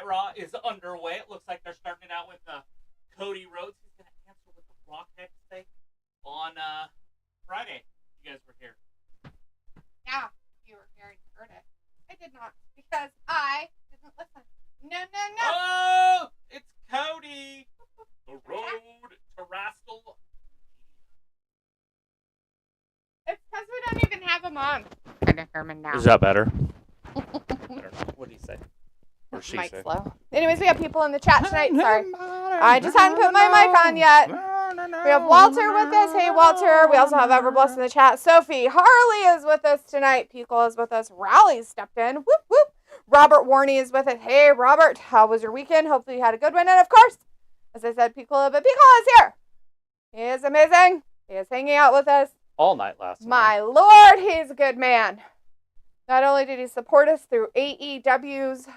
Night Raw is underway. It looks like they're starting it out with Cody Rhodes. He's going to answer what the Rock had to say on Friday. You guys were here. Yeah, you were here and you heard it. I did not, because I didn't listen. No. Oh, it's Cody. The road to Rascal. It's because we don't even have him on. Kind of Herman now. Is that better? What did he say? Or she Mike's say? low. Anyways, we have people in the chat tonight. Sorry. I just hadn't put my mic on yet. We have Walter with us. Hey, Walter. We also have Everbless in the chat. Sophie Harley is with us tonight. Pico is with us. Raleigh stepped in. Whoop, whoop. Robert Warney is with us. Hey, Robert. How was your weekend? Hopefully you had a good one. And, of course, as I said, Pico is here. He is amazing. He is hanging out with us all night last night. My Lord, he's a good man. Not only did he support us through AEW's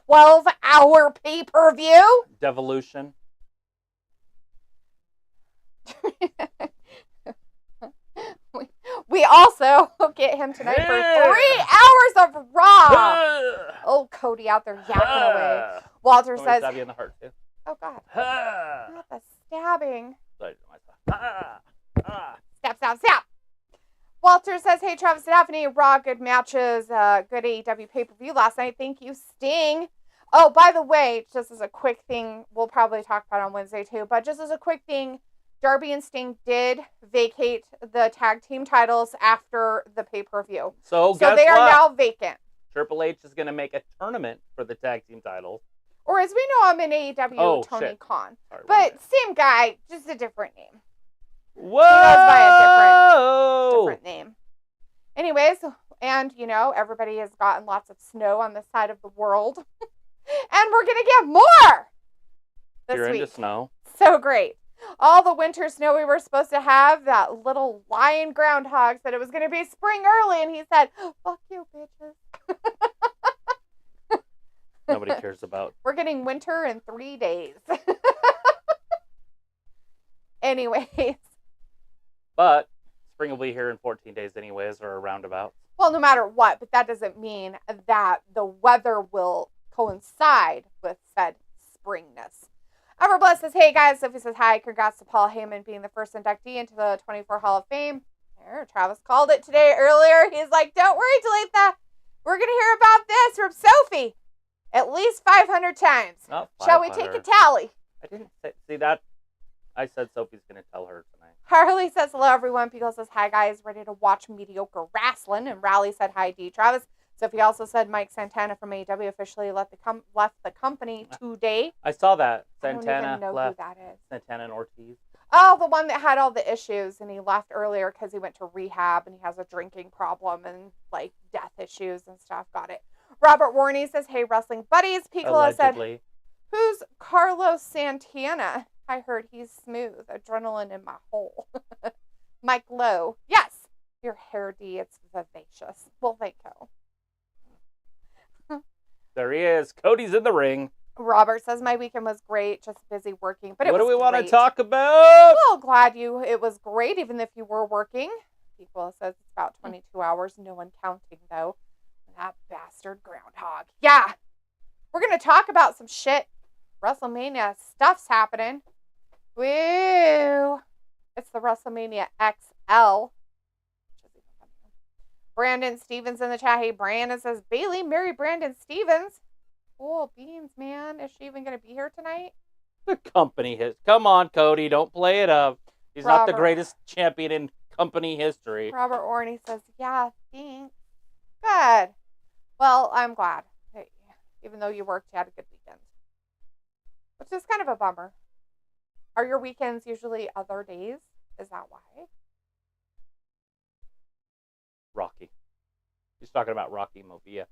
12-hour pay-per-view. Devolution. we also get him tonight for 3 hours of Raw. Oh, Cody out there yapping away. Walter says... stab you in the heart, too. Oh, God. Not the stabbing. Stop. Walter says, hey, Travis and Stephanie, Raw, good matches, good AEW pay-per-view last night. Thank you, Sting. Oh, by the way, just as a quick thing, we'll probably talk about it on Wednesday too, but just as a quick thing, Darby and Sting did vacate the tag team titles after the pay-per-view. So they are now vacant. Triple H is going to make a tournament for the tag team titles. Or as we know him in AEW, Tony Khan. Sorry, but same guy, just a different name. Whoa! He goes by a different name. Anyways, and, everybody has gotten lots of snow on this side of the world. And we're going to get more this You're week. Into snow. So great. All the winter snow we were supposed to have, that little lion groundhog said it was going to be spring early, and he said, fuck you, bitches. Nobody cares about. We're getting winter in 3 days. Anyways. But spring will be here in 14 days anyways, or around about. Well, no matter what, but that doesn't mean that the weather will coincide with said springness. Everbless says, hey guys, Sophie says hi. Congrats to Paul Heyman being the first inductee into the 24 Hall of Fame. There, Travis called it today earlier. He's like, don't worry, Talitha. We're going to hear about this from Sophie at least 500 times. Not 500. Shall we take a tally? I didn't see that. I said Sophie's going to tell her tonight. Harley says hello, everyone. Pico says hi, guys. Ready to watch mediocre wrestling. And Raleigh said hi, D. Travis. Sophie also said Mike Santana from AEW officially left the company today. I saw that. Santana I don't even know left. who that is. Santana and Ortiz. Oh, the one that had all the issues, and he left earlier because he went to rehab and he has a drinking problem and death issues and stuff. Got it. Robert Warney says, hey, wrestling buddies. Piccolo said, who's Carlos Santana? I heard he's smooth. Adrenaline in my hole. Mike Lowe. Yes. Your hair, D. It's vivacious. Well, thank you. There he is. Cody's in the ring. Robert says, my weekend was great. Just busy working. But what do we want to talk about? Well, glad it was great, even if you were working. People says it's about 22 hours. No one counting, though. That bastard groundhog. Yeah. We're going to talk about some shit. WrestleMania stuff's happening. Woo! It's the WrestleMania XL. Brandon Stevens in the chat. Hey, Brandon says, Bailey, marry Brandon Stevens. Cool beans, man. Is she even going to be here tonight? The company Come on, Cody. Don't play it up. He's not the greatest champion in company history. Robert Orney says, yeah, thanks. Good. Well, I'm glad. Hey, even though you worked, you had a good weekend. Which is kind of a bummer. Are your weekends usually other days? Is that why? Rocky. He's talking about Rocky Movia.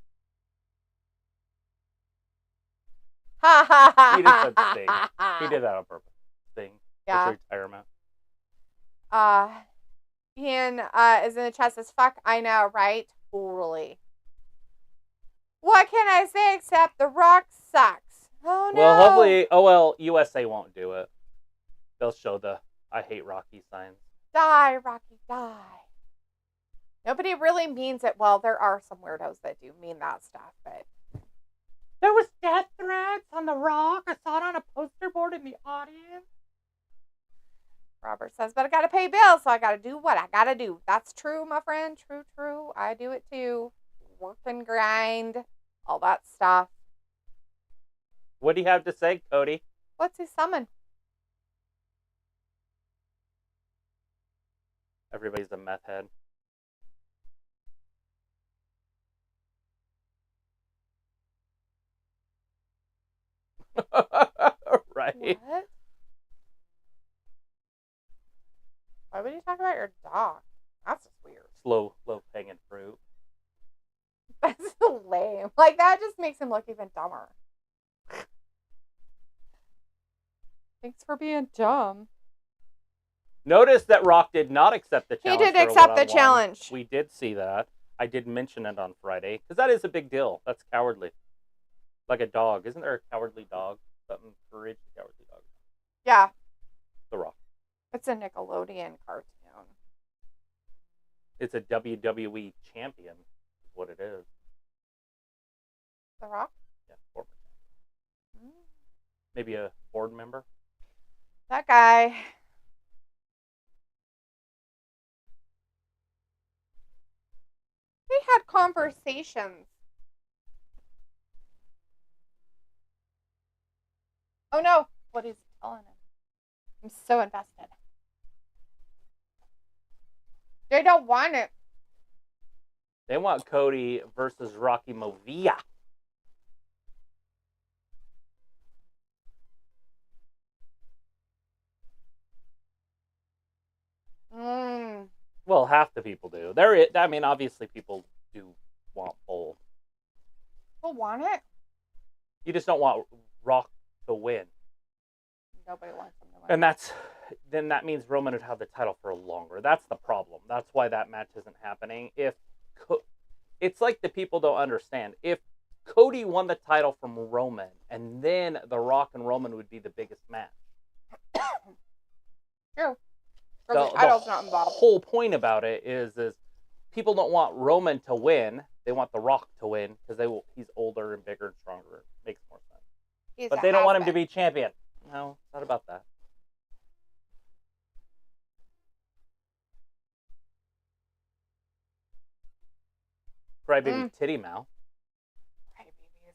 Ha ha ha. He just said Sting. He did that on purpose. Sting. Yeah. His retirement. Ian is in the chat, says, fuck, I know, right? Totally. What can I say except The Rock sucks? Oh, no. Well, hopefully, USA won't do it. They'll show the I hate Rocky signs. Die, Rocky, die. Nobody really means it. Well, there are some weirdos that do mean that stuff, but There was death threats on the Rock. I saw it on a poster board in the audience. Robert says, but I gotta pay bills, so I gotta do what I gotta do. That's true, my friend. True, true. I do it too. Work and grind. All that stuff. What do you have to say, Cody? What's he summon? Everybody's a meth head. Right. What? Why would you talk about your dog? That's just weird. Slow hanging fruit. That's so lame. Like, that just makes him look even dumber. Thanks for being dumb. Notice that Rock did not accept the challenge. He did accept the challenge. We did see that. I did mention it on Friday because that is a big deal. That's cowardly. Like a dog. Isn't there a cowardly dog? Something courage, cowardly dog. Yeah. The Rock. It's a Nickelodeon cartoon. It's a WWE champion, is what it is. The Rock? Yeah, former champion. Maybe a board member? That guy. They had conversations. Oh no, what is he telling him? I'm so invested. They don't want it. They want Cody versus Rocky Movia. Well, half the people do. I mean, obviously people do want both. People want it? You just don't want Rock to win. Nobody wants him to win. And then that means Roman would have the title for longer. That's the problem. That's why that match isn't happening. It's like the people don't understand. If Cody won the title from Roman, and then The Rock and Roman would be the biggest match. True. The title's not involved. Whole point about it is people don't want Roman to win. They want The Rock to win because he's older and bigger and stronger. It makes more sense. But they don't want him to be champion. No, it's not about that. Crybaby titty mouth. Crybabies.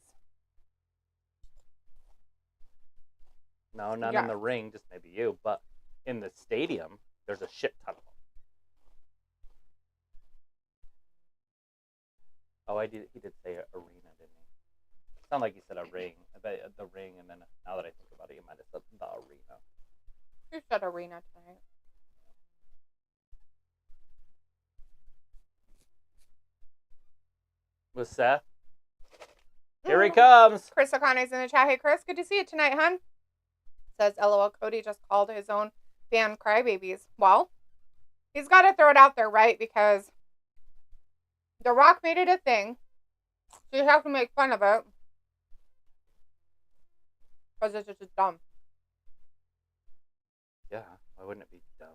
No, not in the ring, just maybe you. But in the stadium, there's a shit ton of them. Oh, he did say arena, didn't he? It sounded like he said a ring. I bet the ring, and then now that I think about it, you might have said the arena. You said arena tonight. With Seth. Here he comes. Chris O'Connor's in the chat. Hey, Chris, good to see you tonight, hon. Says, LOL, Cody just called his own fan crybabies. Well, he's got to throw it out there, right? Because The Rock made it a thing. So you have to make fun of it. Because it's just dumb. Yeah, why wouldn't it be dumb?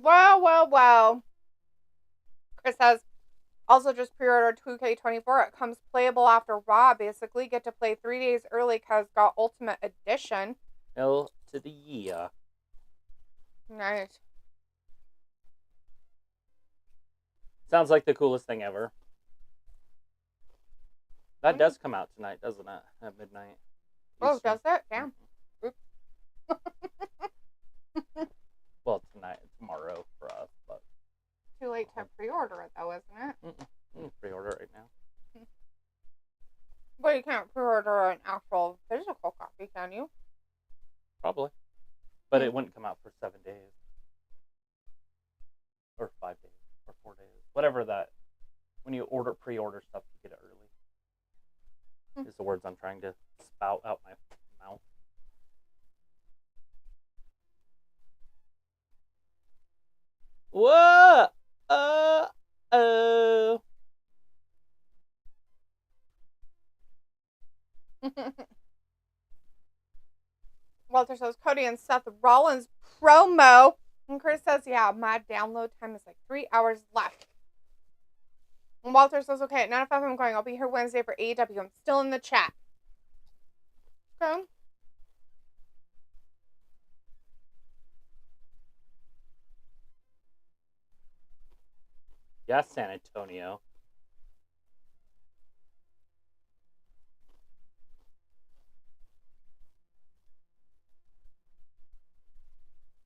Well. Chris says, also just pre-ordered 2K24. It comes playable after Raw, basically. Get to play 3 days early because got Ultimate Edition. L to the year. Nice. Sounds like the coolest thing ever. That does come out tonight, doesn't it? At midnight. Oh, does it? Damn. Oops. Well, tomorrow for us, but Too late to pre-order it, though, isn't it? you can pre-order it right now. But you can't pre-order an actual physical copy, can you? Probably. But it wouldn't come out for 7 days. Or 5 days. Or 4 days. Whatever that. When you pre-order stuff, you get it early. Is the words I'm trying to spout out my mouth. Whoa! Oh. Walter says, Cody and Seth Rollins promo And Chris says, yeah, my download time is like 3 hours left. And Walter says, okay, at 9 o'clock I'm going. I'll be here Wednesday for AEW. I'm still in the chat. Okay. Yes, San Antonio.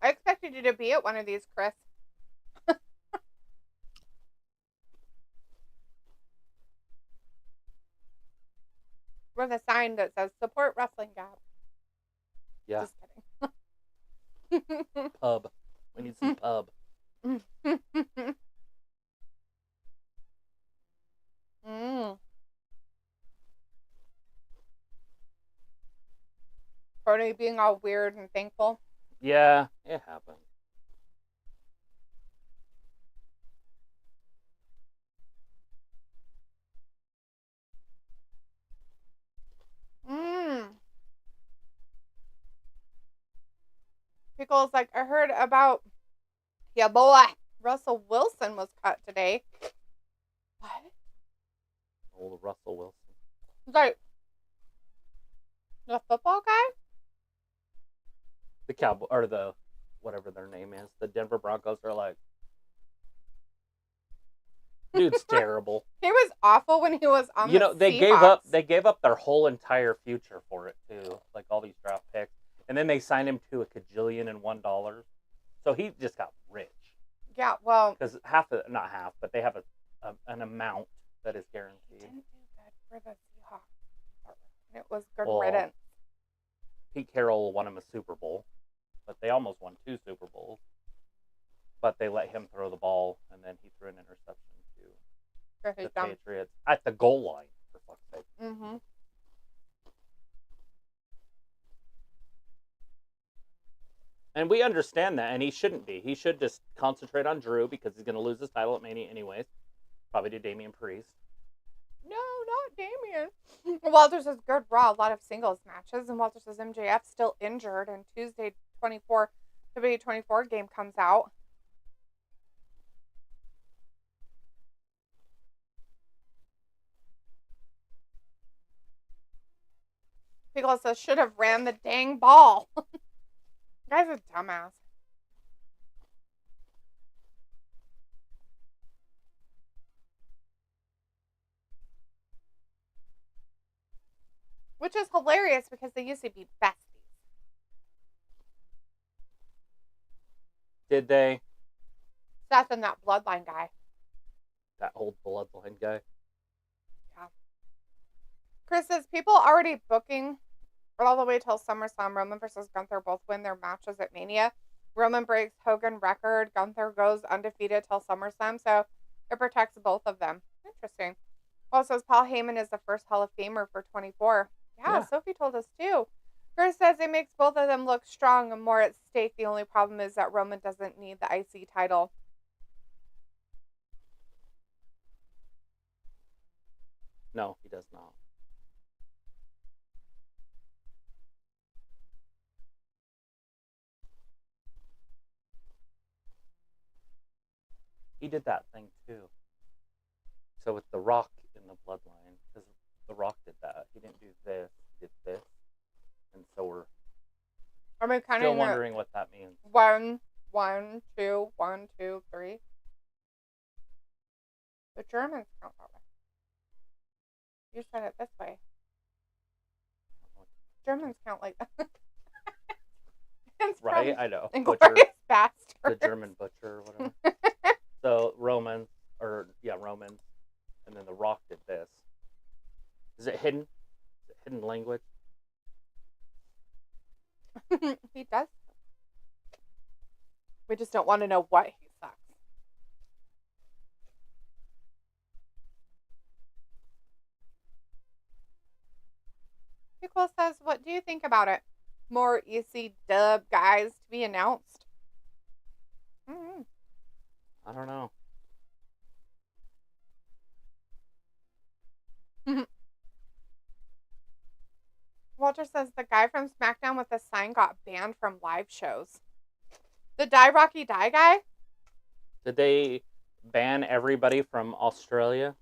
I expected you to be at one of these, Chris. With a sign that says support wrestling gap. Yeah. Just kidding. Pub. We need some pub. Cody being all weird and thankful. Yeah, it happened. Pickle's like, I heard about, yeah, boy, Russell Wilson was cut today. What? Old Russell Wilson. Like, the football guy? The Cowboy, or the, whatever their name is. The Denver Broncos are like, dude's terrible. He was awful when he was on the they Seahawks. gave up their whole entire future for it too. Like all these draft picks. And then they signed him to $1,000,000,001. So he just got rich. Yeah, well, because not half, but they have an amount that is guaranteed. Didn't do good for the Seahawks. It was good riddance. Pete Carroll won him a Super Bowl, but they almost won 2 Super Bowls. But they let him throw the ball, and then he threw an interception to the Patriots at the goal line, for fuck's sake. Mm-hmm. And we understand that, and he shouldn't be. He should just concentrate on Drew because he's going to lose his title at Mania anyways. Probably to Damian Priest. No, not Damian. Walter says, good Raw, a lot of singles matches. And Walter says MJF still injured. And Tuesday 24, WWE game comes out. Pickle says, should have ran the dang ball. Guy's a dumbass. Which is hilarious because they used to be besties. Did they? Seth and that bloodline guy. That old bloodline guy. Yeah. Chris says, people already booking all the way till SummerSlam. Roman versus Gunther both win their matches at Mania. Roman breaks Hogan record. Gunther goes undefeated till SummerSlam. So it protects both of them. Interesting. Also, says Paul Heyman is the first Hall of Famer for 24. Yeah, Sophie told us too. Chris says it makes both of them look strong and more at stake. The only problem is that Roman doesn't need the IC title. No, he does not. He did that thing too. So with The Rock in the bloodline, because The Rock did that. He didn't do this, he did this. And so we're still wondering what that means. 1, 1, 2, 1, 2, 3. The Germans count that way. You said it this way. Germans count like that. Right? I know. Butcher. The German butcher or whatever. So Romans, and then The Rock did this. Is it hidden? Is it hidden language? He does. We just don't want to know what he sucks. Pickle says, what do you think about it? More EC dub guys to be announced? Mm-hmm. I don't know. Walter says the guy from SmackDown with the sign got banned from live shows. The Die Rocky Die guy? Did they ban everybody from Australia?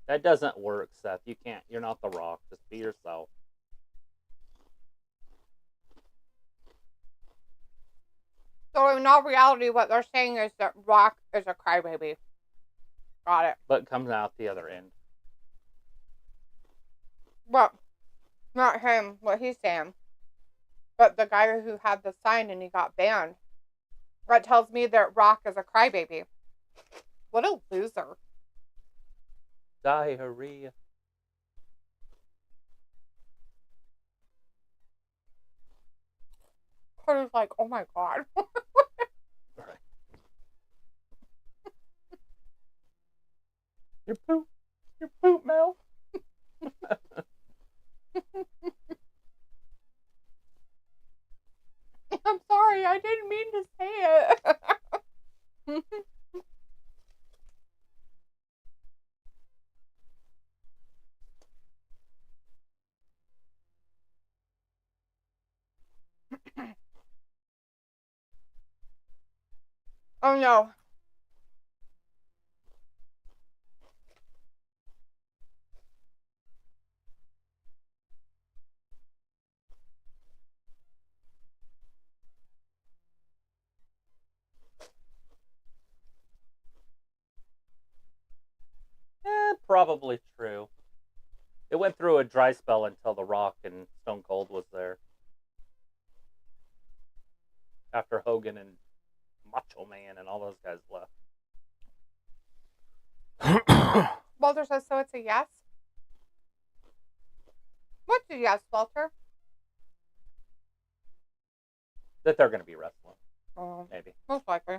That doesn't work, Seth. You can't. You're not The Rock. Just be yourself. So in all reality, what they're saying is that Rock is a crybaby. Got it. But comes out the other end. Well, not him, what he's saying. But the guy who had the sign and he got banned. That tells me that Rock is a crybaby. What a loser. Diarrhea. Cody's like, oh my god. Right. Your poop. Your poop, Mel. I'm sorry, I didn't mean to say it. Oh no. Probably true. It went through a dry spell until The Rock and Stone Cold was there. After Hogan and Macho Man and all those guys left. Walter says, so it's a yes? What's a yes, Walter? That they're going to be wrestling. Oh, Maybe. most likely.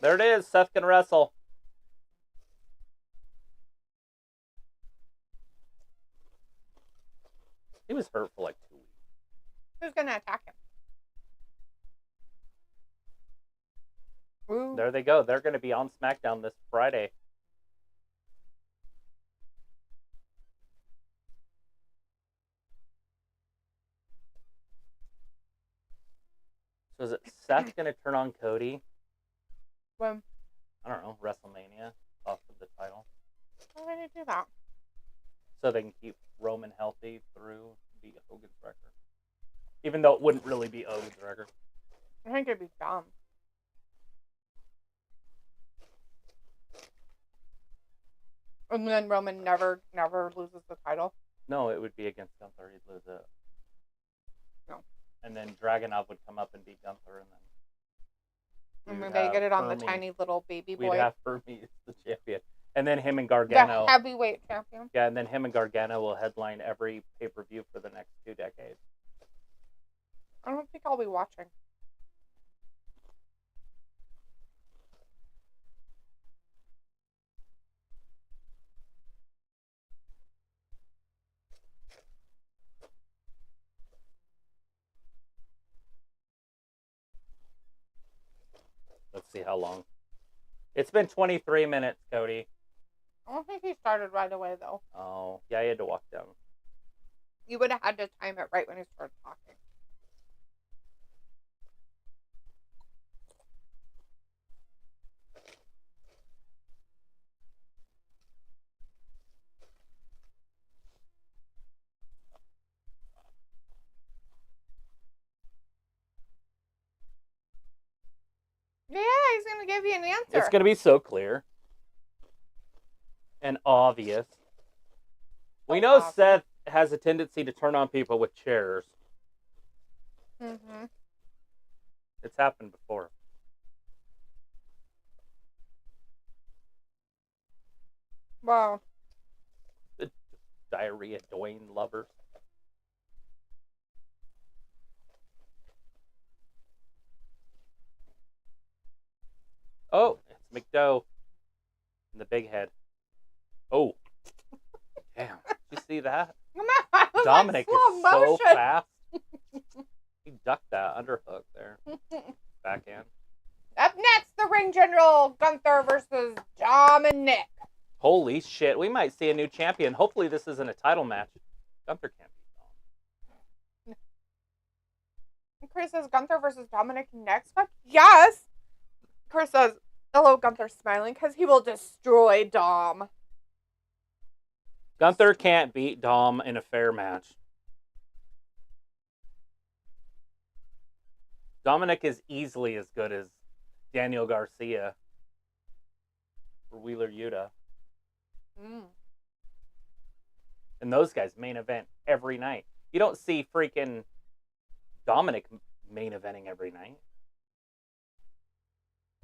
There it is. Seth can wrestle. He was hurt for like 2 weeks. Who's going to attack him? Ooh. There they go. They're going to be on SmackDown this Friday. So is it Seth going to turn on Cody? When? I don't know. WrestleMania. Off of the title. Why would they do that? So they can keep Roman healthy through the Hogan's record. Even though it wouldn't really be Hogan's record. I think it'd be dumb. And then Roman never loses the title. No, it would be against Gunther. He'd lose it. No. And then Dragunov would come up and beat Gunther, and then. And then they get it on the Hermes. tiny little baby boy. We'd have Hermes the champion, and then him and Gargano. The heavyweight champion. Yeah, and then him and Gargano will headline every pay-per-view for the next 2 decades. I don't think I'll be watching. Let's see how long. It's been 23 minutes, Cody. I don't think he started right away, though. Oh, yeah, he had to walk down. You would have had to time it right when he started talking. Yeah, he's going to give you an answer. It's going to be so clear and obvious. We know obvious. Seth has a tendency to turn on people with chairs. Mm-hmm. It's happened before. Wow. The diarrhea Dwayne lovers. Oh, it's McDowell and the big head. Oh, damn! Did you see that? Dominik is so fast. He ducked that underhook there. Backhand. Up next, the ring general, Gunther versus Dominik. Holy shit, we might see a new champion. Hopefully this isn't a title match. Gunther can't beat Dom. Chris says Gunther versus Dominik next month? Yes! Chris says, hello, Gunther smiling, because he will destroy Dom. Gunther can't beat Dom in a fair match. Dominik is easily as good as Daniel Garcia or Wheeler Yuta. And those guys main event every night. You don't see freaking Dominik main eventing every night.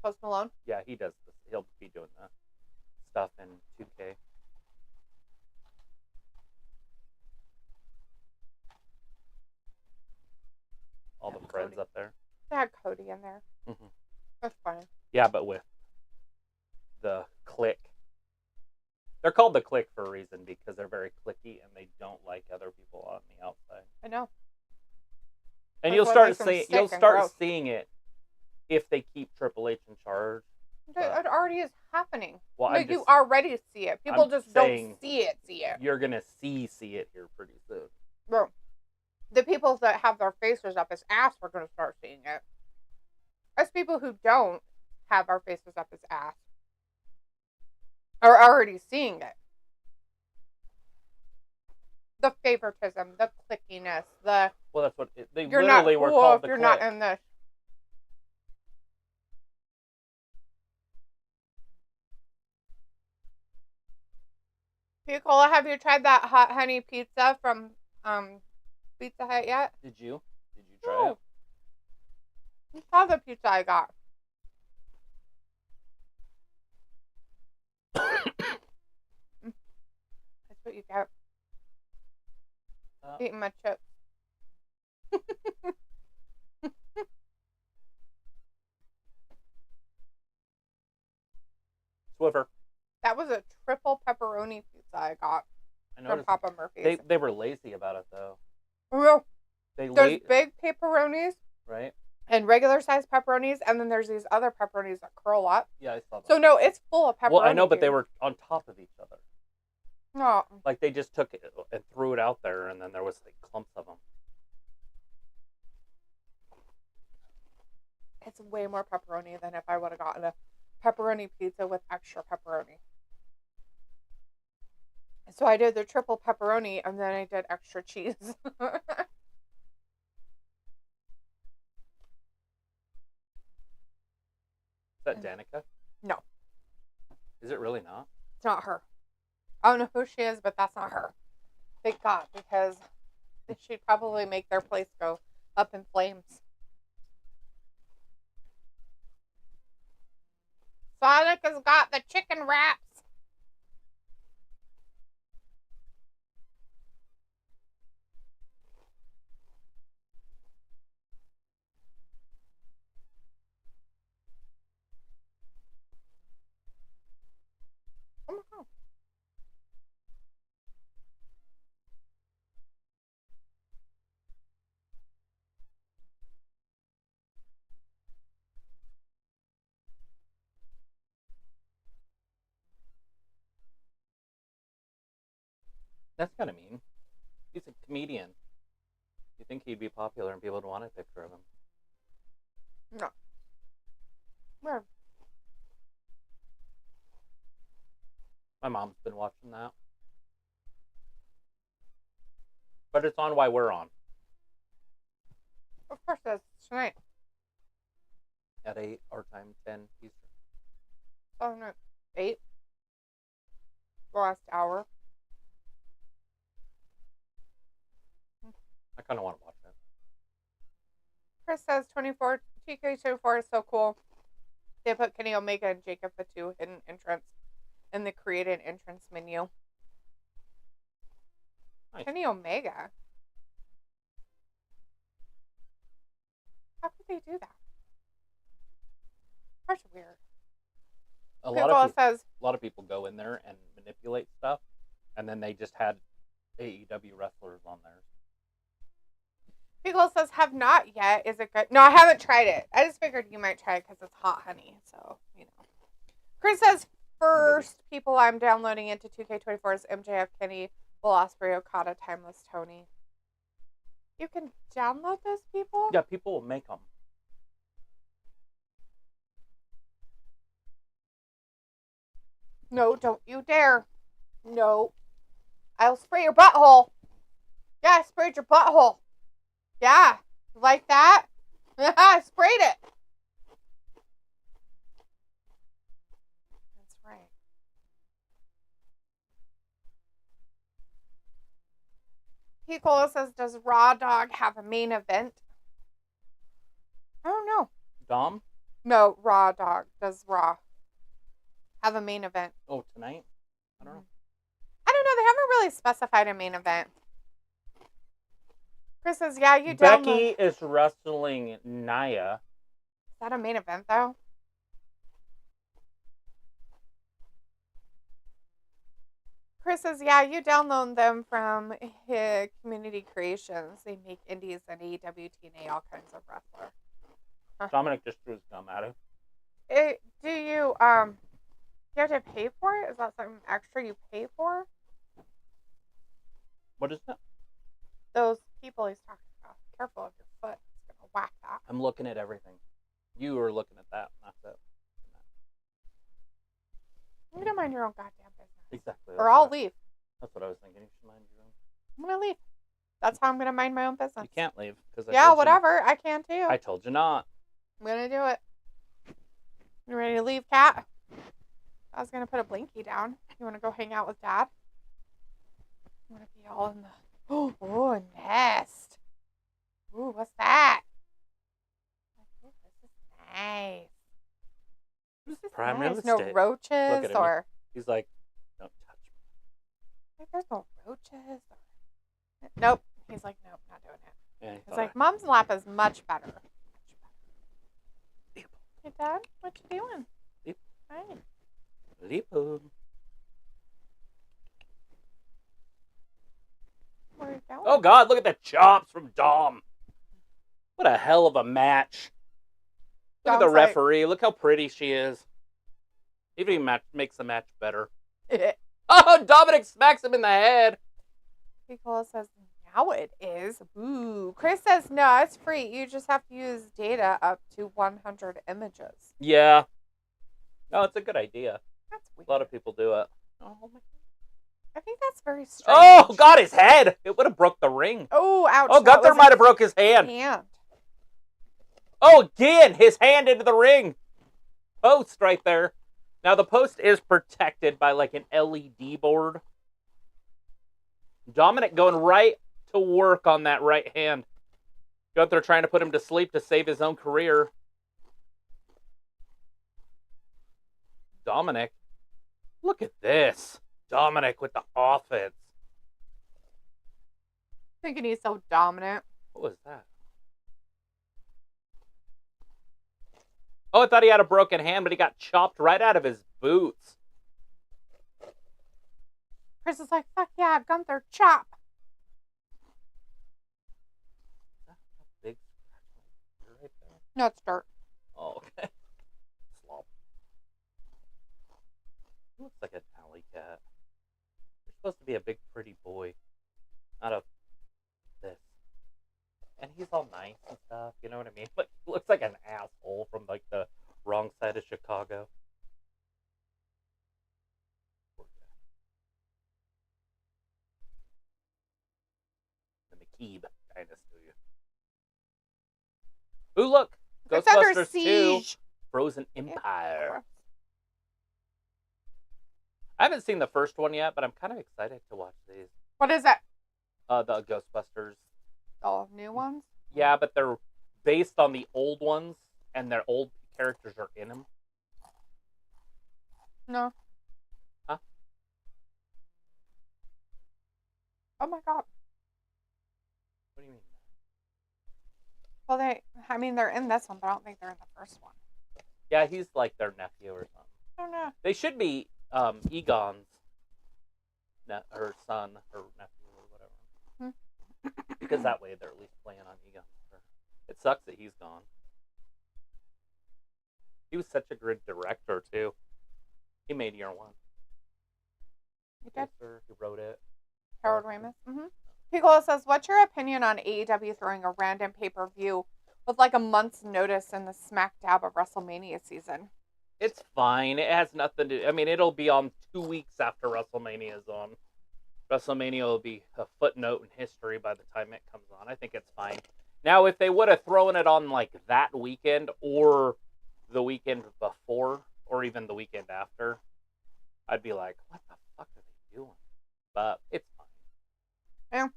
Post Malone? Yeah, he does this. He'll be doing the stuff in 2K. All the friends up there. They had Cody in there. Mm-hmm. That's funny. Yeah, but with the Click. They're called the Click for a reason because they're very clicky and they don't like other people on the outside. I know. And That's you'll start seeing it if they keep Triple H in charge. It already is happening. Well, like you already see it. People just don't see it. You're gonna see it here pretty soon. Bro, the people that have their faces up his ass are gonna start seeing it. Us people who don't have our faces up his ass are already seeing it. The favoritism, the clickiness, the well, that's what they you're literally not were cool called. if The you're Click. not in this. Nicola, have you tried that hot honey pizza from Pizza Hut yet? Did you try it? You saw the pizza I got. That's what you get. Eating my chips. Swiffer. That was a triple pepperoni pizza I got from Papa Murphy's. They were lazy about it though. Oh, there's big pepperonis, right? And regular sized pepperonis, and then there's these other pepperonis that curl up. Yeah, I saw that. So no, it's full of pepperoni. Well, I know, but they were on top of each other. No. Like they just took it and threw it out there, and then there was like clumps of them. It's way more pepperoni than if I would have gotten a pepperoni pizza with extra pepperoni. So I did the triple pepperoni, and then I did extra cheese. Is that Danica? No. Is it really not? It's not her. I don't know who she is, but that's not her. Thank God, because she'd probably make their place go up in flames. Sonic has got the chicken wraps. Oh my God. That's kind of mean. He's a comedian. You think he'd be popular and people would want a picture of him? No. Where? My mom's been watching that. But it's on while we're on. Of course, it's tonight. At 8, our time, 10 Eastern. Oh, no. 8? The last hour. I kind of want to watch it. Chris says 24, TK24 is so cool. They put Kenny Omega and Jacob Fatu hidden entrance in the create an entrance menu. Nice. Kenny Omega? How could they do that? That's weird. A lot of people go in there and manipulate stuff, and then they just had AEW wrestlers on there. Pickle says, have not yet. Is it good? No, I haven't tried it. I just figured you might try it because it's hot honey. So, you know. Chris says, first people I'm downloading into 2K24 is MJF, Kenny, Will Ospreay, Okada, Timeless Tony. You can download those people? Yeah, people will make them. No, don't you dare. No. I'll spray your butthole. Yeah, I sprayed your butthole. Yeah. You like that? I sprayed it. That's right. Piccolo says, does Raw Dog have a main event? I don't know. Dom? No, Raw Dog. Does Raw have a main event? Oh, tonight? I don't know. I don't know. They haven't really specified a main event. Chris says, yeah, you Becky is wrestling Nia. Is that a main event, though? Chris says, yeah, you download them from his Community Creations. They make indies and AEW, TNA, all kinds of wrestler. Dominik just threw his gum at him. Do you have to pay for it? Is that something extra you pay for? What is that? Those people he's talking about. Careful of your foot. It's going to whack that. I'm looking at everything. You were looking at that, not that. You don't mind your own goddamn business. Exactly. Or I'll leave. That's what I was thinking. You should mind your own. I'm going to leave. That's how I'm going to mind my own business. You can't leave. Yeah, whatever. I can too. I told you not. I'm going to do it. You ready to leave, Cat? I was going to put a blinky down. You want to go hang out with Dad? You want to be all in the... Oh, a nest. Ooh, what's that? Ooh, this is nice. This is Prime nice. real No estate. roaches or... He's like, don't touch me. Like, there's no roaches. Or... Nope. He's like, nope, not doing it. Yeah, He's like, Mom's lap is much better. Much Leap. better. Hey, Dad, what you doing? Leap. Hi. Leap. Where are you going? Oh, God, look at the chops from Dom. What a hell of a match. Look at the Dom's like- referee. Look how pretty she is. Even makes the match better. Oh, Dominik smacks him in the head. Nicola says, now it is. Ooh. Chris says, no, it's free. You just have to use data up to 100 images. Yeah. No, it's a good idea. That's weird. A lot of people do it. Oh, my. I think that's very strange. Oh, God, his head. It would have broke the ring. Oh, ouch. Oh, Gunther might have broke his hand. Oh, again, his hand into the ring. Post right there. Now, the post is protected by, like, an LED board. Dominik going right to work on that right hand. Gunther trying to put him to sleep to save his own career. Dominik. Look at this. Dominik with the offense. Thinking he's so dominant. What was that? Oh, I thought he had a broken hand, but he got chopped right out of his boots. Chris is like, fuck yeah, Gunther, chop. Big right there. No, it's dirt. Oh, okay. Slop. He looks like an alley cat. You're supposed to be a big, pretty boy. Not a this. And he's all nice and stuff, you know what I mean? But he looks like an asshole from, like, the wrong side of Chicago. Poor guy. The McKeeb dynasty. Ooh, look! It's under Ghostbusters 2, siege. Frozen Empire. I haven't seen the first one yet, but I'm kind of excited to watch these. What is it? The Ghostbusters. Oh, new ones? Yeah, but they're based on the old ones, and their old characters are in them. No. Huh? Oh my god. What do you mean? Well, they're in this one, but I don't think they're in the first one. Yeah, he's like their nephew or something. I don't know. They should be Egon's her son or nephew or whatever. Because that way they're at least playing on Egon. It sucks that he's gone. He was such a good director, too. He made year 1. You did? He wrote it. Harold Ramis. Piccolo says, what's your opinion on AEW throwing a random pay-per-view with like a month's notice in the smack dab of WrestleMania season? It's fine. It has nothing to... I mean, it'll be on 2 weeks after WrestleMania is on. WrestleMania will be a footnote in history by the time it comes on. I think it's fine. Now, if they would have thrown it on like that weekend or the weekend before or even the weekend after, I'd be like, what the fuck are they doing? But it's fine. Yeah.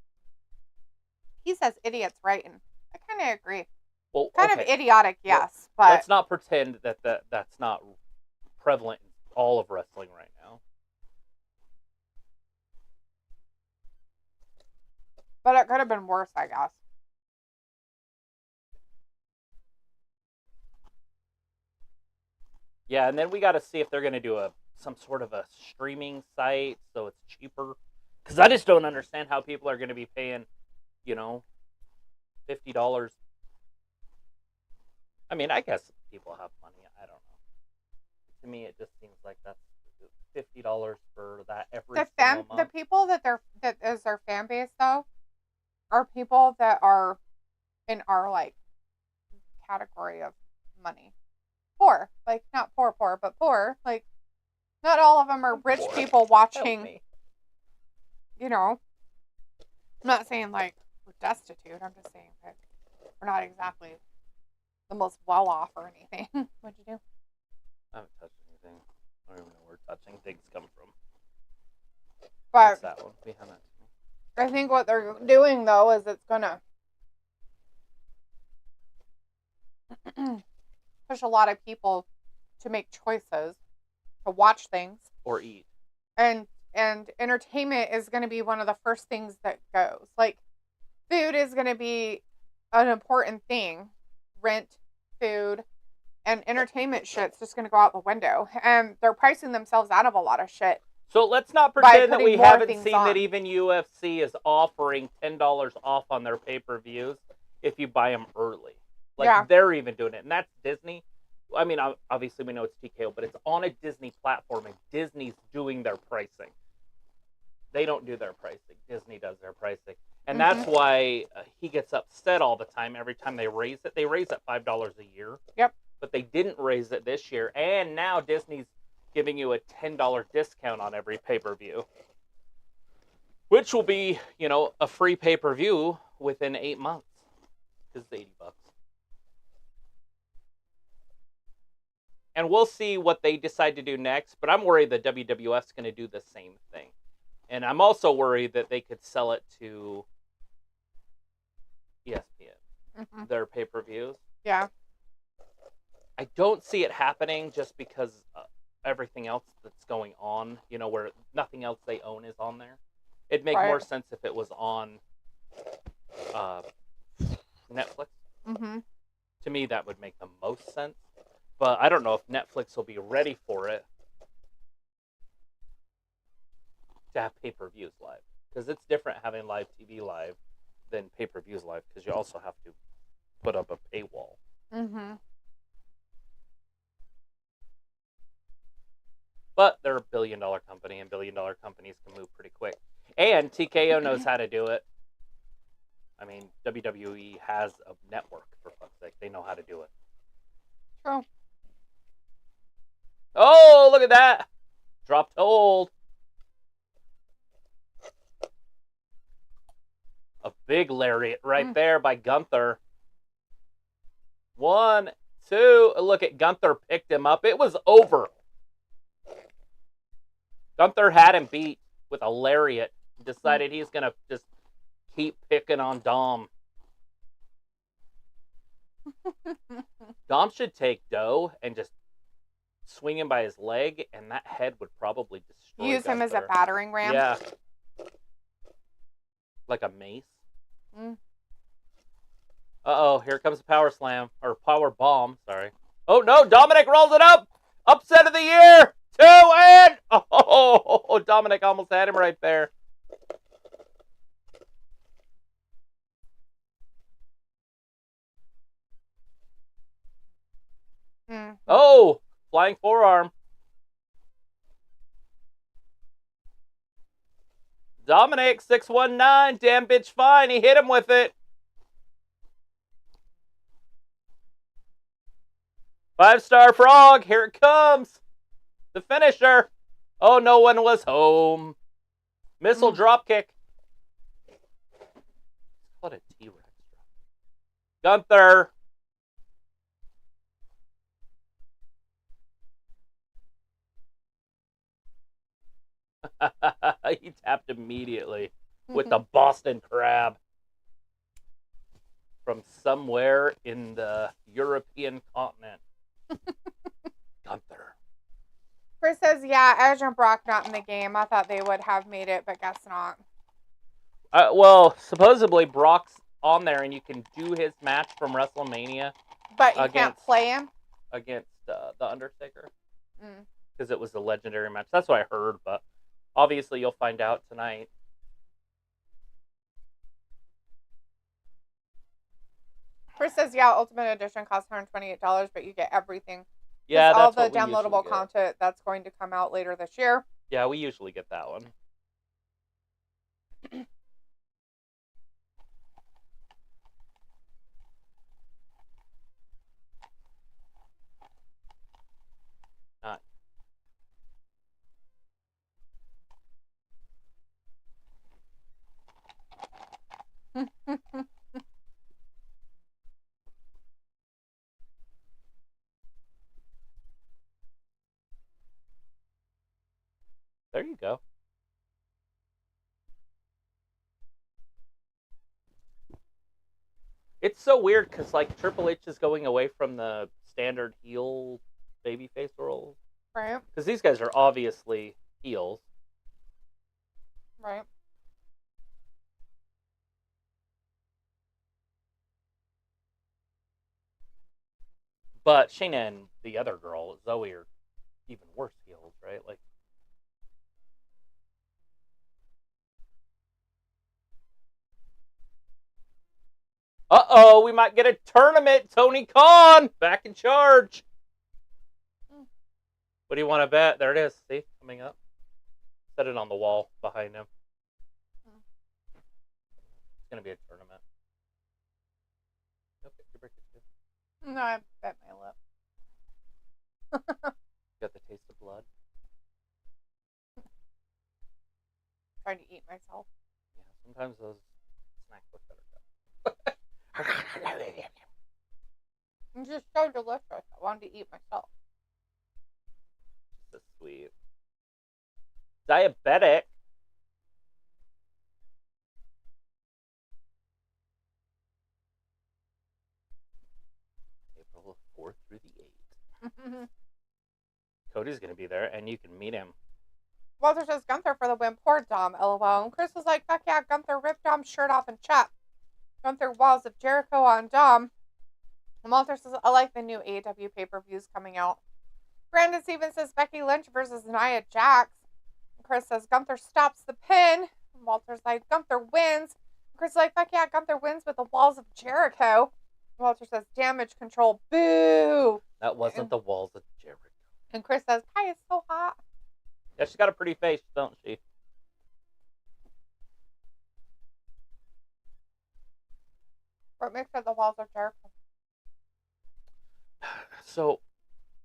He says idiots, right? And I kind of agree. Well, kind of idiotic, yes. But let's not pretend that's not prevalent in all of wrestling right now. But it could have been worse, I guess. Yeah, and then we got to see if they're going to do some sort of a streaming site so it's cheaper. Because I just don't understand how people are going to be paying, $50. I mean, I guess people have money. I don't know. To me, it just seems like that's $50 for that every single month. The people that is their fan base though, are people that are in our like category of money. Poor, like not poor, but poor. Like not all of them are rich people watching. I'm not saying like we're destitute. I'm just saying that we're not exactly the most well off or anything. What'd you do? I haven't touched anything. I don't even know where touching things come from. But what's that one behind that? I think what they're doing though is it's gonna push a lot of people to make choices, to watch things or eat, and entertainment is going to be one of the first things that goes. Like food is going to be an important thing. Rent, food, and entertainment shit's just going to go out the window, and they're pricing themselves out of a lot of shit. So let's not pretend that we haven't seen that even UFC is offering $10 off on their pay-per-views if you buy them early. Like, they're even doing it. And that's Disney. I mean, obviously we know it's TKO, but it's on a Disney platform, and Disney's doing their pricing. They don't do their pricing. Disney does their pricing. And that's why he gets upset all the time every time they raise it. They raise it $5 a year. Yep. But they didn't raise it this year. And now Disney's giving you a $10 discount on every pay-per-view. Which will be, a free pay-per-view within 8 months. Because it's $80. And we'll see what they decide to do next. But I'm worried that WWF's going to do the same thing. And I'm also worried that they could sell it to ESPN. Their pay-per-views. Yeah. I don't see it happening just because everything else that's going on, where nothing else they own is on there. It'd make more sense if it was on Netflix. To me, that would make the most sense. But I don't know if Netflix will be ready for it to have pay-per-views live. Because it's different having live TV live than pay-per-views live, because you also have to put up a paywall. But they're a billion-dollar company, and billion-dollar companies can move pretty quick. And TKO knows how to do it. I mean, WWE has a network, for fuck's sake. They know how to do it. True. Oh, look at that! Dropped hold. A big lariat right there by Gunther. 1, 2. Look at Gunther picked him up. It was over. Gunther had him beat with a lariat. Decided he's going to just keep picking on Dom. Dom should take Doe and just swing him by his leg, and that head would probably destroy Use him as a battering ram? Yeah. Like a mace. Uh-oh, here comes a power slam. Or power bomb, sorry. Oh, no, Dominik rolls it up! Upset of the year! 2 and... Oh, Dominik almost had him right there. Oh, flying forearm. Dominik, 619. Damn bitch fine. He hit him with it. 5-star frog. Here it comes. The finisher. Oh, no one was home. Missile drop kick. What a T-Rex. Gunther. He tapped immediately with the Boston Crab from somewhere in the European continent. Gunther. Chris says, yeah, Edge and Brock not in the game. I thought they would have made it, but guess not. Well, supposedly Brock's on there and you can do his match from WrestleMania. But you can't play him? Against The Undertaker. Because it was a legendary match. That's what I heard, but obviously you'll find out tonight. Chris says, yeah, Ultimate Edition costs $128, but you get everything. Yeah, that's all the what we downloadable content that's going to come out later this year. Yeah, we usually get that one. There you go. It's so weird because like Triple H is going away from the standard heel babyface role. Right. Because these guys are obviously heels. Right. But Shayna and the other girl, Zoe, are even worse heels, right? Like. Uh-oh, we might get a tournament. Tony Khan, back in charge. What do you want to bet? There it is. See, coming up. Set it on the wall behind him. It's going to be a tournament. Okay, you break it too. No, I bet my lip. Got the taste of blood. Trying to eat myself. Yeah, sometimes those snacks look better. It's just so delicious. I wanted to eat myself. So sweet. Diabetic. April 4th through the 8th. Cody's going to be there, and you can meet him. Walter says Gunther for the win. Poor Dom, LOL. And Chris was like, fuck yeah, Gunther ripped Dom's shirt off in chat. Gunther Walls of Jericho on Dom. And Walter says, I like the new AEW pay-per-views coming out. Brandon Stevens says Becky Lynch versus Nia Jax. And Chris says Gunther stops the pin. And Walter's like, Gunther wins. And Chris is like, fuck yeah, Gunther wins with the Walls of Jericho. And Walter says damage control. Boo. That wasn't the Walls of Jericho. And Chris says, Kai is so hot. Yeah, she's got a pretty face, don't she? What makes her the Walls of Jericho? So,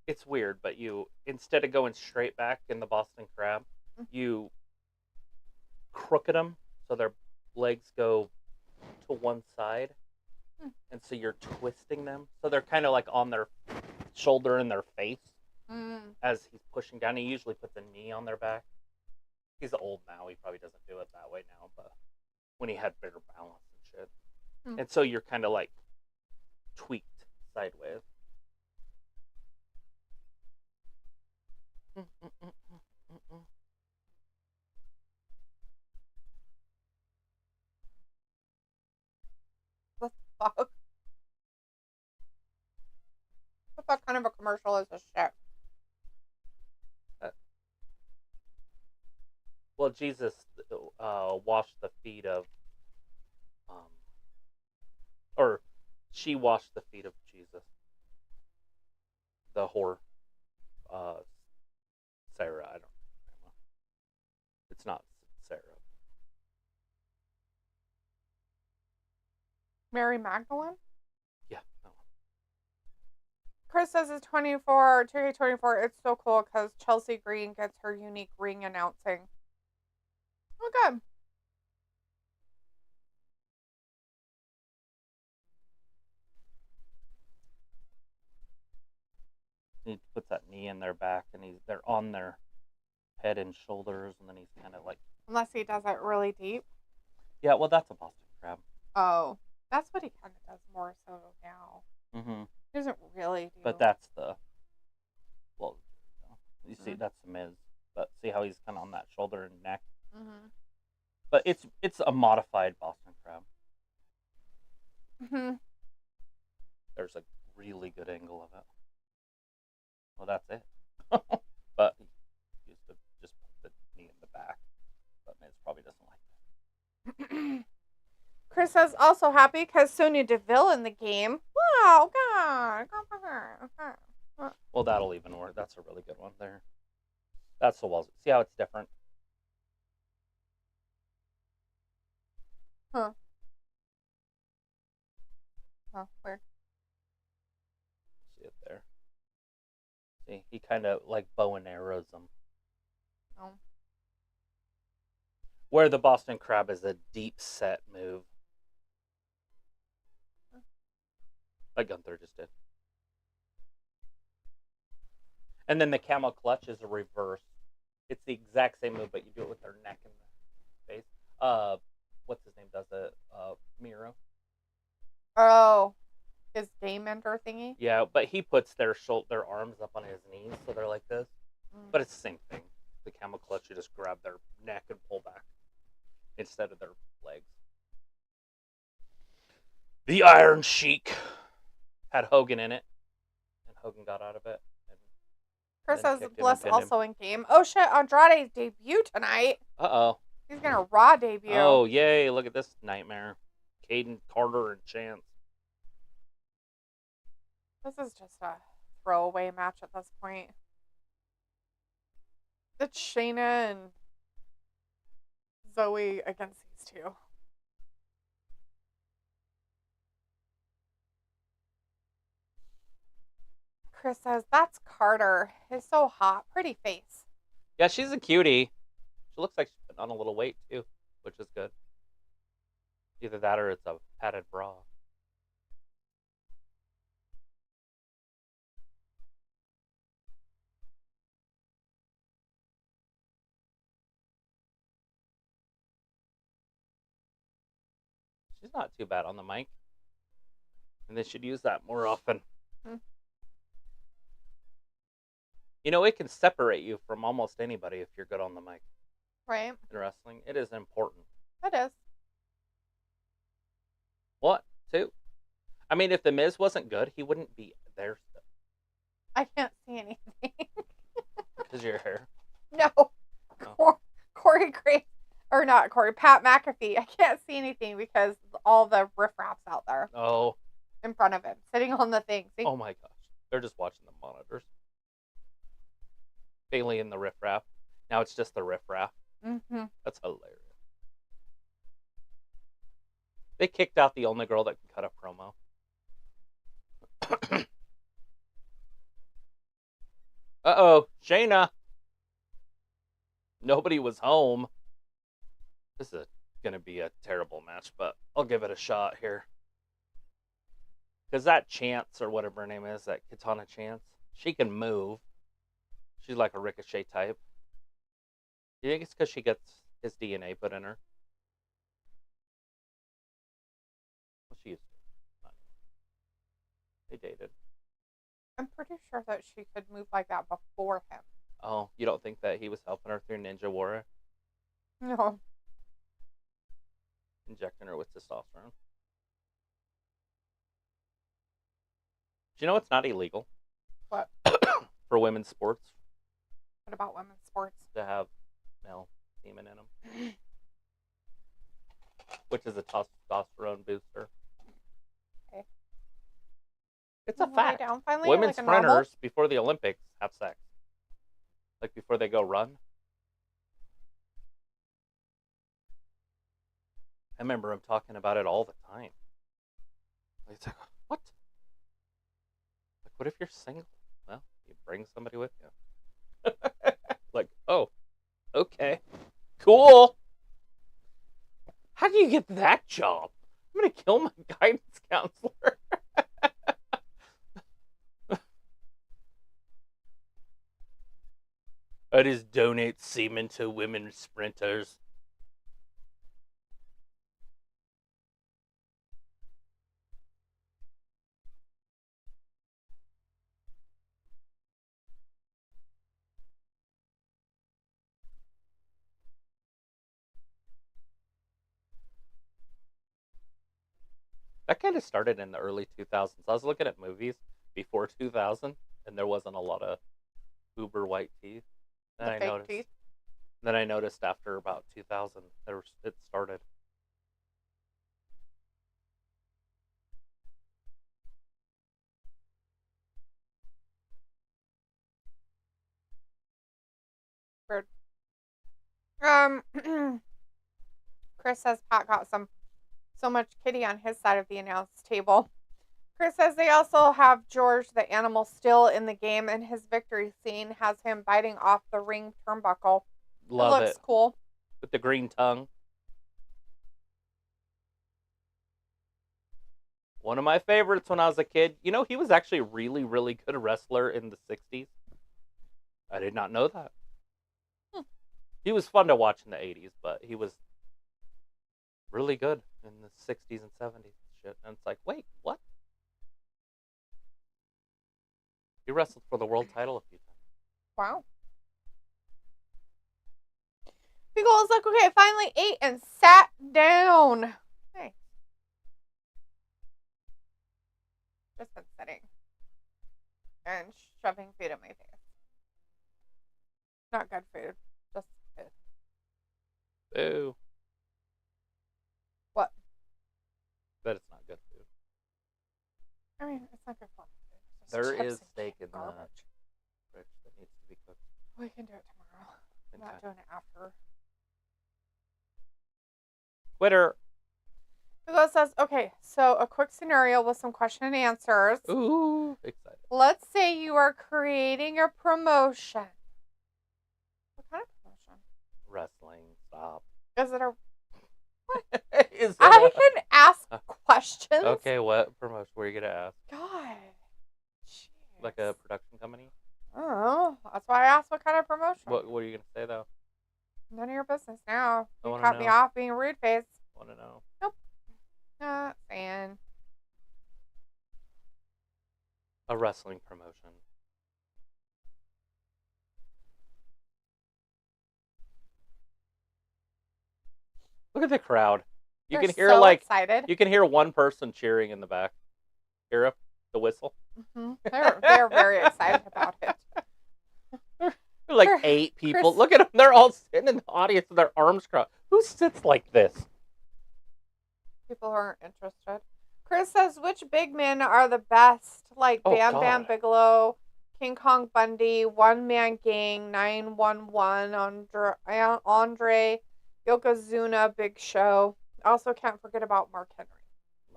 it's weird, but you, instead of going straight back in the Boston Crab, you crooked them so their legs go to one side. And so you're twisting them. So they're kind of like on their shoulder and their face as he's pushing down. He usually puts a knee on their back. He's old now. He probably doesn't do it that way now. But when he had better balance and shit. And so you're kind of like tweaked sideways. What the fuck? What kind of a commercial is this shit? Well, Jesus washed the feet of, or she washed the feet of Jesus. The whore, Sarah, I don't know. It's not Sarah. Mary Magdalene? Yeah. That one. Chris says it's 24, 2K24. It's so cool because Chelsea Green gets her unique ring announcing. Oh, good. He puts that knee in their back, and they're on their head and shoulders, and then he's kind of like... Unless he does it really deep. Yeah, well, that's a Boston Crab. Oh, that's what he kind of does more so now. Mm-hmm. He doesn't really do. But that's the... Well, you see, that's the Miz. But see how he's kind of on that shoulder and neck? Mm-hmm. But it's a modified Boston Crab. Mm-hmm. There's a really good angle of it. Well, that's it. But he used to just put the knee in the back. But Miz probably doesn't like that. Chris says also happy because Sonya Deville in the game. Wow, God. Well, that'll even work. That's a really good one there. That's the walls. See how it's different? Huh. Oh, weird. See it there. See, he kind of like bow and arrows them. Oh. Where the Boston Crab is a deep set move. Like Gunther just did. And then the camel clutch is a reverse. It's the exact same move, but you do it with their neck and the face. What's his name does it? Miro. Oh. His game ender thingy? Yeah, but he puts their arms up on his knees, so they're like this. But it's the same thing. The camel clutch, you just grab their neck and pull back instead of their legs. The Iron Sheik had Hogan in it, and Hogan got out of it. Chris says Bliss also in game. Oh shit, Andrade's debut tonight. Uh-oh. He's gonna Raw debut. Oh, yay, look at this nightmare. Caden, Carter, and Chance. This is just a throwaway match at this point. It's Shayna and Zoe against these two. Chris says, that's Carter. He's so hot. Pretty face. Yeah, she's a cutie. She looks like she's put on a little weight, too, which is good. Either that or it's a padded bra. She's not too bad on the mic. And they should use that more often. You know, it can separate you from almost anybody if you're good on the mic. Right. In wrestling, it is important. It is. What? Too? I mean, if The Miz wasn't good, he wouldn't be there still. I can't see anything. Because your hair. No. Oh. Corey Grace. Or not Corey. Pat McAfee. I can't see anything because all the riffraff's out there. Oh. In front of him. Sitting on the thing. See? Oh my gosh. They're just watching the monitors. Bailey and the riffraff. Now it's just the riffraff. Mm-hmm. That's hilarious. They kicked out the only girl that can cut a promo. Uh-oh. Shayna. Nobody was home. This is going to be a terrible match, but I'll give it a shot here. Because that Chance, or whatever her name is, that Katana Chance, she can move. She's like a Ricochet type. You think it's because she gets his DNA put in her? Well, she used to. They dated. I'm pretty sure that she could move like that before him. Oh, you don't think that he was helping her through Ninja Warrior? No. Injecting her with testosterone. Do you know it's not illegal? What? For women's sports. What about women's sports? To have male semen in them. Which is a testosterone booster. Okay. It's a fact. Down finally, women's like sprinters before the Olympics have sex. Like before they go run. I remember him talking about it all the time. It's like, what? Like, what if you're single? Well, you bring somebody with you. Like, oh, okay, cool. How do you get that job? I'm gonna kill my guidance counselor. I just donate semen to women sprinters. That kind of started in the early 2000s. I was looking at movies before 2000, and there wasn't a lot of uber white teeth. Then I noticed. Teeth. Then I noticed after about 2000, it started. Bird. Chris says Pat got so much kitty on his side of the announce table. Chris says they also have George the animal still in the game, and his victory scene has him biting off the ring turnbuckle. Love it. Looks cool. With the green tongue. One of my favorites when I was a kid. You know, he was actually a really, really good wrestler in the 60s. I did not know that. He was fun to watch in the 80s, but he was really good in the 60s and 70s. Shit. And it's like, wait, what? He wrestled for the world title a few times. Wow. People was like, okay, I finally ate and sat down. Hey. Just been sitting and shoving food in my face. Not good food. Just food. Boo. What? But it's not good food. I mean, it's not good for me. There is steak in the fridge that needs to be cooked. We can do it tomorrow. I'm not doing it after. Twitter. Hugo says, okay, so a quick scenario with some question and answers. Ooh, excited. Let's say you are creating a promotion. What kind of promotion? Wrestling. Stop. Is it a... What? Is it I can ask questions. Okay, what promotion were you going to ask? God. Jeez. Like a production company? I don't know. That's why I asked what kind of promotion. What are you going to say, though? None of your business now. I You cut me off being a rude face. Want to know? Nope. Not saying. A wrestling promotion. Look at the crowd. You They're can hear so like excited. You can hear one person cheering in the back. Hear it? The whistle. Mm-hmm. They're very excited about it. Like 8 people. Look at them. They're all sitting in the audience with their arms crossed. Who sits like this? People who aren't interested. Chris says, which big men are the best? Like Bam Bigelow, King Kong Bundy, One Man Gang, 911, Andre, Yokozuna, Big Show. Also can't forget about Mark Henry.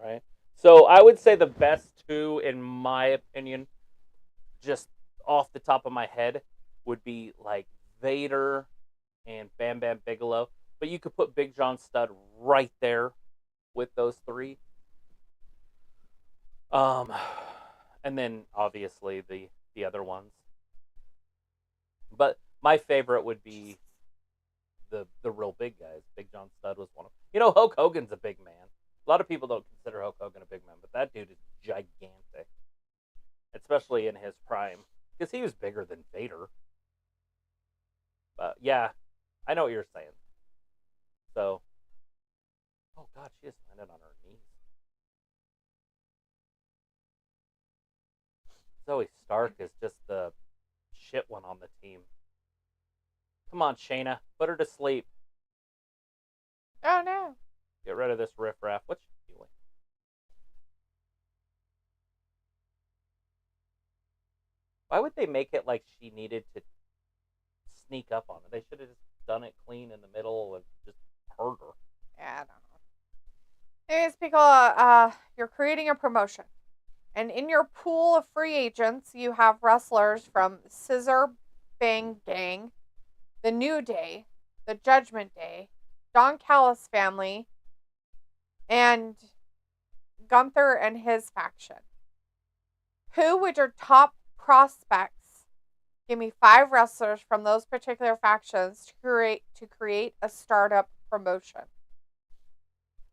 Right. So I would say the best 2, in my opinion, just off the top of my head, would be like Vader and Bam Bam Bigelow. But you could put Big John Studd right there with those 3. And then obviously the other ones. But my favorite would be the real big guys. Big John Studd was one of them. You know, Hulk Hogan's a big man. A lot of people don't consider Hulk Hogan a big man, but that dude is gigantic. Especially in his prime. Because he was bigger than Vader. But yeah, I know what you're saying. So, oh God, she just landed on her knees. Zoe Stark is just the shit one on the team. Come on, Shayna, put her to sleep. Oh no. Get rid of this riffraff. What's she doing? Why would they make it like she needed to sneak up on her? They should have just done it clean in the middle and just hurt her. Yeah, I don't know. Anyways, people, you're creating a promotion. And in your pool of free agents, you have wrestlers from Scissor Bang Gang, The New Day, The Judgment Day, Don Callis family, and Gunther and his faction. Who would your top prospects? Give me 5 wrestlers from those particular factions to create a startup promotion.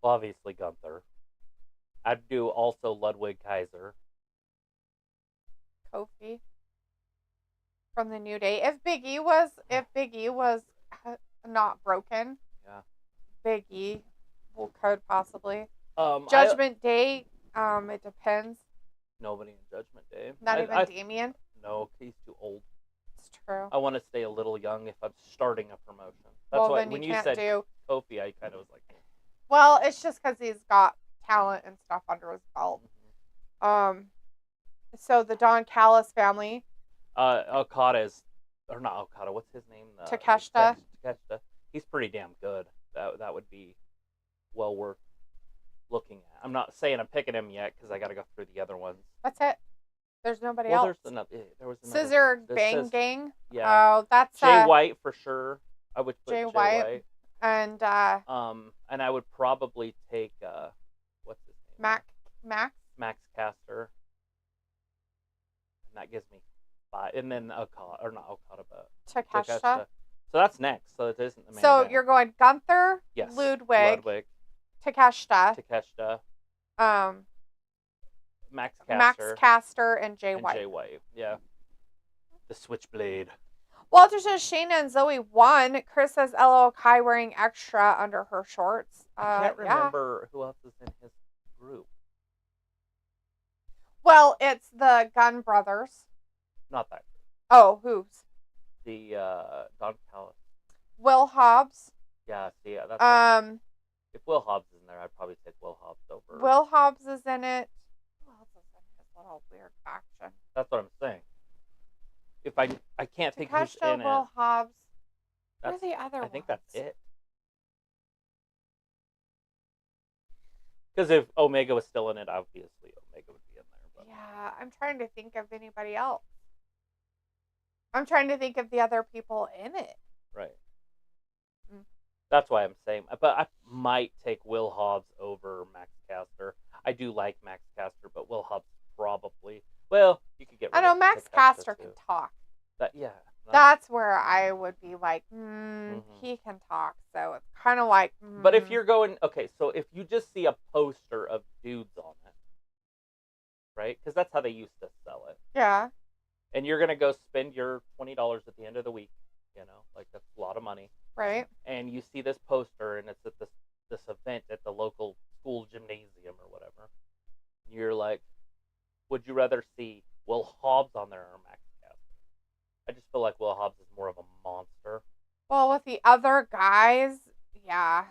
Well, obviously Gunther. I'd do also Ludwig Kaiser. Kofi from the New Day. If Big E was not broken, yeah, Big E could possibly. Judgment Day. It depends. Nobody in Judgment Day. Not even Damien. No, he's too old. It's true. I want to stay a little young if I'm starting a promotion. That's why when you said Kofi, I kind of was like. Well, it's just because he's got talent and stuff under his belt. Mm-hmm. So the Don Callis family. Okada's, or not Okada, what's his name? Takeshita. Takeshita. He's pretty damn good. That would be well worth looking at. I'm not saying I'm picking him yet because I got to go through the other ones. That's it. There's nobody else. There was another. Scissor Bang Gang. Yeah. Oh, that's Jay White for sure. I would put Jay White. And and I would probably take what's his name? Max Caster. And that gives me 5. And then Okada, or not Okada, but Takeshita. So that's next. So it isn't the main So event. you're going Gunther, yes. Ludwig, Takeshita. Max Caster, and Jay White. Yeah. The Switchblade. Walter says Shayna and Zoe won. Chris says LL Kai wearing extra under her shorts. I can't remember who else is in his group. Well, it's the Gunn brothers. Not that group. Oh, who's? The Don Callis. Will Hobbs. Yeah, see, that's if Will Hobbs is in there, I'd probably take Will Hobbs over. Will Hobbs is in it. Who else is in this little weird faction? That's what I'm saying. If I can't think who's in Will it. Hobbs. Who are the other ones? I think that's it. Because if Omega was still in it, obviously Omega would be in there. But. Yeah, I'm trying to think of anybody else. I'm trying to think of the other people in it. Right. That's why I'm saying. But I might take Will Hobbs over Max Caster. I do like Max Caster, but Will Hobbs probably. Well, you could get rid I know of Max Caster can talk. That's where I would be like, he can talk. So it's kind of like. But if you're going, okay, so if you just see a poster of dudes on it, right? Because that's how they used to sell it. Yeah. And you're going to go spend your $20 at the end of the week, like that's a lot of money. Right. And you see this poster and it's at this event at the local school gymnasium or whatever. You're like, would you rather see Will Hobbs on there or Max Caster? I just feel like Will Hobbs is more of a monster. Well, with the other guys, yeah.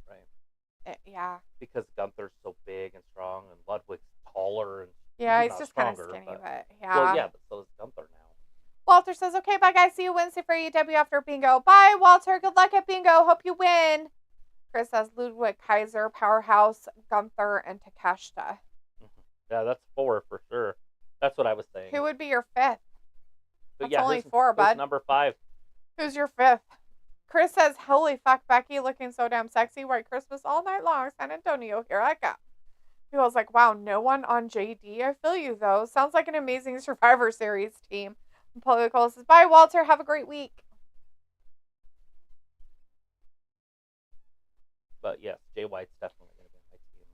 Right. Yeah. Because Gunther's so big and strong and Ludwig's taller and he's just kind of skinny, but yeah. Well, yeah, but so is Gunther now. Walter says, okay, bye guys. See you Wednesday for AEW after bingo. Bye, Walter. Good luck at bingo. Hope you win. Chris says Ludwig, Kaiser, Powerhouse, Gunther, and Takeshita. Yeah, that's 4 for sure. That's what I was saying. Who would be your 5th? But That's only 4, bud. Number 5. Who's your 5th? Chris says, holy fuck, Becky looking so damn sexy. White Christmas all night long. San Antonio, here I go. He was like, wow, no one on JD. I feel you, though. Sounds like an amazing Survivor Series team. And Paul Nicole says, bye, Walter. Have a great week. But yes, Jay White's definitely going to be on my team.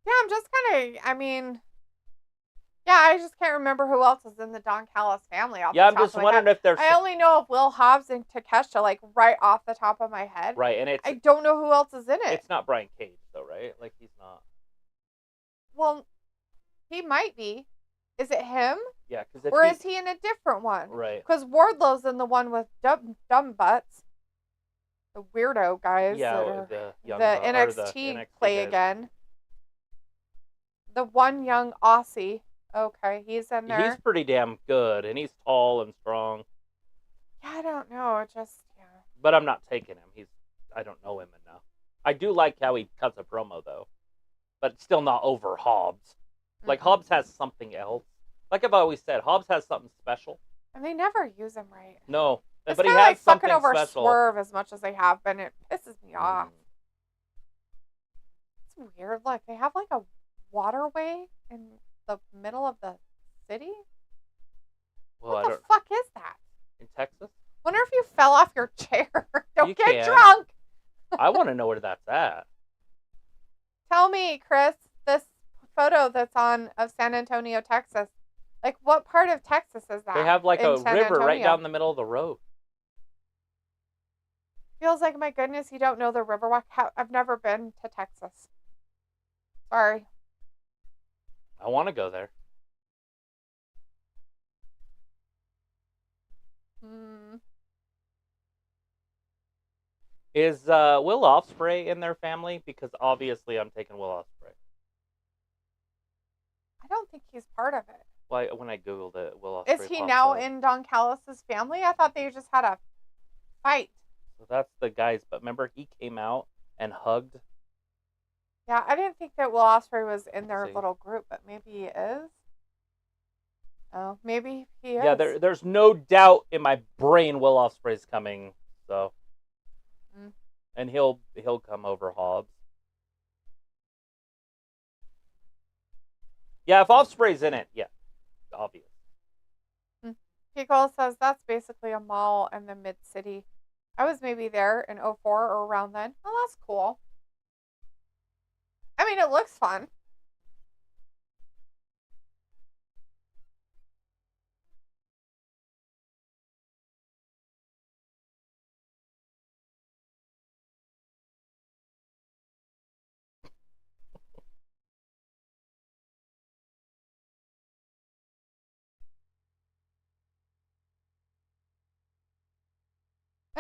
Yeah, I'm just kind of, I mean, yeah, I just can't remember who else is in the Don Callis family. Yeah, I'm just wondering if there's. I only know of Will Hobbs and Takeshita, like right off the top of my head. Right, and I don't know who else is in it. It's not Brian Cage, though, right? Like, he's not. Well, he might be. Is it him? Yeah, or is he in a different one? Right. Because Wardlow's in the one with dumb butts. The weirdo guys. Yeah, the NXT play guys. Again. The one young Aussie. Okay, he's in there. He's pretty damn good, and he's tall and strong. Yeah, I don't know. Yeah. But I'm not taking him. I don't know him enough. I do like how he cuts a promo, though. but still not over Hobbs. Like, Hobbs has something else. Like I've always said, Hobbs has something special. And they never use him right. No, it's but he has like something something over special. Swerve as much as they have been. It pisses me off. It's weird. Look, they have like a waterway in the middle of the city. Well, what the fuck is that? In Texas? Wonder if you fell off your chair. Don't get can. drunk. I want to know where that's at. Tell me, Chris, this photo that's on of San Antonio, Texas. Like, what part of Texas is that? They have like a San river Antonio? right down the middle of the road. Feels like, my goodness, you don't know the Riverwalk. I've never been to Texas. Sorry. I want to go there. Is Will Ospreay in their family? Because obviously I'm taking Will Ospreay. I don't think he's part of it. Well, when I googled it, Will Ospreay. Is he now in Don Callis' family? I thought they just had a fight. So that's the guys. But remember, he came out and hugged. Yeah, I didn't think that Will Ospreay was in their little group, but maybe he is. Oh, maybe he is. Yeah, there's no doubt in my brain Will Ospreay's coming. So, and he'll come over Hobbs. Yeah, if Ospreay's in it, yeah, obvious. Pickle says that's basically a mall in the mid-city. I was maybe there in 04 or around then. Oh, that's cool. I mean, it looks fun.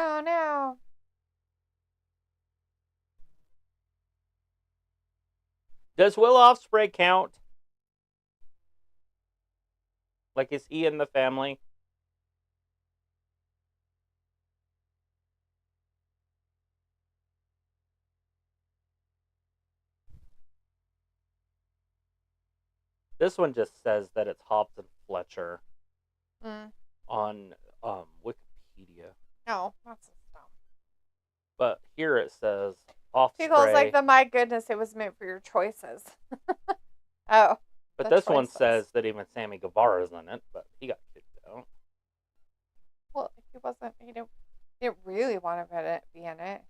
Oh, no. Does Will Ospreay count? Like, is he in the family? This one just says that it's Hobbs and Fletcher on Wikipedia. No, that's dumb. But here it says Ospreay. Pickle's like, my goodness, it was meant for your choices. Oh. But this one says that even Sammy Guevara's in it, but he got kicked out. Well, he didn't really want to be in it.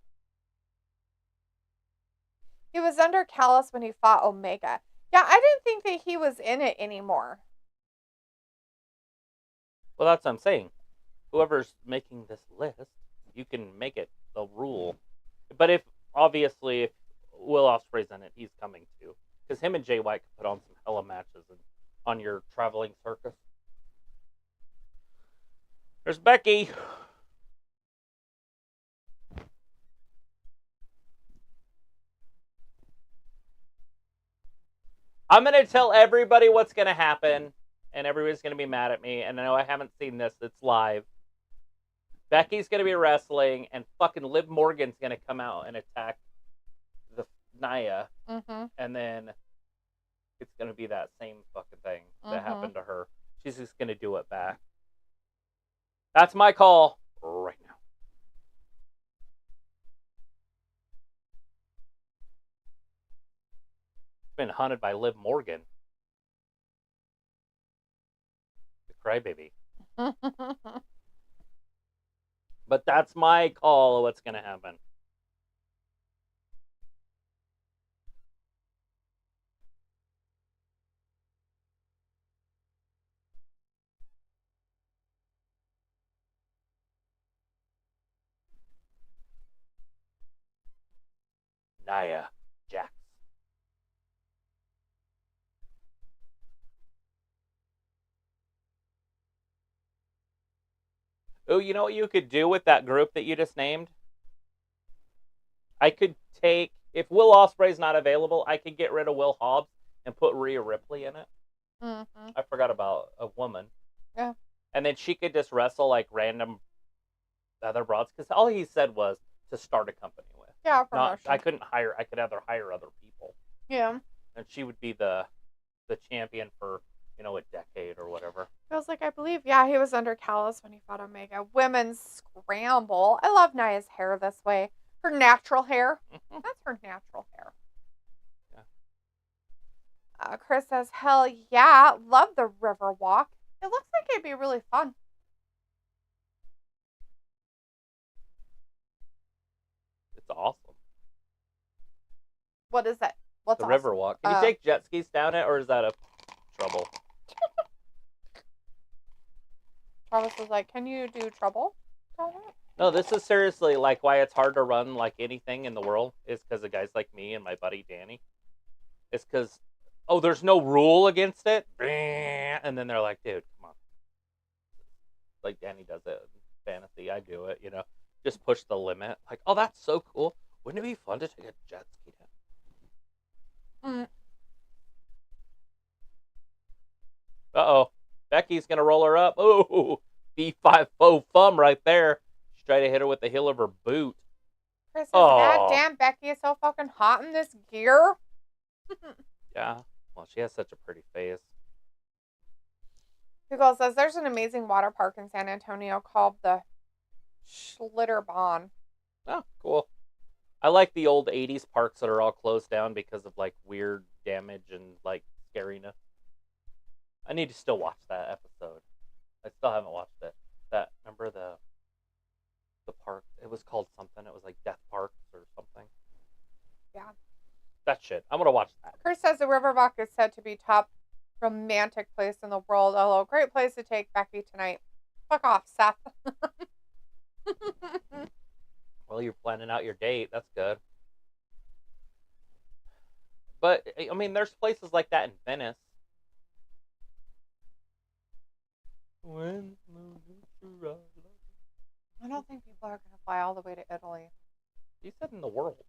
He was under Callis when he fought Omega. Yeah, I didn't think that he was in it anymore. Well, that's what I'm saying. Whoever's making this list, you can make it the rule. But if Will Ospreay's in it, he's coming too. Because him and Jay White could put on some hella matches on your traveling circus. There's Becky. I'm going to tell everybody what's going to happen, and everybody's going to be mad at me, and I know I haven't seen this. It's live. Becky's going to be wrestling, and fucking Liv Morgan's going to come out and attack the Nia, and then it's going to be that same fucking thing that happened to her. She's just going to do it back. That's my call right now. Been hunted by Liv Morgan. The crybaby. But that's my call of what's going to happen. Nia Jax. Oh, you know what you could do with that group that you just named? I could take, if Will Ospreay's not available, I could get rid of Will Hobbs and put Rhea Ripley in it. I forgot about a woman. Yeah. And then she could just wrestle like random other broads, because all he said was to start a company with. Yeah, promotion. I could either hire other people. Yeah. and she would be the champion for a decade or whatever. Feels like, I believe, yeah, he was under Callis when he fought Omega. Women's Scramble. I love Nia's hair this way. Her natural hair. That's her natural hair. Yeah. Chris says, hell yeah, love the river walk. It looks like it'd be really fun. It's awesome. What is it? What's the awesome? river walk? Can you take jet skis down it, or is that a trouble? Travis was like, can you do trouble? No, this is seriously like why it's hard to run like anything in the world is because of guys like me and my buddy Danny. It's because, there's no rule against it. And then they're like, dude, come on. Like Danny does it in fantasy. I do it, Just push the limit. Like, oh, that's so cool. Wouldn't it be fun to take a jet ski down? Uh-oh. Becky's going to roll her up. Oh, B5 faux thumb right there. She tried to hit her with the heel of her boot. Chris says, God damn, Becky is so fucking hot in this gear. Yeah. Well, she has such a pretty face. Google says, there's an amazing water park in San Antonio called the Schlitterbahn. Oh, cool. I like the old 80s parks that are all closed down because of, like, weird damage and, like, scariness. I need to still watch that episode. I still haven't watched it. Remember the park? It was called something. It was, like, Death Parks or something. Yeah. That shit. I'm going to watch that. Chris says the Riverwalk is said to be top romantic place in the world. Hello, great place to take Becky tonight. Fuck off, Seth. Well, you're planning out your date. That's good. But, I mean, there's places like that in Venice. I don't think people are going to fly all the way to Italy. You said in the world.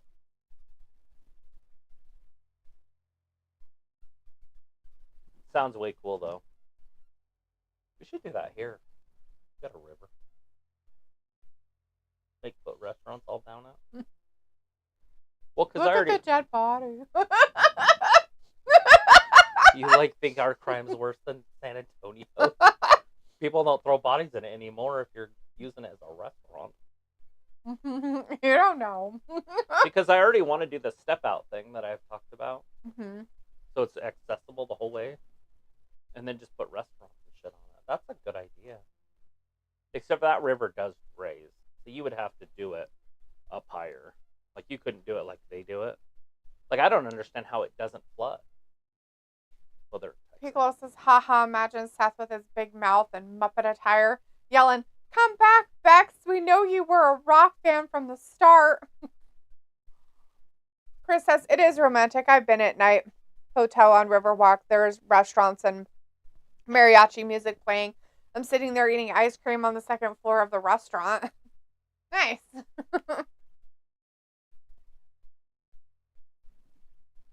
Sounds way cool, though. We should do that here. We got a river. Put restaurants all down it. Well, because I already... Look at the dead body. You, think our crime's worse than San Antonio? People don't throw bodies in it anymore if you're using it as a restaurant. You don't know. Because I already want to do the step-out thing that I've talked about. Mm-hmm. So it's accessible the whole way. And then just put restaurants and shit on it. That's a good idea. Except that river does raise. So you would have to do it up higher. Like, you couldn't do it like they do it. Like, I don't understand how it doesn't flood. Well, Piccolo says, haha, imagine Seth with his big mouth and Muppet attire yelling, come back, Bex. We know you were a rock fan from the start. Chris says, it is romantic. I've been at night. Hotel on Riverwalk. There's restaurants and mariachi music playing. I'm sitting there eating ice cream on the second floor of the restaurant. Nice.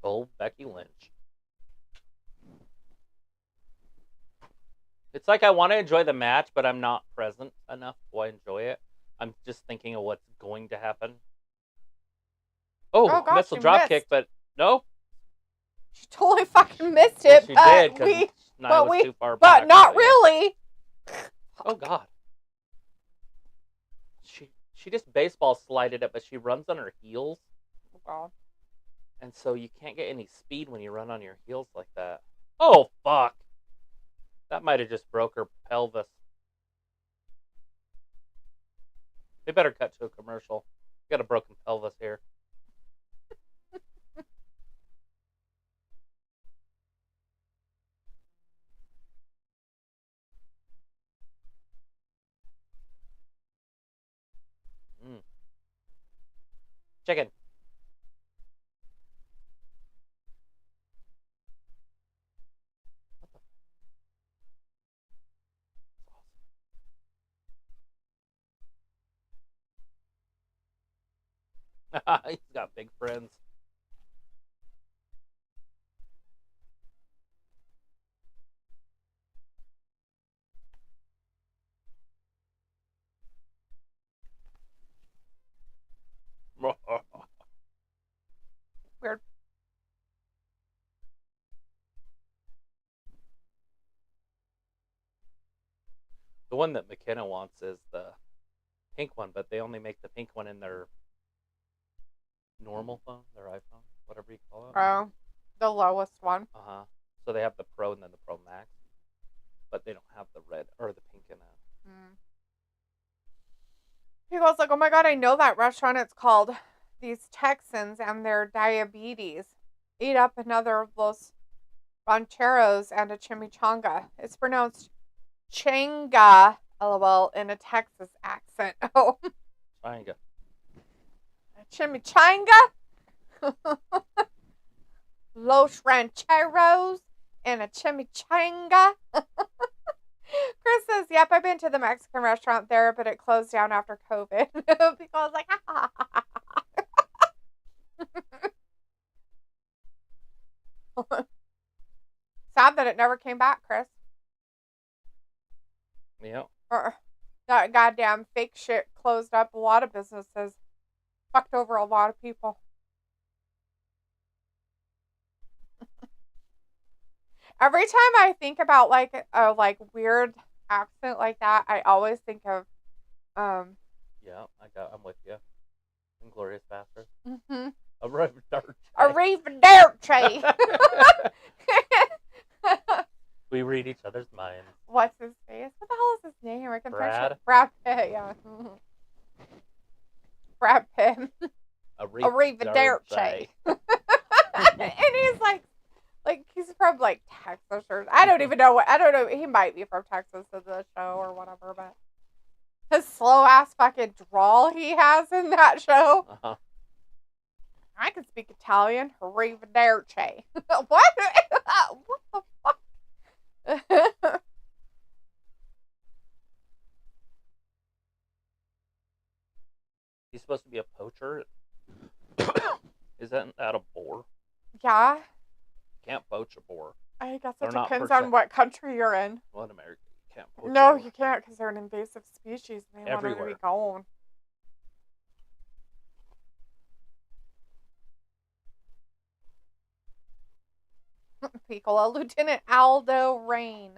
Old Becky Lynch. It's like I want to enjoy the match, but I'm not present enough to enjoy it. I'm just thinking of what's going to happen. Oh, gosh, missile dropkick, but no. She totally fucking missed it. Well, she did, because was too far back. But not really. Oh, God. She just baseball slided it, but she runs on her heels. Oh, God. And so you can't get any speed when you run on your heels like that. Oh, fuck. That might have just broke her pelvis. They better cut to a commercial. Got a broken pelvis here. Chicken. He's got big friends. Weird. The one that McKenna wants is the pink one, but they only make the pink one in their normal phone, their iPhone, whatever you call it. Oh, the lowest one. So they have the Pro and then the Pro Max, but they don't have the red or the pink in it. He goes like, oh my god, I know that restaurant. It's called These Texans and Their Diabetes. Eat up another of those rancheros and a chimichanga. It's pronounced changa, lol, in a Texas accent. Oh. Changa. Chimichanga? Los rancheros and a chimichanga. Chris says, yep, I've been to the Mexican restaurant there, but it closed down after COVID. Because like, sad that it never came back, Chris. Yep. That goddamn fake shit closed up a lot of businesses. Fucked over a lot of people. Every time I think about like a weird accent like that, I always think of Yeah, I'm with you. Inglorious Bastard. Mm-hmm. Arrivederci. We read each other's minds. What's his face? What the hell is his name? I can Brad? Brad Pitt, yeah. Brad Pitt. Arrivederci. And he's like he's from like Texas or I don't know. He might be from Texas in the show or whatever, but his slow ass fucking drawl he has in that show. Uh-huh. I can speak Italian. Arrivederci. What? What the fuck? He's supposed to be a poacher. Isn't that a boar? Yeah. You can't poach a boar. I guess They're it not depends on what country you're in. Well, in America, you can't poach a No, boar. you can't because they're an invasive species and they want them to be gone. Piccolo, Lieutenant Aldo Rain.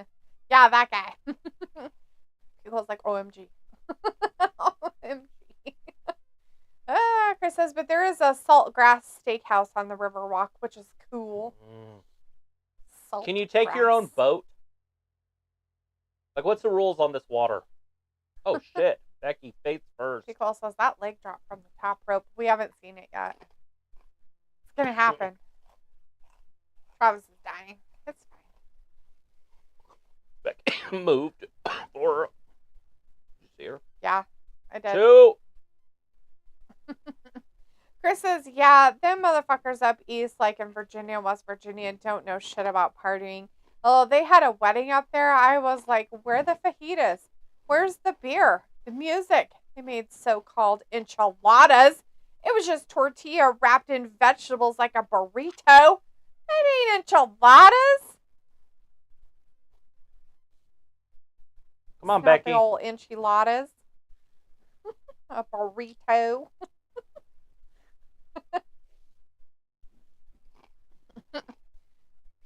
Yeah, that guy. Piccolo's like, OMG. OMG. Chris says, but there is a Saltgrass Steakhouse on the Riverwalk, which is cool. Can you take your own boat? Like, what's the rules on this water? Oh, shit. Becky face first. Piccolo says, that leg drop from the top rope. We haven't seen it yet. It's going to happen. Travis is dying. It's fine. Becky moved. Or, did you see her? Yeah, I did. 2. Chris says, yeah, them motherfuckers up east, like in Virginia and West Virginia, don't know shit about partying. Oh, they had a wedding up there. I was like, where are the fajitas? Where's the beer? The music? They made so-called enchiladas. It was just tortilla wrapped in vegetables like a burrito. That ain't enchiladas. Come on, Not Becky. the old enchiladas. A burrito.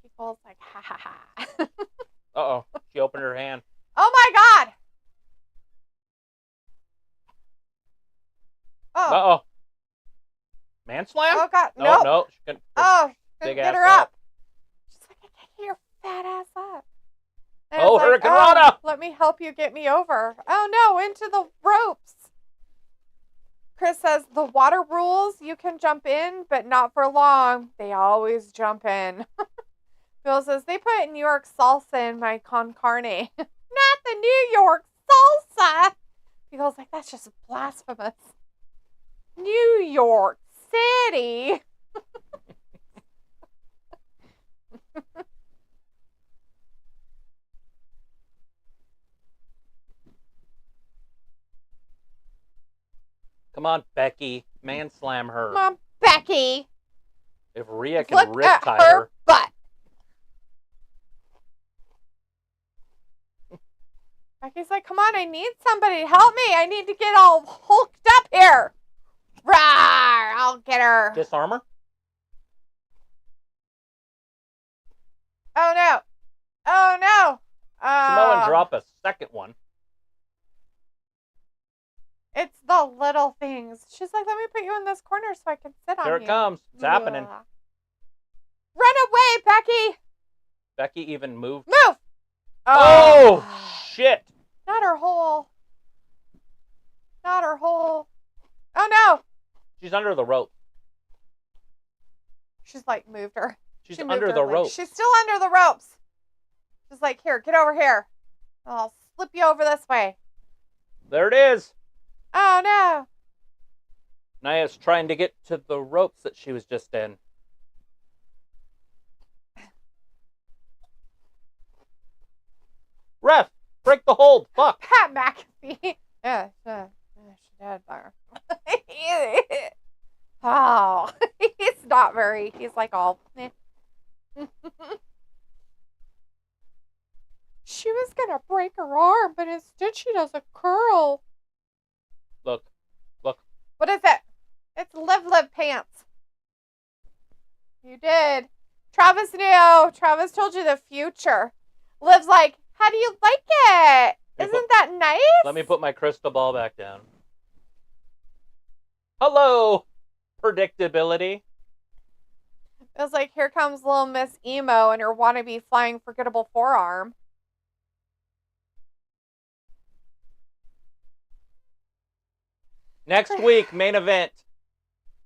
People's like, ha ha ha. Uh-oh. She opened her hand. Oh my god. Oh. Uh-oh. Man slam? Oh god. No, Nope. no. She couldn't, Couldn't big get ass her up. She's like, I can't get your fat ass up. And Oh, it's like, Hurricane Rana. let me help you get me over. Oh no, into the ropes. Chris says, the water rules, you can jump in, but not for long. They always jump in. Bill says, they put New York salsa in my con carne. Not the New York salsa. Bill's like, that's just blasphemous. New York City. Come on, Becky. Man slam her. Come on, Becky. If Rhea can Look rip at tie her her. butt. Becky's like, come on, I need somebody to help me. I need to get all hulked up here. Rawr, I'll get her. Disarm her? Oh, no. Oh, no. Samoan drop a second one. The little things. She's like, let me put you in this corner so I can sit on you. Here it comes. It's happening. Run away, Becky! Becky even moved. Move! Oh, shit. Not her hole. Not her hole. Oh, no. She's under the rope. She's like, moved her. She's under the rope. She's still under the ropes. She's like, here, get over here. I'll slip you over this way. There it is. Oh, no. Nia's trying to get to the ropes that she was just in. Ref, break the hold. Fuck. Pat McAfee. Yeah, she did there. Oh, he's not very, he's like all. She was going to break her arm, but instead she does a curl. Look. What is it? It's Liv pants. You did. Travis knew. Travis told you the future. Liv's like, how do you like it? Isn't that nice? Let me put my crystal ball back down. Hello, predictability. It was like, here comes little Miss Emo and her wannabe flying forgettable forearm. Next week, main event.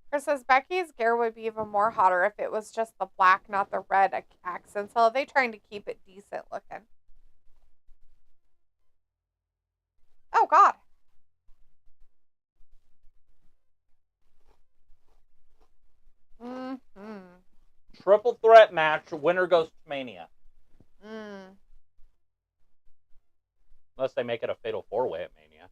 Chris says Becky's gear would be even more hotter if it was just the black, not the red accents. So are they trying to keep it decent looking? Oh, God. Mm-hmm. Triple threat match. Winner goes to Mania. Unless they make it a fatal four-way at Mania.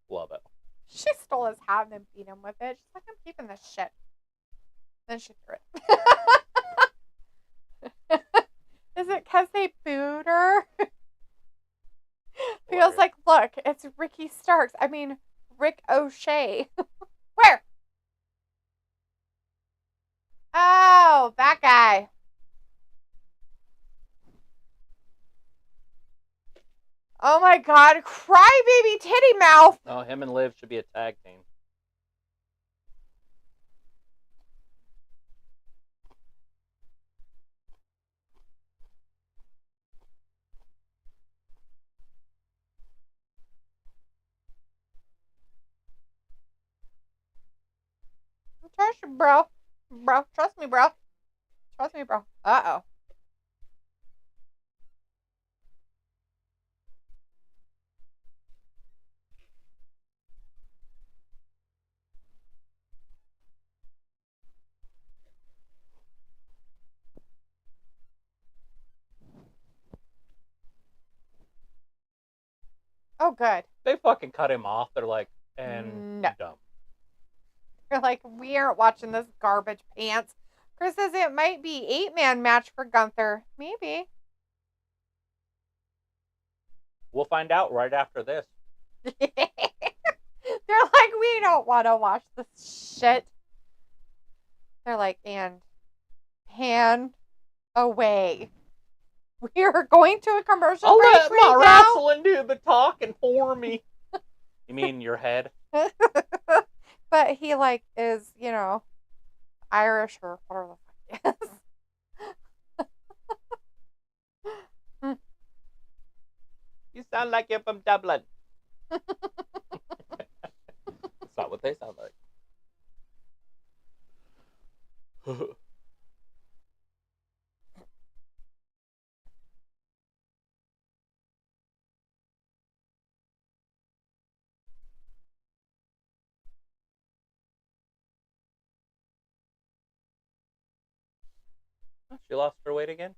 Love it. She stole his hat and beat him with it. She's like, I'm keeping this shit. Then she threw it. Is it because they booed her? Feels like, look, it's Ricky Starks. I mean, Rick O'Shea. Where? Oh, that guy. Oh my God, crybaby titty mouth. Oh, him and Liv should be a tag team. Trust you, bro. Bro, trust me, bro. Trust me, bro. Uh-oh. Oh, good. They fucking cut him off. They're like, and No. dumb. You're like, we aren't watching this garbage pants. Chris says it might be 8-man match for Gunther. Maybe. We'll find out right after this. They're like, we don't want to watch this shit. They're like, and pan away. We are going to a commercial I'll break let my right now. wrestling do the talking for me. You mean your head? But he, like, is, you know, Irish or whatever the fuck he is. You sound like you're from Dublin. That's not what they sound like. She lost her weight again?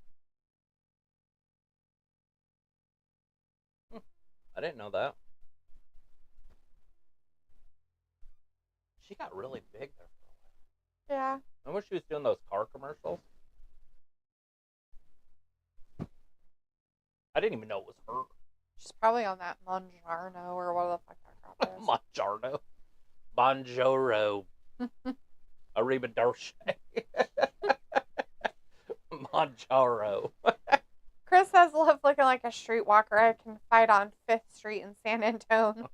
I didn't know that. She got really big there for a while. Yeah. Remember she was doing those car commercials? I didn't even know it was her. She's probably on that Monjarno or whatever the fuck that crap is. Monjarno. Bonjoro. Arrivederci. Monjaro. Chris says, Liv looking like a streetwalker. I can fight on 5th Street in San Antone.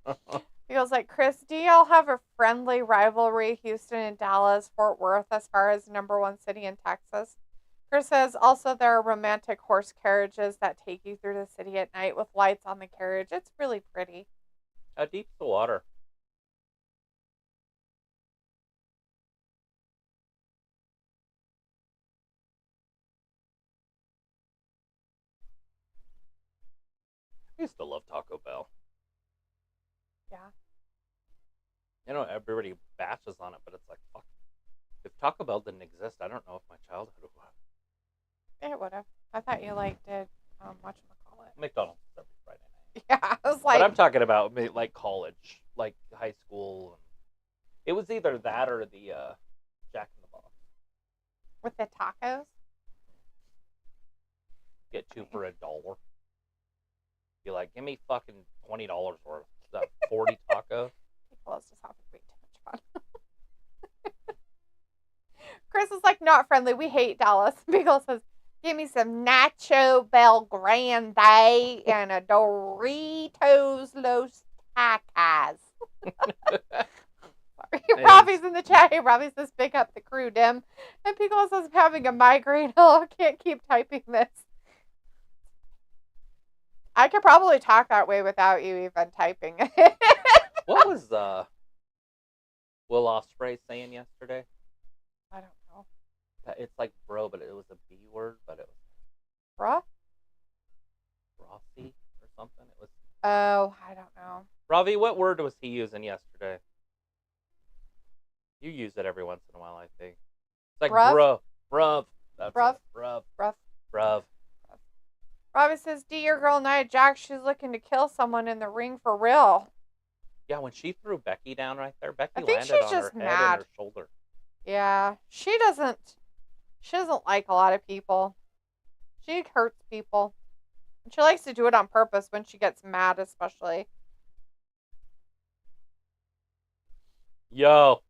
Feels like, Chris, do y'all have a friendly rivalry, Houston and Dallas, Fort Worth, as far as #1 city in Texas? Chris says, also there are romantic horse carriages that take you through the city at night with lights on the carriage. It's really pretty. How deep's the water? I used to love Taco Bell. Yeah. You know, everybody bashes on it, but it's like, fuck. If Taco Bell didn't exist, I don't know if my childhood would have. It would have. I thought you did, whatchamacallit. McDonald's every Friday night. Yeah, I was like. But I'm talking about like college, like high school. It was either that or the Jack in the Box. With the tacos? Get two for $1. Be like, give me fucking $20 worth. That 40 tacos. People is just having way too much fun. Chris is like, not friendly. We hate Dallas. Beagle says, give me some Nacho Bel Grande and a Doritos Los Tacos. Sorry. Robbie's in the chat. Hey, Robbie says, pick up the crew, Dim. And Pickle says, I'm having a migraine. Oh, I can't keep typing this. I could probably talk that way without you even typing it. What was Will Ospreay saying yesterday? I don't know. It's like bro, but it was a B word, but it was Bruh? Rossi or something. It was. Oh, I don't know. Ravi, what word was he using yesterday? You use it every once in a while, I think. It's like bruv. Bruv. That's Bruv. it. Bruv. Bruv. Bruv. Robbie says, D, your girl Nia Jax, she's looking to kill someone in the ring for real. Yeah, when she threw Becky down right there, Becky I think landed she's on just her head mad. and her shoulder. Yeah, she doesn't like a lot of people. She hurts people. And she likes to do it on purpose when she gets mad, especially. Yo.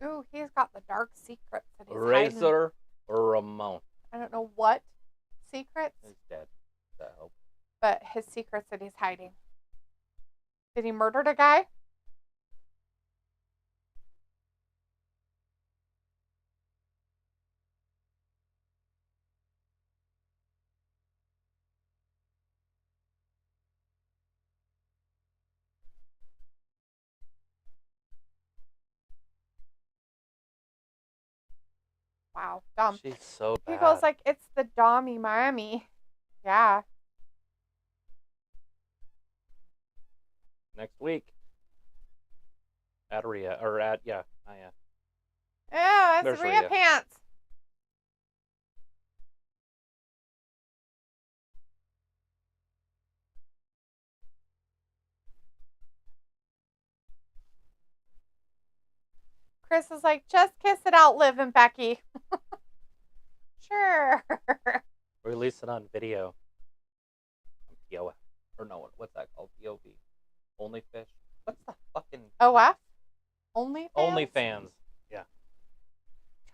Ooh, he's got the dark secrets that he's Razor or Ramon? I don't know what secrets. He's dead. That hope. But his secrets that he's hiding. Did he murder a guy? Wow, dumb. She's so bad. He goes like, it's the Dommy Miami. Yeah. Next week. At Rhea. Or at, yeah. Yeah, that's There's Rhea Rhea. pants. Chris is like, just kiss it out, Liv and Becky. Sure. Release it on video. On POF. Or no, what's that called? POV. Only Fish. What's the fucking... OF? OnlyFans? OnlyFans. Yeah.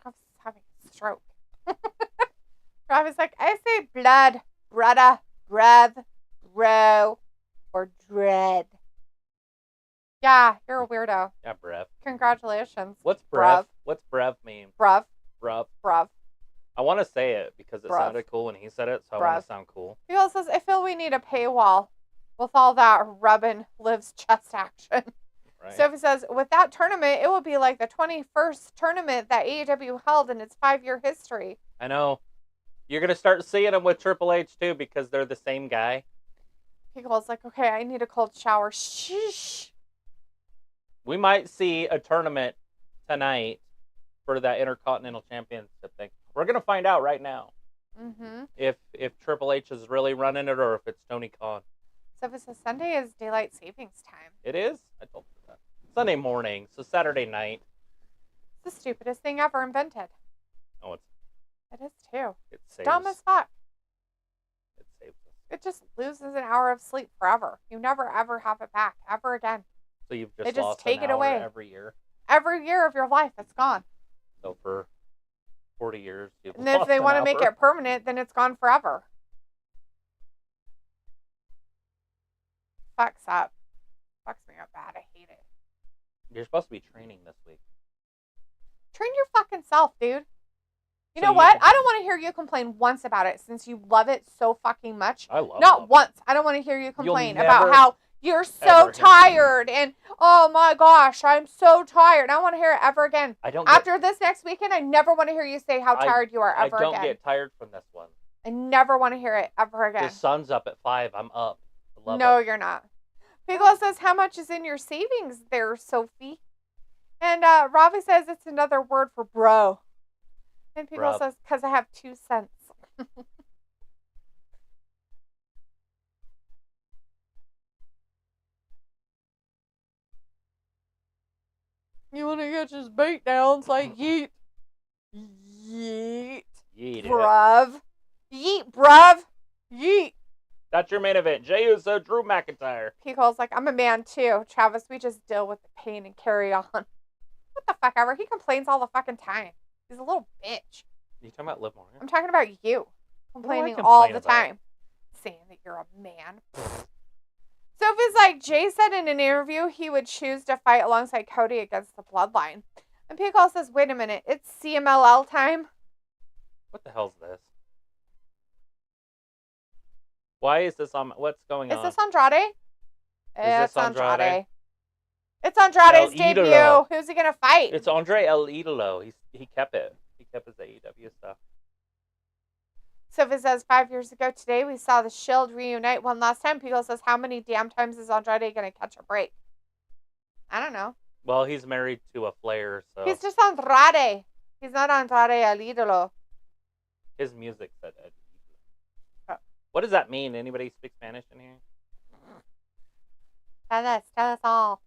Travis is having a stroke. Travis is like, I say blood, brudda, breath, bro, or dread. Yeah, you're a weirdo. Yeah, brev. Congratulations. What's brev? Bruv. What's brev mean? Bruv. Bruv. Bruv. I want to say it because it Bruv. sounded cool when he said it, so I Bruv. want to sound cool. He also says, I feel we need a paywall with all that rubbing Liv's chest action. Right. Sophie says, with that tournament, it will be like the 21st tournament that AEW held in its 5-year history. I know. You're going to start seeing them with Triple H, too, because they're the same guy. People's like, okay, I need a cold shower. Shh. We might see a tournament tonight for that Intercontinental Championship thing. We're going to find out right now. Mm-hmm. If Triple H is really running it or if it's Tony Khan. Sophie says, Sunday is daylight savings time. It is? I told you that. Sunday morning, so Saturday night. It's the stupidest thing ever invented. Oh, It is too. it saves. Dumb as fuck. It saves us. It just loses an hour of sleep forever. You never ever have it back ever again. So you've They just just lost take an it hour away. every year. Every year of your life, it's gone. So for 40 years. And if they want to make it permanent, then it's gone forever. Fucks up. Fucks me up bad. I hate it. You're supposed to be training this week. Train your fucking self, dude. You know what? I don't want to hear you complain once about it since you love it so fucking much. I love it. Not once. I don't want to hear you complain about how you're so tired and, oh my gosh, I'm so tired. I don't want to hear it ever again. After this next weekend, I never want to hear you say how tired you are ever again. I don't get tired from this one. I never want to hear it ever again. The sun's up at 5. I'm up. I love it. You're not. Pico says, how much is in your savings there, Sophie? And Ravi says it's another word for bro. And Pico says, because I have 2 cents. You want to get his bait down? It's like, yeet. Yeet. Yeet. Bruv. Yeet, bruv. Yeet. That's your main event. Jey Uso, Drew McIntyre. Pico's like, I'm a man too. Travis, we just deal with the pain and carry on. What the fuck ever? He complains all the fucking time. He's a little bitch. Are you talking about Liv Morgan? I'm talking about you. Complaining all the time. Saying that you're a man. Sophie's like, Jay said in an interview he would choose to fight alongside Cody against the Bloodline. And Pico says, wait a minute, it's CMLL time? What the hell's this? Why is this on? What's going on? Is this Andrade? It's Andrade. It's Andrade's debut. Who's he gonna fight? It's Andre El Idolo. He kept it. He kept his AEW stuff. Sophie says 5 years ago today we saw the Shield reunite one last time. Pico says, how many damn times is Andrade gonna catch a break? I don't know. Well, he's married to a Flair, so he's just Andrade. He's not Andrade El Idolo. His music said Ed. What does that mean? Anybody speak Spanish in here? Tell us all.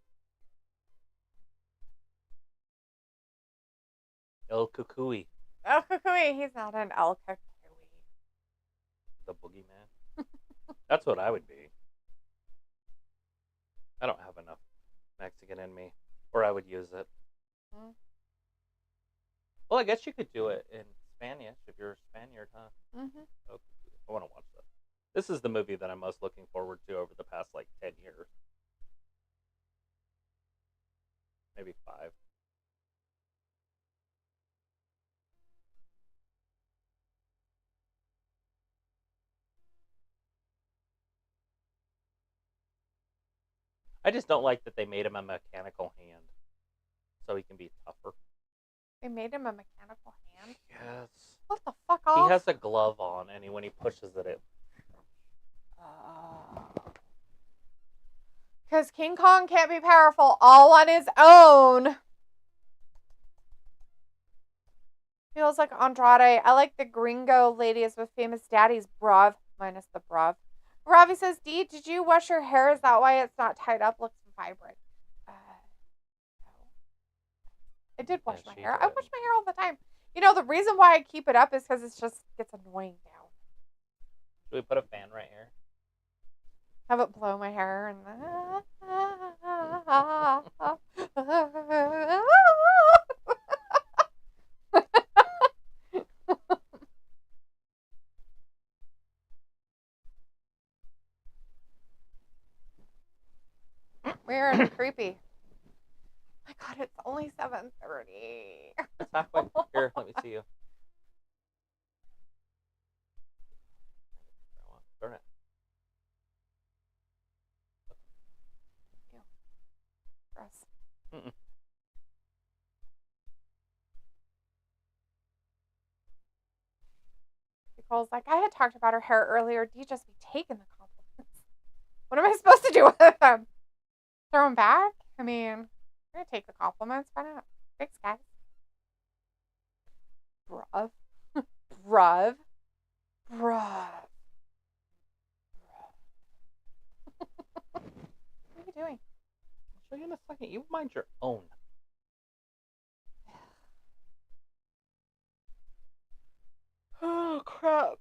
El Cucuy. El Cucuy. He's not an El Cucuy. The boogeyman. That's what I would be. I don't have enough Mexican in me, or I would use it. Well, I guess you could do it in Spanish if you're a Spaniard, huh? Okay. I want to watch this. This is the movie that I'm most looking forward to over the past, 10 years. Maybe 5. I just don't like that they made him a mechanical hand. So he can be tougher. They made him a mechanical hand? Yes. What the fuck off? He has a glove on, and when he pushes it, Because King Kong can't be powerful all on his own. Feels like Andrade. I like the gringo ladies with famous daddies, bruv. Minus the bruv. Ravi says, Dee, did you wash your hair? Is that why it's not tied up? Looks vibrant. No. I did wash my hair. I wash my hair all the time. You know, the reason why I keep it up is because it just gets annoying now. Should we put a fan right here? Have it blow my hair and weird and creepy. Oh my God, it's only 7:30. It's halfway. Here, let me see you. Burn it. Gross. Nicole's like, I had talked about her hair earlier. Do you just be taking the compliments? What am I supposed to do with them? Throw them back? I mean, I'm going to take the compliments. Why not? Thanks, guys. Bruv. Bruv. Bruv. What are you doing? I'll show you in a second. You mind your own. Oh, crap.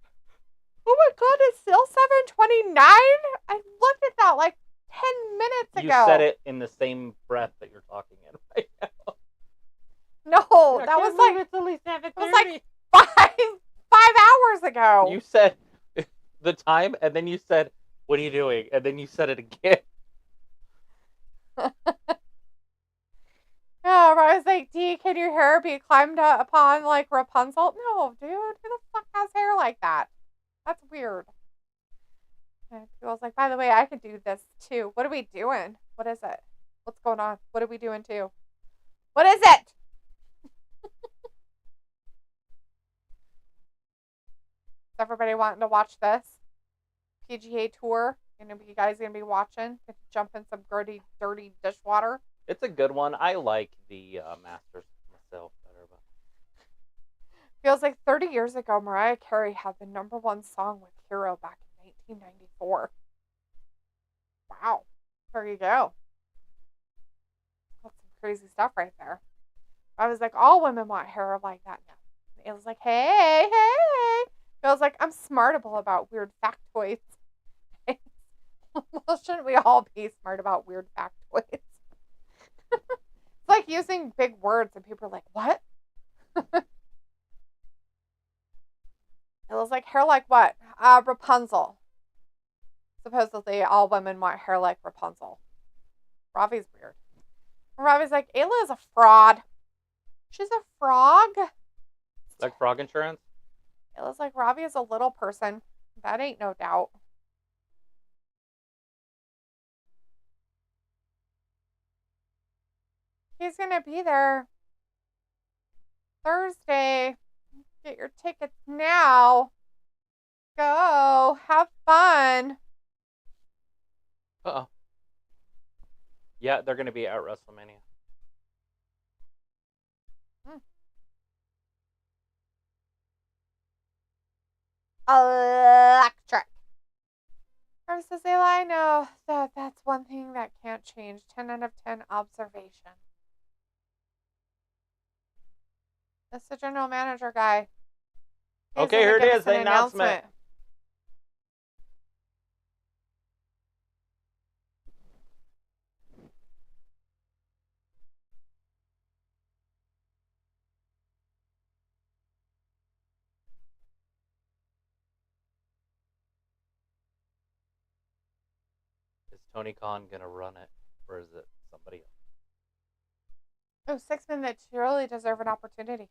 Oh my God, it's still 7:29? I looked at that 10 minutes ago. You said it in the same breath that you're talking in right now. No, that was it's only 7:30. It was 5 hours ago. You said the time, and then you said, "What are you doing?" And then you said it again. Yeah, I was like, D, can your hair be climbed upon like Rapunzel? No, dude. Who the fuck has hair like that? That's weird. And I was like, by the way, I could do this too. What are we doing? What is it? What's going on? What are we doing too? What is it? Is everybody wanting to watch this PGA Tour? You guys gonna be watching? Get to jump in some dirty dishwater. It's a good one. I like the Masters myself better, but feels like 30 years ago, Mariah Carey had the #1 song with Hero back in 1994. Wow, there you go. That's some crazy stuff right there. I was like, all women want hair like that now. It was like, hey. Feels like I'm smartable about weird factoids. Well, shouldn't we all be smart about weird factoids? It's like using big words and people are like, what? It was like hair like what? Rapunzel. Supposedly all women want hair like Rapunzel. Ravi's weird. And Ravi's like, Ayla is a fraud. She's a frog. like frog insurance. Ayla's like, Ravi is a little person. That ain't no doubt. He's going to be there Thursday. Get your tickets now. Go. Have fun. Uh-oh. Yeah, they're going to be at WrestleMania. Electric. Or says, Ayla, I know that's one thing that can't change. 10 out of 10 observation. That's the general manager guy. He's Okay, here it is, the announcement. Is Tony Khan going to run it, or is it somebody else? Oh, 6 men that truly deserve an opportunity.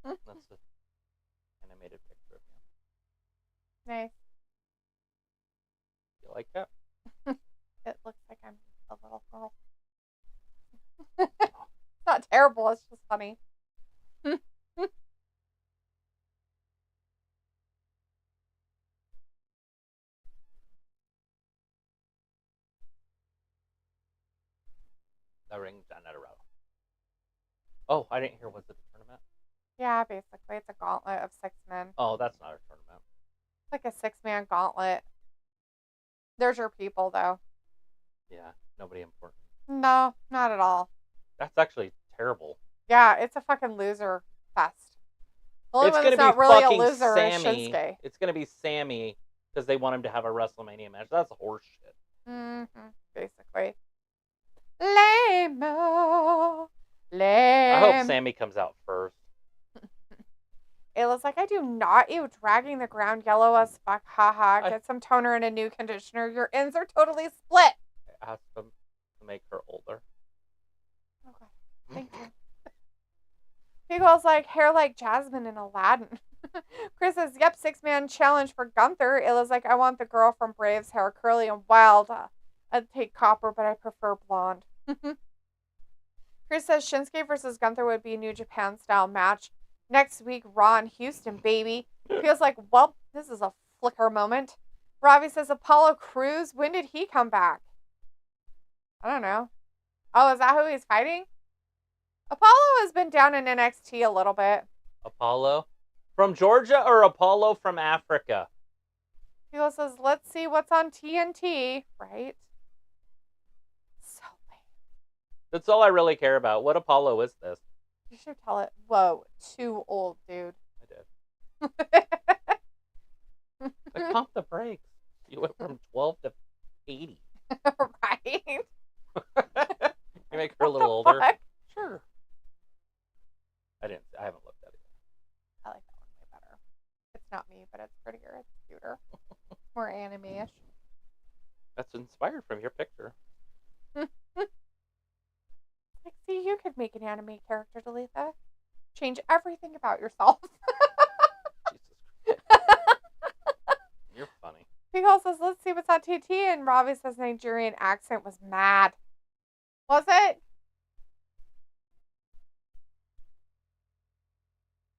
That's an animated picture of him. Nice. You like that? It looks like I'm a little girl. It's not terrible, it's just funny. The ring's done at a row. Oh, I didn't hear. Was it a tournament? Yeah, basically, it's a gauntlet of 6 men. Oh, that's not a tournament. It's like a 6-man gauntlet. There's your people, though. Yeah, nobody important. No, not at all. That's actually terrible. Yeah, it's a fucking loser fest. The only It's one gonna that's not be really a fucking loser is Sammy. Shinsuke. It's gonna be Sammy because they want him to have a WrestleMania match. That's horse shit. Basically. Lame-o. I hope Sammy comes out first. Ayla's like, I do not. Ew, dragging the ground yellow as fuck. Haha. Get some toner and a new conditioner. Your ends are totally split. I asked them to make her older. Okay. Thank you. People's like, hair like Jasmine in Aladdin. Chris says, yep, 6-man challenge for Gunther. Ayla's like, I want the girl from Brave's hair curly and wild. I'd take copper, but I prefer blonde. Chris says, Shinsuke versus Gunther would be a New Japan style match. Next week, Raw in Houston, baby. Feels like, well, this is a flicker moment. Ravi says, Apollo Crews, when did he come back? I don't know. Oh, is that who he's fighting? Apollo has been down in NXT a little bit. Apollo? From Georgia or Apollo from Africa? People says, let's see what's on TNT, right? So lame. That's all I really care about. What Apollo is this? You should tell it. Whoa, too old, dude. I did. Like, pump the brakes. You went from 12 to 80. Right? You make her a little older. Fuck? Sure. I haven't looked at it yet. I like that one way better. It's not me, but it's prettier. It's cuter. More anime-ish. That's inspired from your picture. Like, see, you could make an anime character, Dalitha. Change everything about yourself. Jesus Christ. You're funny. Pico says, let's see what's on TT, and Robbie says Nigerian accent was mad. Was it?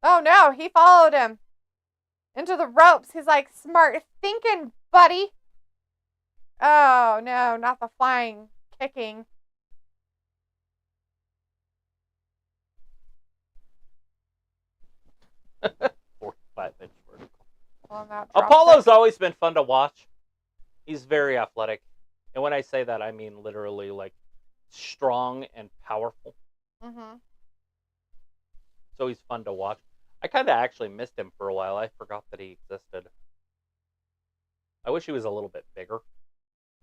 Oh no, he followed him into the ropes. He's like, smart thinking, buddy. Oh no, not the flying kicking. Five-inch vertical. Well, Apollo's always been fun to watch. He's very athletic. And when I say that, I mean literally like strong and powerful. Mm-hmm. So he's fun to watch. I kind of actually missed him for a while. I forgot that he existed. I wish he was a little bit bigger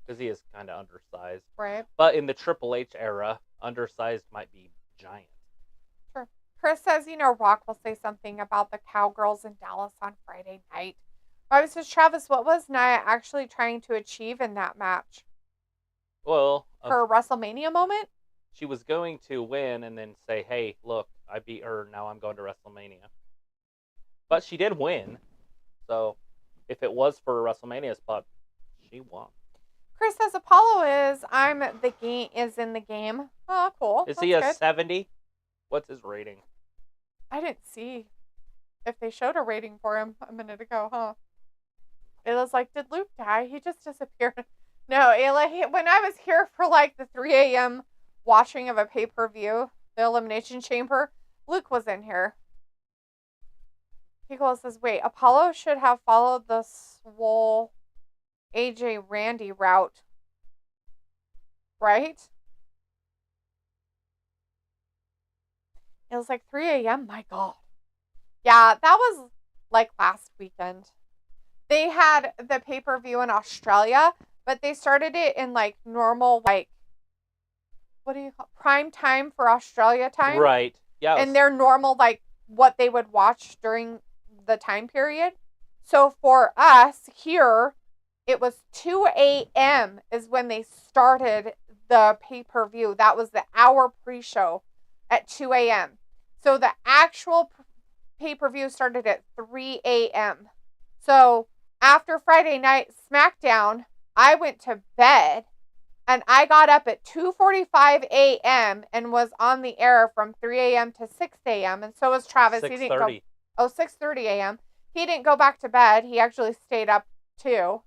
because he is kind of undersized. Right. But in the Triple H era, undersized might be giant. Sure. Chris says, Rock will say something about the Cowgirls in Dallas on Friday night. I says, Travis, what was Nia actually trying to achieve in that match? Well, her WrestleMania moment? She was going to win and then say, hey, look, I beat her. Now I'm going to WrestleMania. But she did win. So if it was for a WrestleMania spot, she won. Chris says Apollo is in the game. Oh, cool. Is he a 70? What's his rating? I didn't see if they showed a rating for him a minute ago, huh? It was like, did Luke die? He just disappeared. No, Ayla, when I was here for like the 3 a.m. watching of a pay-per-view, the Elimination Chamber, Luke was in here. Piccolo says, wait, Apollo should have followed the swole AJ Randy route. Right? It was like 3 a.m. My God. Yeah, that was like last weekend. They had the pay-per-view in Australia, but they started it in like normal, like, what do you call it? Prime time for Australia time. Right. Yeah. And their normal, like, what they would watch during the time period. So for us here, it was 2 a.m. is when they started the pay-per-view. That was the hour pre-show at 2 a.m. So the actual pay-per-view started at 3 a.m. So after Friday night SmackDown, I went to bed and I got up at 2:45 a.m. and was on the air from 3 a.m. to 6 a.m. And so was Travis. 6:30. He didn't go. Oh, 6:30 a.m. He didn't go back to bed. He actually stayed up too,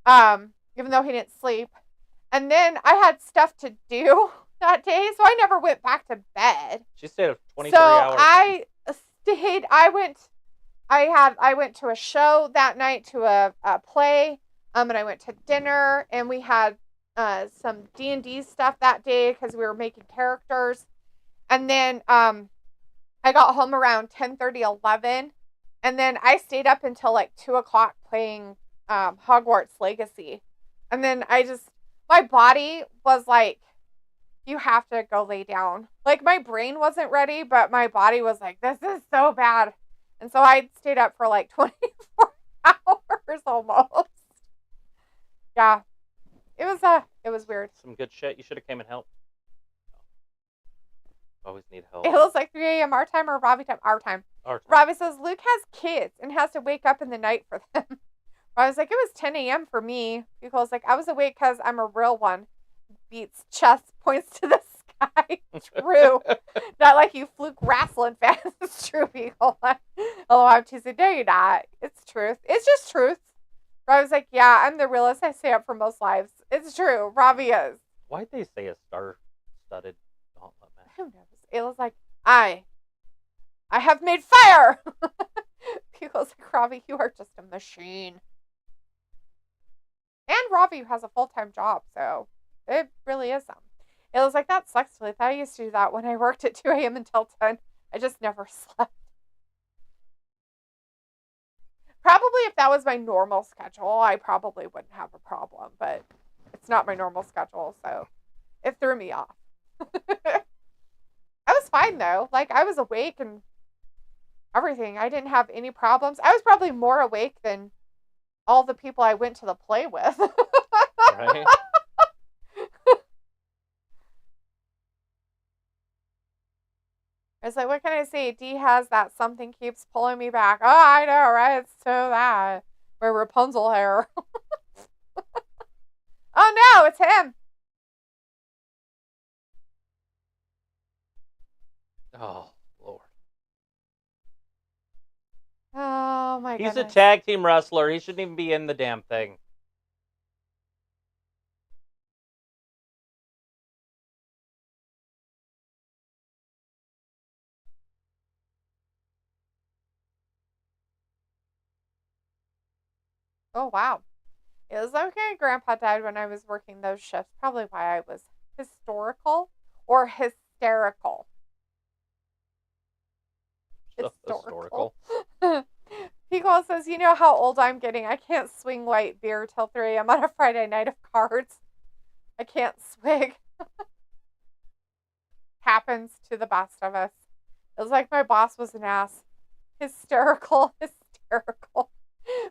even though he didn't sleep. And then I had stuff to do that day, so I never went back to bed. She stayed up 23 So hours. I stayed. I went to a show that night, to a play, and I went to dinner, and we had some D&D stuff that day because we were making characters. And then I got home around 10:30, 11, and then I stayed up until like 2 o'clock playing Hogwarts Legacy. And then my body was like, you have to go lay down. Like, my brain wasn't ready, but my body was like, this is so bad. And so I stayed up for like 24 hours almost. Yeah. It was weird. Some good shit. You should have came and helped. Always need help. It was like 3 a.m. our time or Robbie time? Our time. Robbie says Luke has kids and has to wake up in the night for them. I was like, it was 10 a.m. for me. Because like, I was awake because I'm a real one. Beats chest, points to the sky. True. Not like you fluke wrestling fans. It's true, people. Although I'm Tuesday. No, you're not. It's truth. It's just truth. I was like, yeah, I'm the realist. I stay up for most lives. It's true. Robbie is. Why'd they say a star-studded gauntlet match? Who knows? It was like, I have made fire. People's like, Robbie, you are just a machine. And Robbie has a full-time job, so it really is something. It was like, that sucks. I used to do that when I worked at 2 a.m. until 10. I just never slept. Probably if that was my normal schedule, I probably wouldn't have a problem, but it's not my normal schedule, so it threw me off. I was fine, though. Like, I was awake and everything. I didn't have any problems. I was probably more awake than all the people I went to the play with. Right? It's like, what can I say? D has that something keeps pulling me back. Oh, I know, right? It's so that. My Rapunzel hair. Oh, no, it's him. Oh, Lord. Oh, my He's goodness. a tag team wrestler. He shouldn't even be in the damn thing. Oh, wow. It was okay. Grandpa died when I was working those shifts. Probably why I was historical or hysterical. Historical. Pico says, you know how old I'm getting. I can't swing light beer till 3 a.m. on a Friday night of cards. I can't swig. Happens to the best of us. It was like my boss was an ass. Hysterical.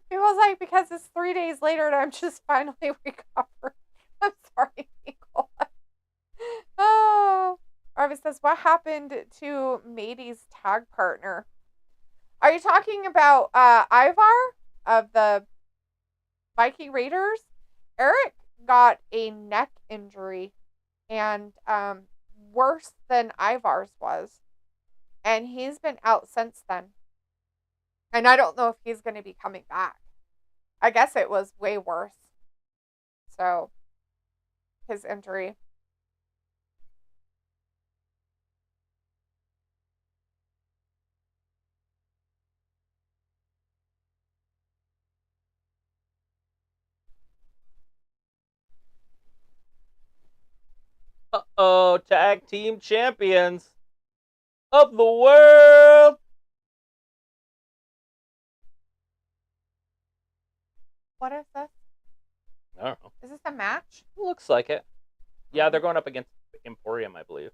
People's like, because it's 3 days later and I'm just finally recovered. I'm sorry, Pico. Oh. Arvis says, what happened to Matey's tag partner? Are you talking about Ivar of the Viking Raiders? Eric got a neck injury and worse than Ivar's was. And he's been out since then. And I don't know if he's going to be coming back. I guess it was way worse. So, his injury. Uh-oh, tag team champions of the world. What is this? I don't know. Is this a match? Looks like it. Yeah, they're going up against Imperium, I believe.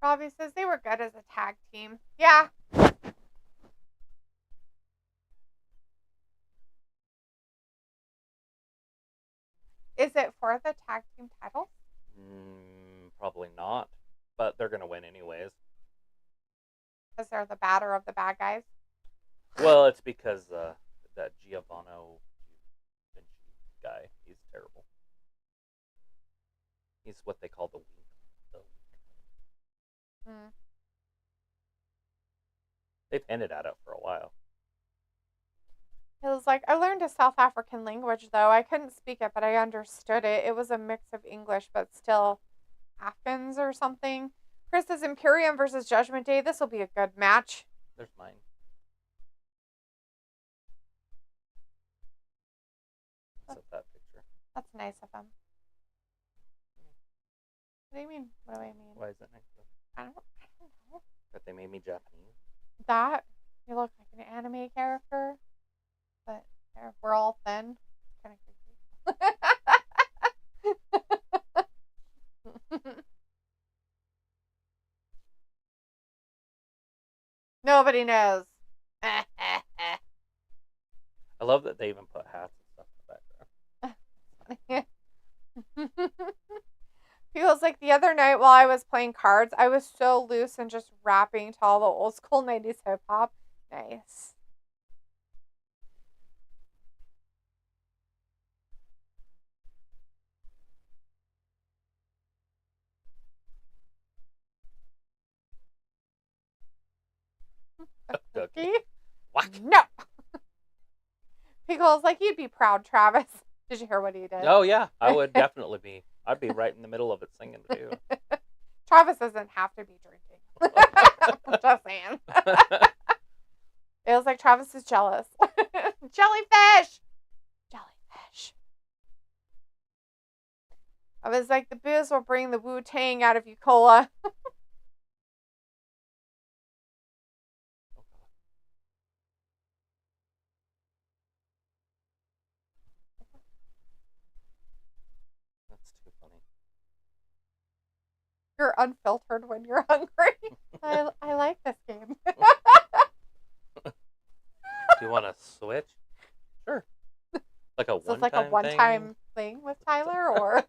Robbie says they were good as a tag team. Yeah. Is it for the tag team title? Probably not, but they're going to win anyways. Because they're the batter of the bad guys? Well, it's because that Giovanni guy, he's terrible. He's what they call the weak. They've hinted at it for a while. It was like, I learned a South African language, though. I couldn't speak it, but I understood it. It was a mix of English, but still Afrikaans or something. Chris says Imperium versus Judgment Day. This will be a good match. There's mine. That's that picture. That's nice of him. What do you mean? What do I mean? Why is that nice? I don't know. That they made me Japanese. That, you look like an anime character, but we're all thin. Kind of creepy. Nobody knows. I love that they even put hats and stuff in the background. Feels like the other night while I was playing cards, I was so loose and just rapping to all the old school 90s hip hop. Nice. Okay. What? No. Pickle's like, you'd be proud, Travis. Did you hear what he did? Oh, yeah. I would definitely be. I'd be right in the middle of it singing, too. Travis doesn't have to be drinking. Just saying. It was like Travis is jealous. Jellyfish! Jellyfish. I was like, the booze will bring the Wu-Tang out of you, Cola. You're unfiltered when you're hungry. I like this game. Do you want to switch? Sure. Like a So it's like a one-time one-time thing with Tyler, or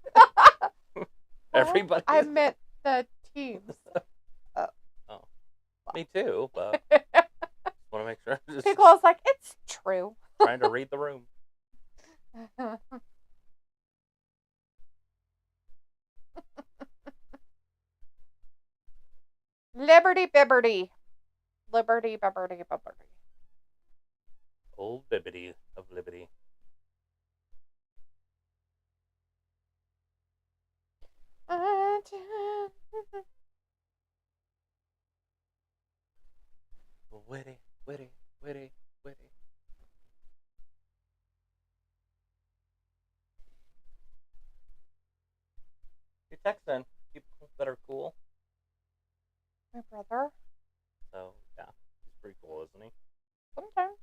Everybody. I meant the teams. Oh, me too. But want to make sure. Just Pickle's like, it's true. trying to read the room. Liberty Bibberty. Liberty Bibberty Bibberty. Old Bibbity of Liberty. Witty, witty, witty, witty. You're texting people that are cool. My brother. So, yeah. He's pretty cool, isn't he? Sometimes.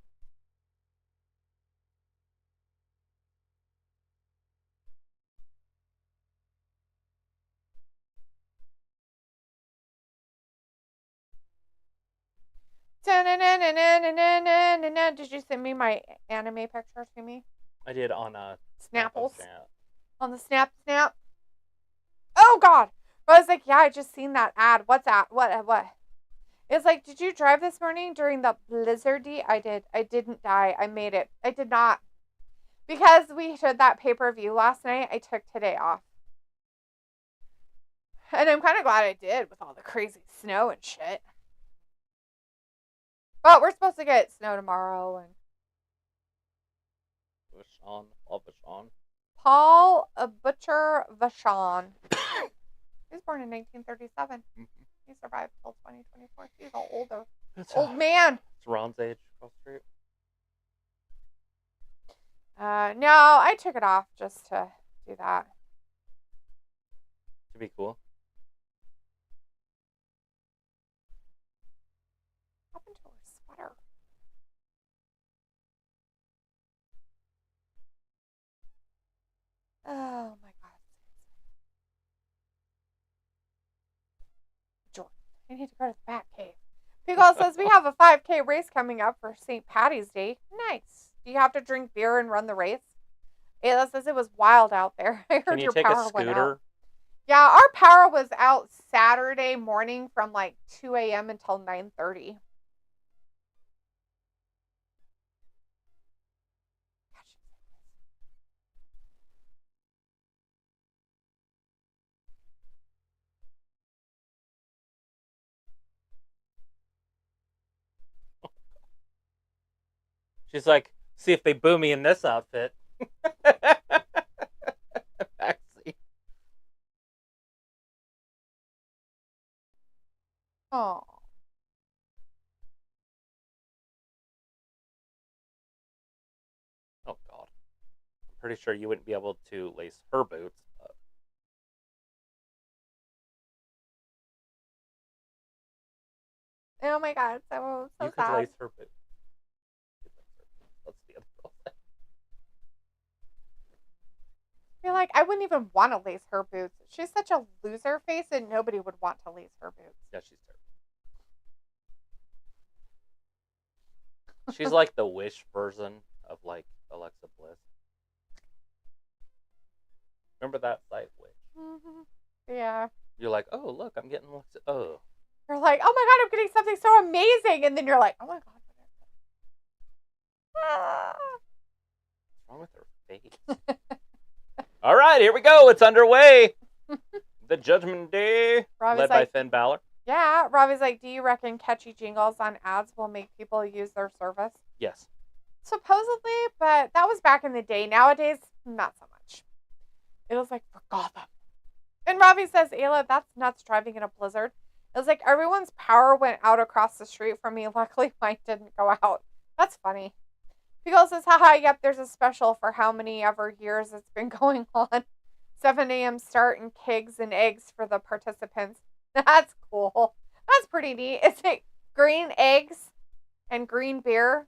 Did you send me my anime picture to me? I did on Snapples. Snap. On the Snap. Oh God! I was like, yeah, I just seen that ad. What's that? What? It's like, did you drive this morning during the blizzardy? I did. I didn't die. I made it. I did not. Because we did that pay-per-view last night, I took today off. And I'm kind of glad I did with all the crazy snow and shit. But we're supposed to get snow tomorrow. And Vachon. Paul Vachon. Paul Butcher Vachon. He was born in 1937. Mm-hmm. He survived till 2024. He's all older. Old man. It's Ron's age across the street. No, I took it off just to do that. To be cool. What happened to her sweater? Oh my God. Jordan, I need to go to the Batcave. Pickle says we have a 5K race coming up for St. Patty's Day. Nice. Do you have to drink beer and run the race? Ayla says it was wild out there. I heard Can you your take power a went out. scooter? Yeah, our power was out Saturday morning from like 2 a.m. until 9:30. She's like, see if they boo me in this outfit. Maxie. Oh. Oh, God. I'm pretty sure you wouldn't be able to lace her boots. But... Oh my God, so you sad. could lace her boots. That's the other girl. You're like, I wouldn't even want to lace her boots. She's such a loser face, and nobody would want to lace her boots. Yeah, she's terrible. She's like the Wish version of like Alexa Bliss. Remember that site, Wish? Mm-hmm. Yeah. You're like, oh look, I'm getting Alexa. Oh. You're like, oh my God, I'm getting something so amazing, and then you're like, oh my God. What's wrong with her face? All right, here we go. It's underway. The Judgment Day, Robbie's led by Finn Balor. Yeah, Robbie's like, do you reckon catchy jingles on ads will make people use their service? Yes. Supposedly, but that was back in the day. Nowadays, not so much. It was like for Gotham. And Robbie says, Ayla, that's nuts driving in a blizzard. It was like everyone's power went out across the street from me. Luckily, mine didn't go out. That's funny. Pickle says, haha, yep, there's a special for how many ever years it's been going on. 7 a.m. start and kegs and eggs for the participants. That's cool. That's pretty neat. Is it green eggs and green beer?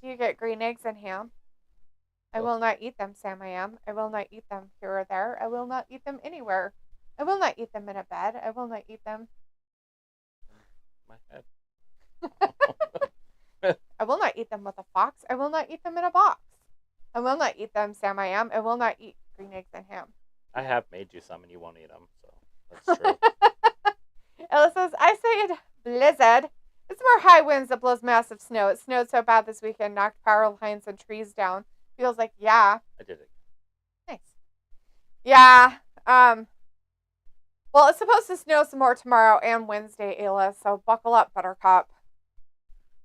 Do you get green eggs and ham? I will not eat them, Sam I am. I will not eat them here or there. I will not eat them anywhere. I will not eat them in a bed. I will not eat them. My head. I will not eat them with a fox. I will not eat them in a box. I will not eat them, Sam I am. I will not eat green eggs and ham. I have made you some and you won't eat them, so that's true. Ella says, I say it blizzard. It's more high winds that blows massive snow. It snowed so bad this weekend, knocked power lines and trees down. Feels like, yeah. I did it. Nice. Yeah. Well, it's supposed to snow some more tomorrow and Wednesday, Ayla, so buckle up, Buttercup.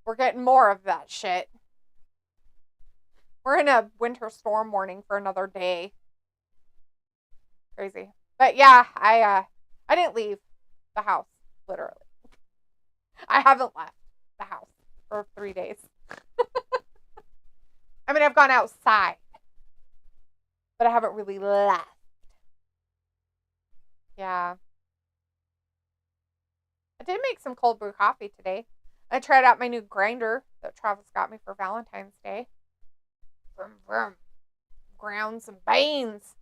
We're getting more of that shit. We're in a winter storm warning for another day. Crazy. But yeah, I didn't leave the house, literally. I haven't left the house for 3 days. I mean, I've gone outside, but I haven't really left. Yeah. I did make some cold brew coffee today. I tried out my new grinder that Travis got me for Valentine's Day. Vroom, vroom. Ground some beans.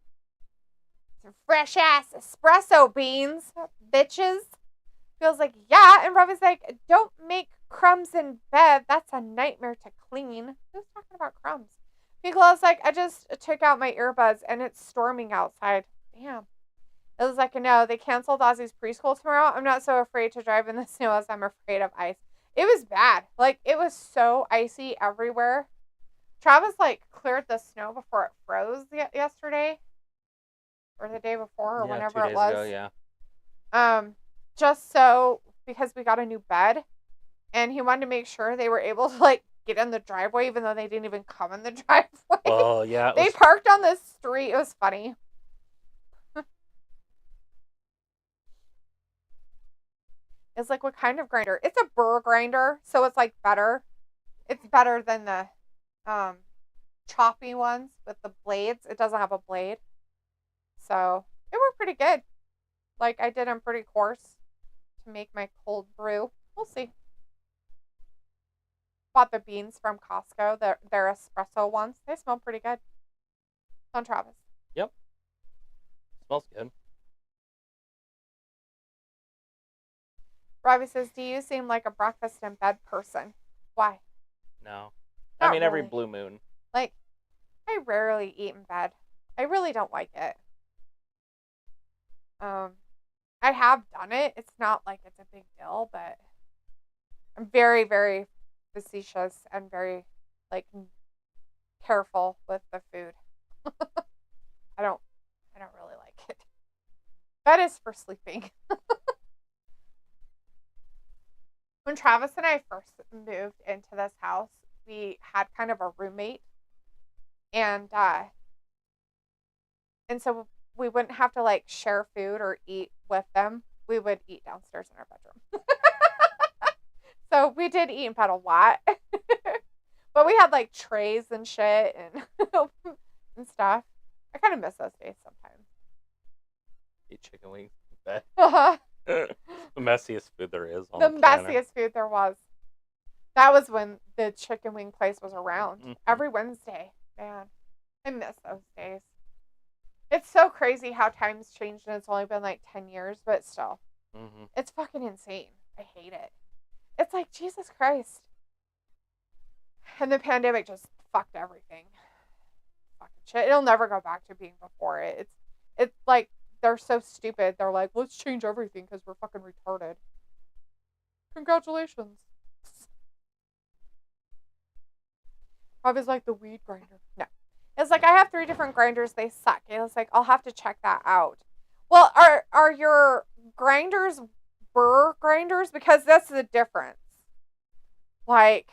Some fresh ass espresso beans, bitches. Feels like, yeah. And Robbie's like, don't make crumbs in bed. That's a nightmare to clean. Who's talking about crumbs? Because like, I just took out my earbuds and it's storming outside. Damn. It was like, no, they canceled Ozzy's preschool tomorrow. I'm not so afraid to drive in the snow as I'm afraid of ice. It was bad. Like, it was so icy everywhere. Travis, like, cleared the snow before it froze yesterday. Or the day before, or whenever it was. 2 days ago, yeah. Just so, because we got a new bed. And he wanted to make sure they were able to, like, get in the driveway, even though they didn't even come in the driveway. Oh, yeah. They parked on the street. It was funny. It's like, what kind of grinder? It's a burr grinder, so it's like better. It's better than the choppy ones with the blades. It doesn't have a blade. So, it worked pretty good. Like, I did them pretty coarse to make my cold brew. We'll see. Bought the beans from Costco. They're espresso ones. They smell pretty good. On Travis. Yep. Smells good. Robbie says, do you seem like a breakfast in bed person? Why? No. Not I mean, every really. blue moon. Like, I rarely eat in bed. I really don't like it. I have done it. It's not like it's a big deal, but I'm very, very facetious and very, like, careful with the food. I don't really like it. Bed is for sleeping. When Travis and I first moved into this house, we had kind of a roommate, and so we wouldn't have to like share food or eat with them. We would eat downstairs in our bedroom. So we did eat in bed a lot, but we had like trays and shit and and stuff. I kind of miss those days sometimes. Eat chicken wings in bed. Uh-huh. The messiest food there is on The the planet. messiest food there was. That was when the chicken wing place was around. Mm-hmm. Every Wednesday. Man, I miss those days. It's so crazy how times changed and it's only been like 10 years, but still. Mm-hmm. It's fucking insane. I hate it. It's like, Jesus Christ. And the pandemic just fucked everything. Fucking shit. It'll never go back to being before it. It's like, they're so stupid. They're like, let's change everything because we're fucking retarded. Congratulations. Probably like the weed grinder. No. It's like, I have 3 different grinders. They suck. And it's like, I'll have to check that out. Well, are your grinders burr grinders? Because that's the difference. Like,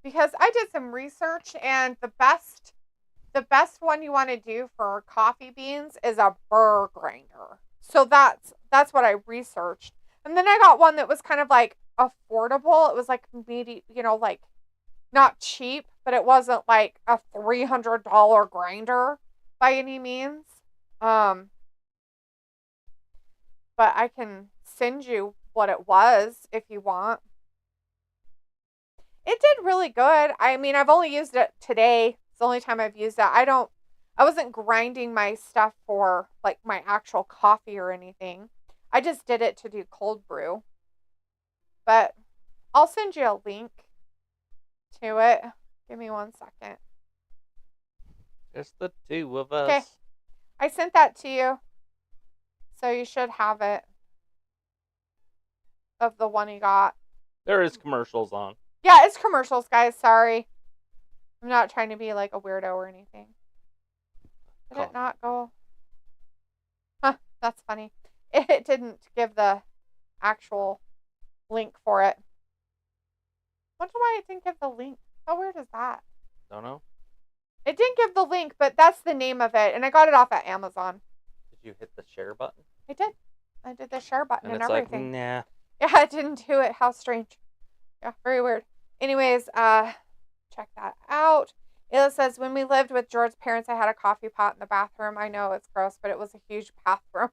because I did some research and the best one you want to do for coffee beans is a burr grinder. So that's what I researched. And then I got one that was kind of like affordable. It was like like not cheap, but it wasn't like a $300 grinder by any means. But I can send you what it was if you want. It did really good. I mean, I've only used it today. It's the only time I've used it. I wasn't grinding my stuff for like my actual coffee or anything. I just did it to do cold brew. But I'll send you a link to it. Give me 1 second. Just the two of us. Okay. I sent that to you. So you should have it. Of the one you got. There is commercials on. Yeah, it's commercials, guys. Sorry. I'm not trying to be like a weirdo or anything. Did it not go? Huh, that's funny. It didn't give the actual link for it. Wonder why it didn't give the link. How weird is that? Don't know. It didn't give the link, but that's the name of it. And I got it off at Amazon. Did you hit the share button? I did. I did the share button and it's everything. Like, nah. Yeah, it didn't do it. How strange. Yeah, very weird. Anyways, check that out. Ayla says, when we lived with George's parents, I had a coffee pot in the bathroom. I know it's gross, but it was a huge bathroom.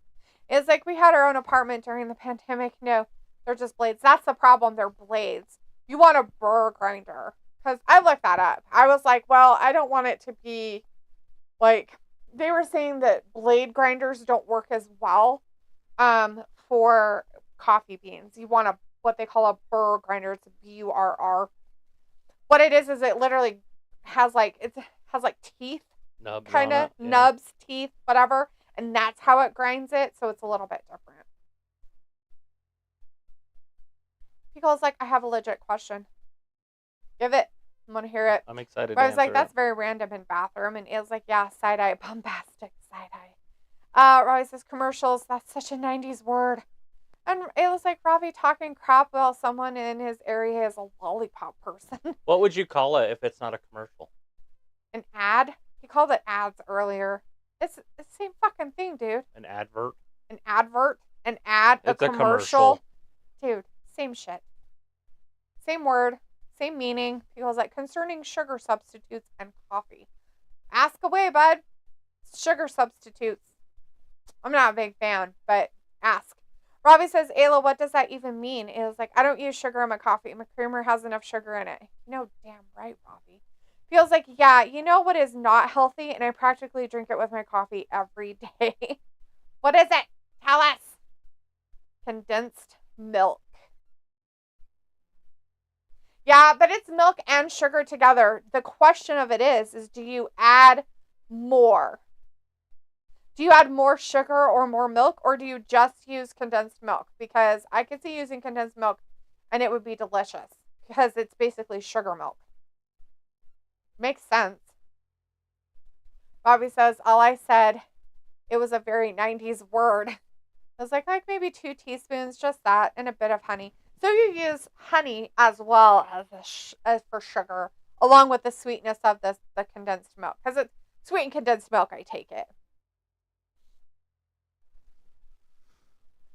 It's like we had our own apartment during the pandemic. No, they're just blades. That's the problem. They're blades. You want a burr grinder. Because I looked that up. I was like, well, I don't want it to be like, they were saying that blade grinders don't work as well for coffee beans. You want what they call a burr grinder. It's BURR. What it is it literally has like teeth, nubs, kind of nubs, teeth, whatever, and that's how it grinds it. So it's a little bit different. Because like, I have a legit question. Give it. I'm gonna hear it. I'm excited. But I was like, that's very random in bathroom, and it was like, yeah, side eye, bombastic side eye. Robbie says commercials. That's such a '90s word. And it was like Robbie talking crap while someone in his area is a lollipop person. What would you call it if it's not a commercial? An ad? He called it ads earlier. It's the same fucking thing, dude. An advert? An advert? An ad? It's a commercial? Dude, same shit. Same word. Same meaning. He was like, concerning sugar substitutes and coffee. Ask away, bud. Sugar substitutes. I'm not a big fan, but ask. Robbie says, Ayla, what does that even mean? It was like, I don't use sugar in my coffee. My creamer has enough sugar in it. You know, damn right, Robbie. Feels like, yeah, you know what is not healthy? And I practically drink it with my coffee every day. What is it? Tell us. Condensed milk. Yeah, but it's milk and sugar together. The question of it is do you add more? Do you add more sugar or more milk, or do you just use condensed milk? Because I could see using condensed milk and it would be delicious because it's basically sugar milk. Makes sense. Bobby says, all I said, it was a very 90s word. I was like maybe 2 teaspoons, just that, and a bit of honey. So you use honey as well as for sugar, along with the sweetness of the condensed milk. Because it's sweetened condensed milk, I take it.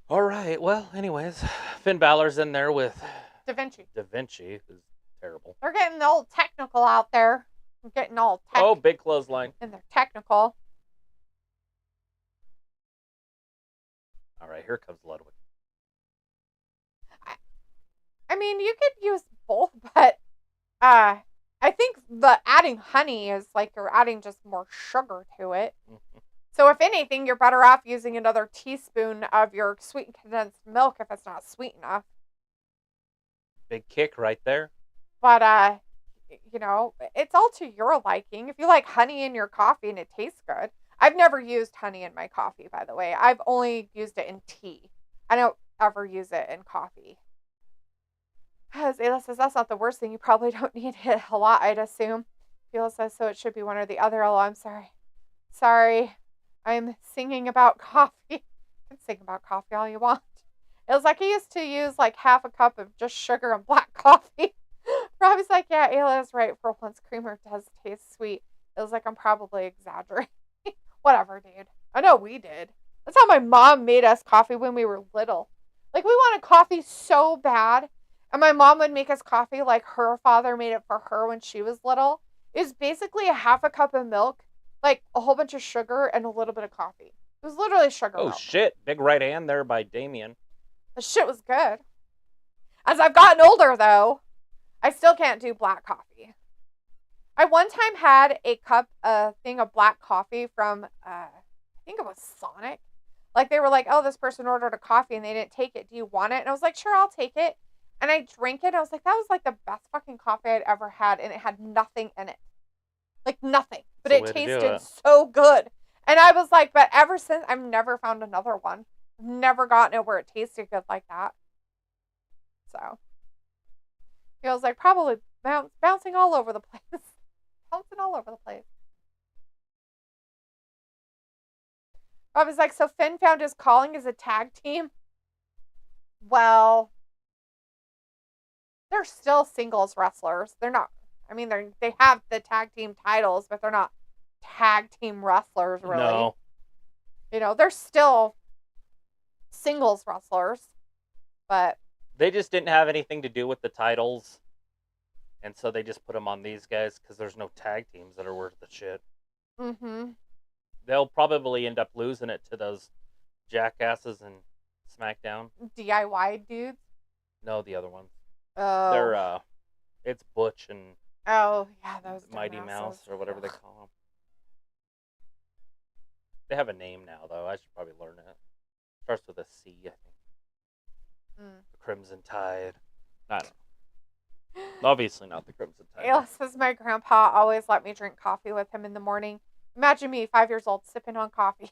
All right. Well, anyways, Finn Balor's in there with Da Vinci. Da Vinci, who's terrible. They're getting all technical out there. They're getting all tech. Oh, big clothesline. And they're technical. All right, here comes Ludwig. I mean, you could use both, but I think the adding honey is like you're adding just more sugar to it. Mm-hmm. So if anything, you're better off using another teaspoon of your sweetened condensed milk if it's not sweet enough. Big kick right there. But, you know, it's all to your liking. If you like honey in your coffee and it tastes good. I've never used honey in my coffee, by the way. I've only used it in tea. I don't ever use it in coffee. Ayla says, that's not the worst thing. You probably don't need it a lot, I'd assume. Ayla says, so it should be one or the other. Oh, I'm sorry. Sorry. I'm singing about coffee. You can sing about coffee all you want. It was like I used to use like half a cup of just sugar and black coffee. Robbie's like, yeah, Ayla is right. For once, creamer does taste sweet. It was like I'm probably exaggerating. Whatever, dude. I know we did. That's how my mom made us coffee when we were little. Like, we wanted coffee so bad. And my mom would make us coffee like her father made it for her when she was little. It was basically a half a cup of milk, like a whole bunch of sugar, and a little bit of coffee. It was literally sugar milk. Oh, shit. Big right hand there by Damien. The shit was good. As I've gotten older, though, I still can't do black coffee. I one time had a thing of black coffee from, I think it was Sonic. Like, they were like, oh, this person ordered a coffee and they didn't take it. Do you want it? And I was like, sure, I'll take it. And I drank it. And I was like, that was like the best fucking coffee I'd ever had. And it had nothing in it. Like, nothing. But it tasted so good. And I was like, but ever since, I've never found another one. I've never gotten it where it tasted good like that. So, it was like probably bouncing all over the place. Bouncing all over the place. I was like, so Finn found his calling as a tag team? Well, they're still singles wrestlers. They're not, I mean, they have the tag team titles, but they're not tag team wrestlers, really. No. You know, they're still singles wrestlers, but they just didn't have anything to do with the titles, and so they just put them on these guys because there's no tag teams that are worth the shit. Mm-hmm. They'll probably end up losing it to those jackasses in SmackDown. DIY dudes? No, the other ones. Oh. They're, it's Butch and oh, yeah, those Mighty dumbasses. Mouse, or whatever they call them. They have a name now, though. I should probably learn it. Starts with a C, I think. The Crimson Tide. I don't know. Obviously not the Crimson Tide. Ayla says my grandpa always let me drink coffee with him in the morning. Imagine me, 5 years old, sipping on coffee.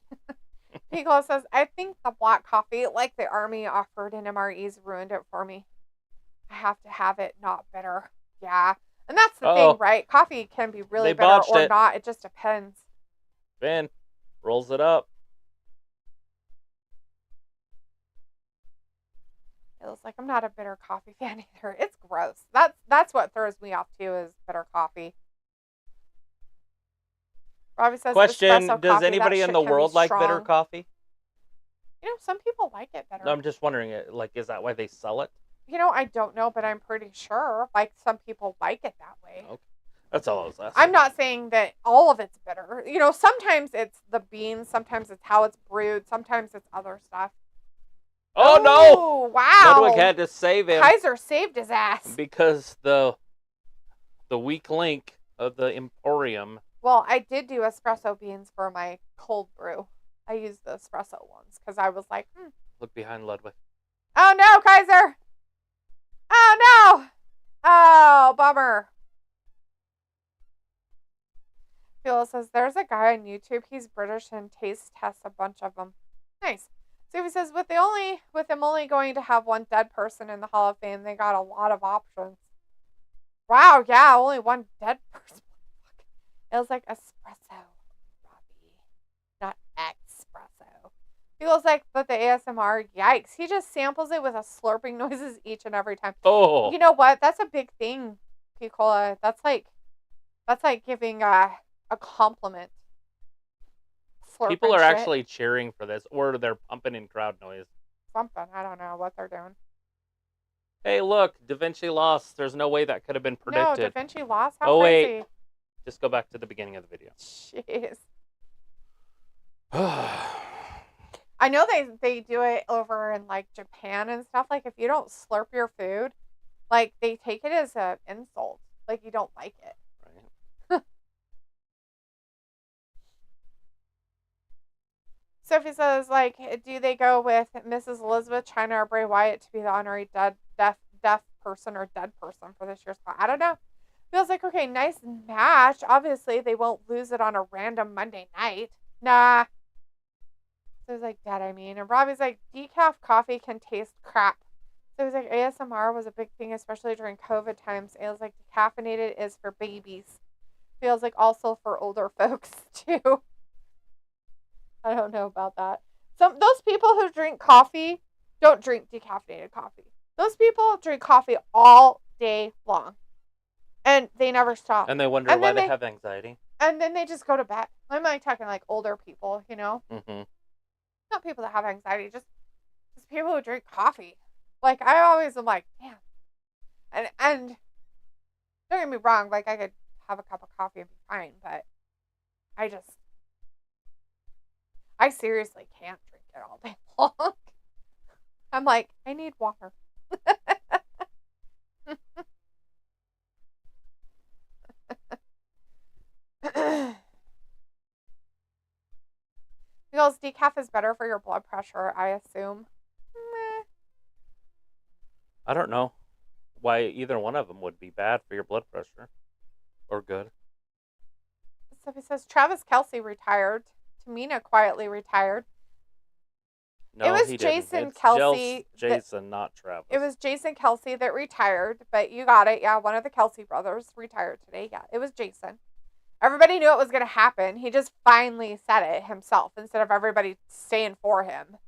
Piccolo says, I think the black coffee, like the Army offered in MREs, ruined it for me. I have to have it, not bitter. Yeah. And that's the thing, right? Coffee can be really bitter or not. It just depends. Finn rolls it up. It was like, I'm not a bitter coffee fan either. It's gross. That's what throws me off too, is bitter coffee. Robbie says, question, does coffee, anybody in the world like bitter coffee? You know, some people like it bitter. No, I'm just wondering, like, is that why they sell it? You know, I don't know, but I'm pretty sure. Like, some people like it that way. Okay. That's all I was asking. I'm not saying that all of it's bitter. You know, sometimes it's the beans, sometimes it's how it's brewed, sometimes it's other stuff. Oh, no! Wow. Ludwig had to save him. Kaiser saved his ass. Because the weak link of the Imperium. Well, I did do espresso beans for my cold brew. I used the espresso ones because I was like, Look behind Ludwig. Oh, no, Kaiser. Oh, no. Oh, bummer. Phil says, there's a guy on YouTube. He's British and taste tests a bunch of them. Nice. Suvi says, with him only going to have one dead person in the Hall of Fame, they got a lot of options. Wow, yeah, only one dead person. It was like espresso, Robbie, not espresso. Feels like, but the ASMR, yikes. He just samples it with a slurping noises each and every time. Oh. You know what? That's a big thing, Piccola. That's like giving a compliment. Slurping people are shit. actually cheering for this, or they're pumping in crowd noise. Something. I don't know what they're doing. Hey, look, Da Vinci lost. There's no way that could have been predicted. No, Da Vinci lost? How crazy. Wait. Just go back to the beginning of the video. Jeez. I know they do it over in like Japan and stuff. Like if you don't slurp your food, like they take it as an insult. Like you don't like it. Right. Sophie says, like, do they go with Mrs. Elizabeth, China, or Bray Wyatt to be the honorary deaf person or dead person for this year's spot? I don't know. Feels like, okay, nice match. Obviously, they won't lose it on a random Monday night. Nah. So it's like, dead, I mean. And Robbie's like, decaf coffee can taste crap. So it was like, ASMR was a big thing, especially during COVID times. It was like, decaffeinated is for babies. Feels like also for older folks, too. I don't know about that. Those people who drink coffee don't drink decaffeinated coffee. Those people drink coffee all day long. And they never stop. And they wonder why they have anxiety. And then they just go to bed. I'm like talking like older people, you know? Mm-hmm. Not people that have anxiety, just people who drink coffee. Like, I always am like, damn. And don't get me wrong, like, I could have a cup of coffee and be fine, but I seriously can't drink it all day long. I'm like, I need water. Feels decaf is better for your blood pressure, I assume. Meh. I don't know why either one of them would be bad for your blood pressure. Or good. So he says Travis Kelce retired. Tamina quietly retired. No, it was he Jason didn't. It's Kelce. Jason, not Travis. It was Jason Kelce that retired, but you got it. Yeah, one of the Kelce brothers retired today. Yeah, it was Jason. Everybody knew it was going to happen. He just finally said it himself instead of everybody saying for him,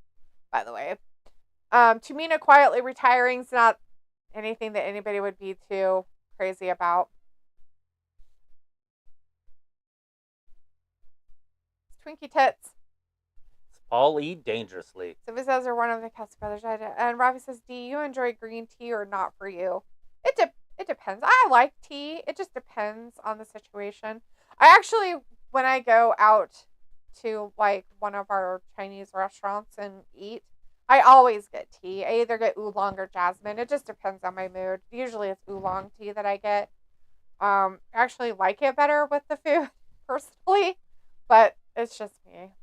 by the way. Tamina quietly retiring is not anything that anybody would be too crazy about. Twinkie Tits. Paul E. Dangerously. Sylvia says they're one of the Kelce brothers. And Ravi says, do you enjoy green tea or not for you? It depends. I like tea. It just depends on the situation. I actually, when I go out to like one of our Chinese restaurants and eat, I always get tea. I either get oolong or jasmine. It just depends on my mood. Usually it's oolong tea that I get. I actually like it better with the food, personally. But it's just me.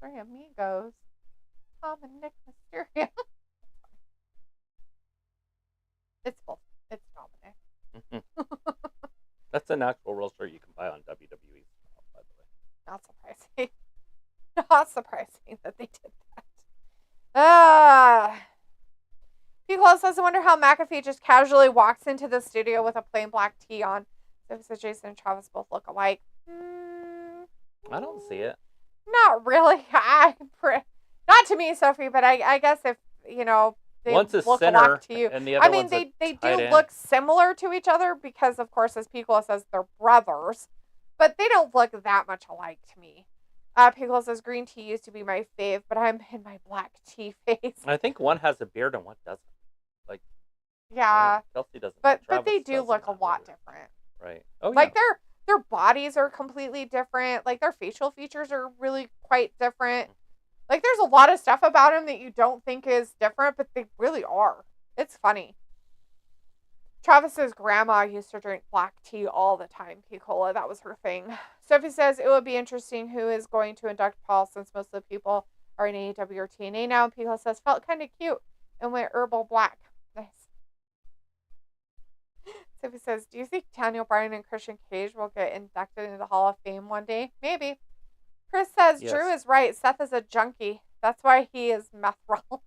Three amigos. Dominik Mysterio. It's both. It's Dominik. That's an actual real shirt you can buy on WWE, by the way. Not surprising. Not surprising that they did that. People says, I wonder how McAfee just casually walks into the studio with a plain black tee on. So Jason and Travis both look alike. I don't see it. Not really. Not to me, Sophie, but I guess if, you know, they one's a look center alike to you. and the other one's they do end. look similar to each other because, of course, as Piccolo says, they're brothers. But they don't look that much alike to me. Piccolo says, green tea used to be my fave, but I'm in my black tea phase. I think one has a beard and one doesn't. Like, yeah. Kelsey doesn't. But they do look a lot different. Right. Oh, yeah. Like, their bodies are completely different. Like, their facial features are really quite different. Like, there's a lot of stuff about them that you don't think is different, but they really are. It's funny. Travis's grandma used to drink black tea all the time, Picola. That was her thing. Sophie says it would be interesting who is going to induct Paul since most of the people are in AEW or TNA now. And Picola says, felt kind of cute and went herbal black. Nice. Sophie says, do you think Daniel Bryan and Christian Cage will get inducted into the Hall of Fame one day? Maybe. Chris says, yes. Drew is right. Seth is a junkie. That's why he is Meth Rollins.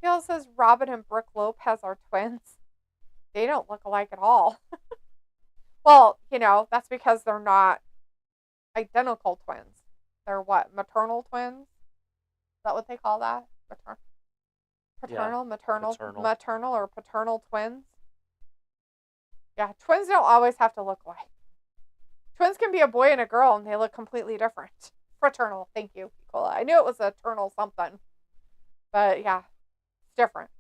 Phil says, Robin and Brooke Lopez are twins. They don't look alike at all. Well, you know, that's because they're not identical twins. They're what? Maternal twins? Is that what they call that? Maternal or paternal twins? Yeah, twins don't always have to look alike. Twins can be a boy and a girl, and they look completely different. Fraternal, thank you, Nicola. I knew it was eternal something. But, yeah, it's different.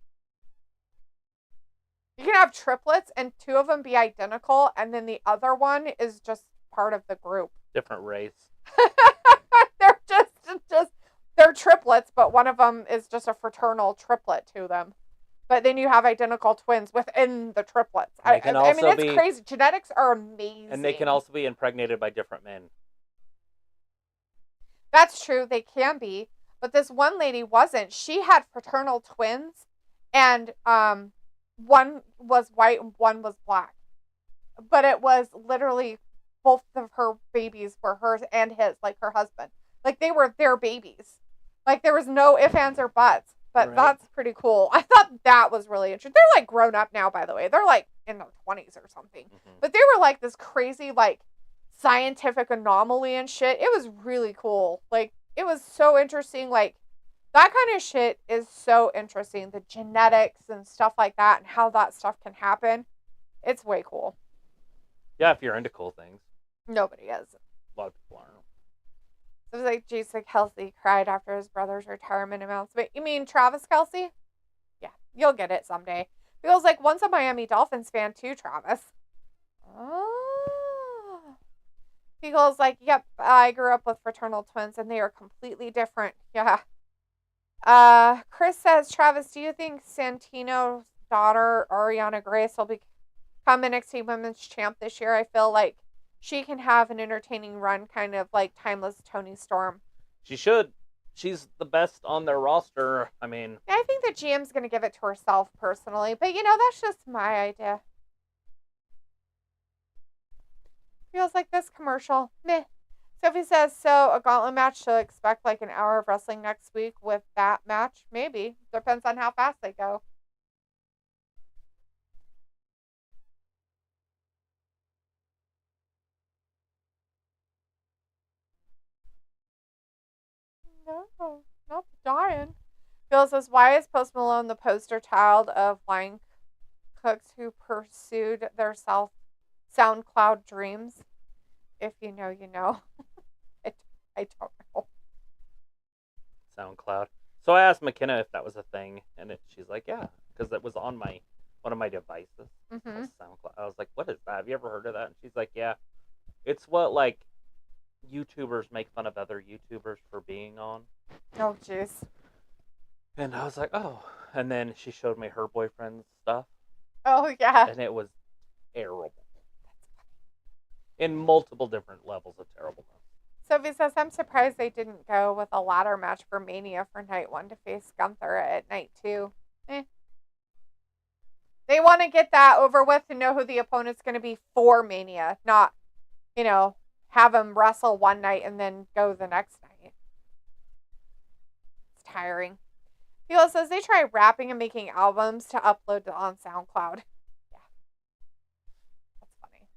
You can have triplets, and two of them be identical, and then the other one is just part of the group. Different race. They're they're triplets, but one of them is just a fraternal triplet to them. But then you have identical twins within the triplets. I mean, it's crazy. Genetics are amazing. And they can also be impregnated by different men. That's true. They can be. But this one lady wasn't. She had fraternal twins. And one was white and one was black. But it was literally both of her babies were hers and his, like her husband. Like they were their babies. Like there was no ifs, ands, or buts. But That's pretty cool. I thought that was really interesting. They're like grown up now, by the way. They're like in their 20s or something. Mm-hmm. But they were like this crazy, like scientific anomaly and shit. It was really cool. Like it was so interesting. Like that kind of shit is so interesting. The genetics and stuff like that and how that stuff can happen. It's way cool. Yeah, if you're into cool things. Nobody is. A lot of people aren't. It was like Jason Kelce cried after his brother's retirement announcement. You mean Travis Kelce? Yeah, you'll get it someday. Feels like once a Miami Dolphins fan too, Travis. Oh. Feels like, yep, I grew up with fraternal twins and they are completely different. Yeah. Chris says, Travis, do you think Santino's daughter, Ariana Grace, will become NXT Women's Champ this year? I feel like she can have an entertaining run, kind of like timeless Toni Storm. She should. She's the best on their roster. I mean, I think the GM's going to give it to herself personally, but that's just my idea. Feels like this commercial. Meh. Sophie says, so a gauntlet match, she'll expect like an hour of wrestling next week with that match? Maybe. Depends on how fast they go. No, not dying. Phil says, why is Post Malone the poster child of line cooks who pursued their SoundCloud dreams? If you know, you know. I don't know. SoundCloud. So I asked McKenna if that was a thing, and she's like, yeah, because it was on one of my devices. Mm-hmm. SoundCloud. I was like, what is that? Have you ever heard of that? And she's like, yeah. It's what, like, YouTubers make fun of other YouTubers for being on. Oh, jeez. And I was like, oh. And then she showed me her boyfriend's stuff. Oh, yeah. And it was terrible. In multiple different levels of terribleness. Sophie says, I'm surprised they didn't go with a ladder match for Mania for night 1 to face Gunther at night 2. They want to get that over with to know who the opponent's going to be for Mania, not, have them wrestle one night and then go the next night. It's tiring. Philo says they try rapping and making albums to upload on SoundCloud. Yeah. That's funny.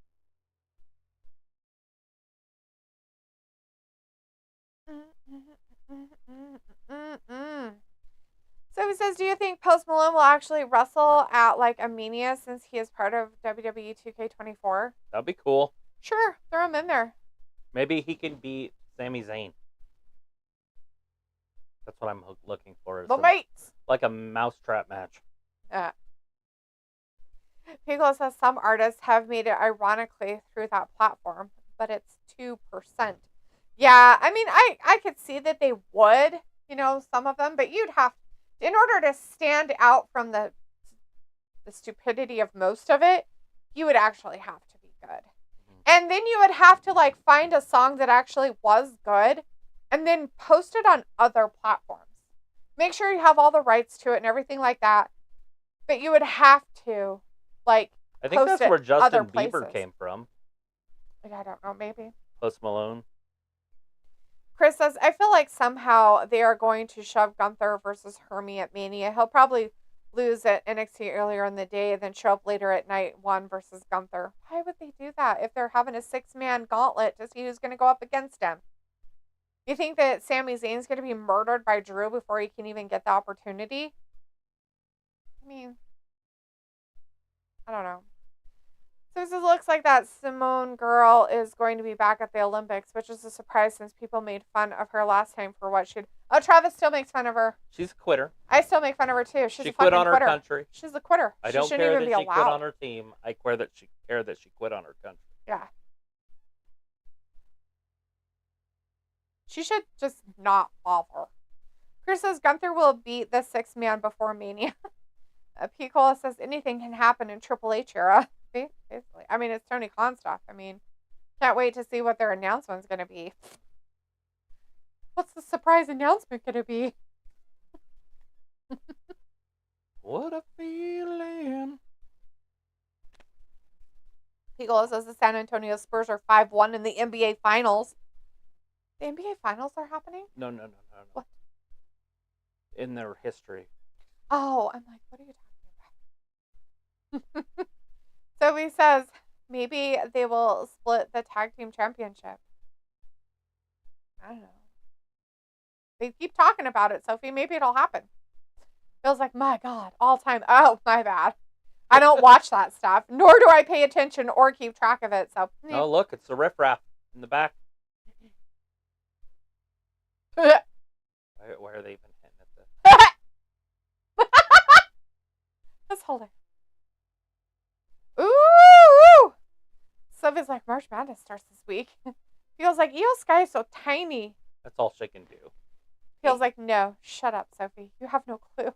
So he says, do you think Post Malone will actually wrestle at like a Mania since he is part of WWE 2K24? That'd be cool. Sure, throw him in there. Maybe he can beat Sami Zayn. That's what I'm looking for. The mates. Like a mousetrap match. Yeah. Pickle says some artists have made it ironically through that platform, but it's 2%. Yeah, I mean, I could see that they would, some of them, but you'd have, in order to stand out from the stupidity of most of it, you would actually have to be good. Mm-hmm. And then you would have to, like, find a song that actually was good and then post it on other platforms. Make sure you have all the rights to it and everything like that. But you would have to, like, I think that's where Justin Bieber came from. I don't know, maybe. Post Malone. Chris says, I feel like somehow they are going to shove Gunther versus Hermie at Mania. He'll probably lose at NXT earlier in the day, then show up later at night 1 versus Gunther. Why would they do that if they're having a 6-man gauntlet to see who's going to go up against him? You think that Sami Zayn's going to be murdered by Drew before he can even get the opportunity? I mean, I don't know. So it looks like that Simone girl is going to be back at the Olympics, which is a surprise since people made fun of her last time for what she'd... Oh, Travis still makes fun of her. She's a quitter. I still make fun of her, too. She's a fucking quitter. She quit on her country. She's a quitter. I don't care that she quit on her team. I care that she quit on her country. Yeah. She should just not bother. Chris says Gunther will beat the 6-man before Mania. P. Cola says anything can happen in Triple H era. Basically. I mean, it's Tony Khan stuff. I mean, can't wait to see what their announcement's going to be. What's the surprise announcement going to be? What a feeling. P. Cola says the San Antonio Spurs are 5-1 in the NBA Finals. The NBA Finals are happening? No. What? In their history. Oh, I'm like, what are you talking about? So he says maybe they will split the tag team championship. I don't know. They keep talking about it, Sophie. Maybe it'll happen. Feels like, my God, all time. Oh, my bad. I don't watch that stuff, nor do I pay attention or keep track of it. So. Oh, look, it's the riffraff in the back. Why are they even hitting at this? Let's hold it. Ooh! Sophie's like, March Madness starts this week. Feels like Io Sky is so tiny. That's all she can do. Feels like, no, shut up, Sophie. You have no clue.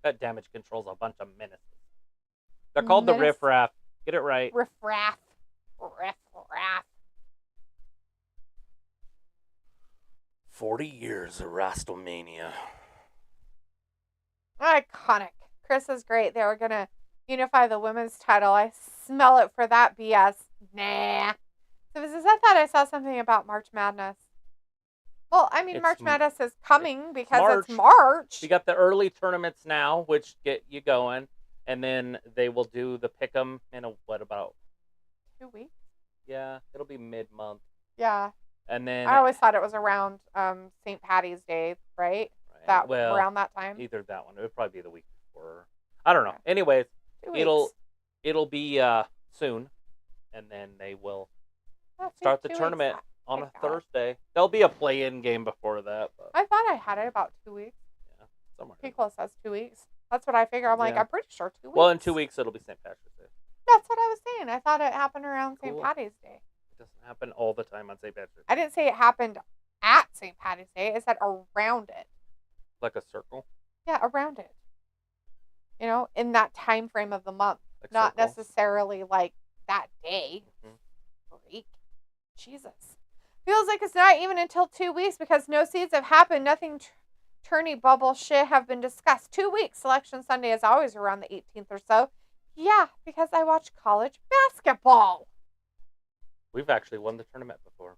That damage control's a bunch of menaces. They're called the Riff Raff. Get it right. Riff Raff. Riff Raff. 40 years of WrestleMania. Iconic. Chris is great. They were going to unify the women's title. I smell it for that BS. Nah. So I thought I saw something about March Madness. Well, I mean, March Madness is coming because it's March. You got the early tournaments now, which get you going. And then they will do the pick'em in about 2 weeks? Yeah, it'll be mid-month. Yeah. And then I always thought it was around St. Patty's Day, right? Around that time. Either that one. It would probably be the week before. I don't know. Anyways, it'll be soon, and then they will start the tournament on a Thursday. There'll be a play-in game before that. But... I thought I had it about 2 weeks. Yeah, somewhere. People says 2 weeks. That's what I figure. I'm like, I'm pretty sure 2 weeks. Well, in 2 weeks it'll be St. Patrick's Day. That's what I was saying. I thought it happened around St. Patty's Day. It doesn't happen all the time on St. Patrick's Day. I didn't say it happened at St. Patty's Day. I said around it. Like a circle? Yeah, around it. You know, in that time frame of the month. Like not circle? Necessarily like that day. Freak. Jesus. Feels like it's not even until 2 weeks because no seeds have happened. Nothing tourney bubble shit have been discussed. 2 weeks. Selection Sunday is always around the 18th or so. Yeah, because I watch college basketball. We've actually won the tournament before.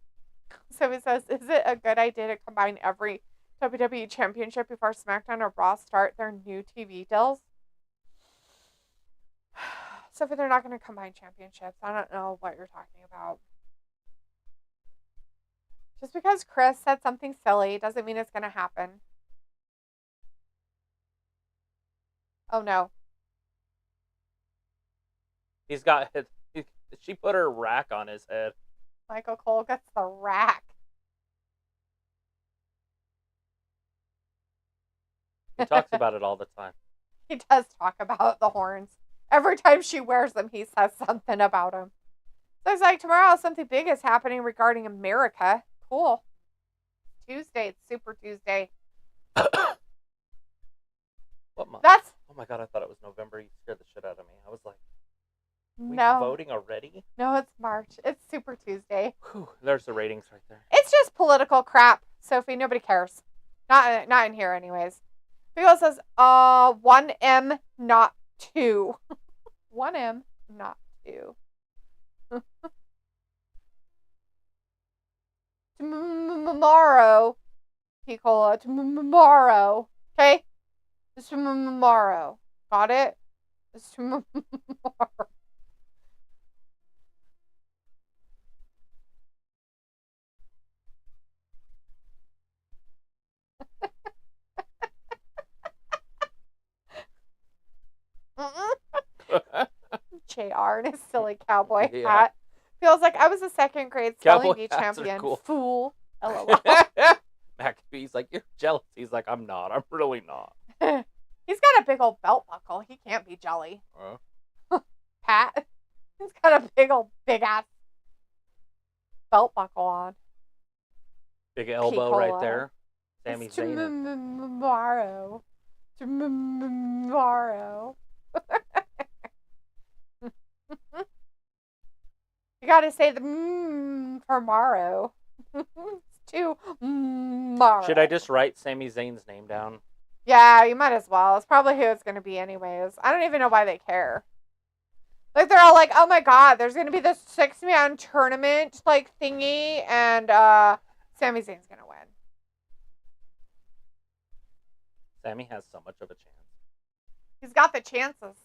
So he says, is it a good idea to combine every WWE Championship before SmackDown or Raw start their new TV deals? So if they're not going to combine championships, I don't know what you're talking about. Just because Chris said something silly doesn't mean it's going to happen. Oh no. He's got his... She put her rack on his head. Michael Cole gets the rack. He talks about it all the time. He does talk about the horns. Every time she wears them, he says something about them. So it's like tomorrow something big is happening regarding America. Cool. Tuesday. It's Super Tuesday. What month? That's... Oh my god, I thought it was November. You scared the shit out of me. I was like, no. Voting already? No, it's March. It's Super Tuesday. Whew, there's the ratings right there. It's just political crap, Sophie. Nobody cares. Not in here, anyways. People says, 1M, not 2. 1M, not 2. Tomorrow, Picola. Tomorrow. Okay? It's tomorrow. Got it? It's tomorrow. JR in his silly cowboy hat. Feels like I was a second grade spelling bee champion. Cool. Fool. LOL. McAfee's like, you're jealous. He's like, I'm not. I'm really not. He's got a big old belt buckle. He can't be jelly. Pat. He's got a big ass belt buckle on. Big elbow right there. Sami Zayn. Tomorrow. Tomorrow. You gotta say the for Morrow. It's too Morrow. Should I just write Sami Zayn's name down? Yeah, you might as well. It's probably who it's gonna be anyways. I don't even know why they care. Like, they're all like, oh my god, there's gonna be this 6-man tournament, like, thingy, and Sami Zayn's gonna win. Sami has so much of a chance. He's got the chances.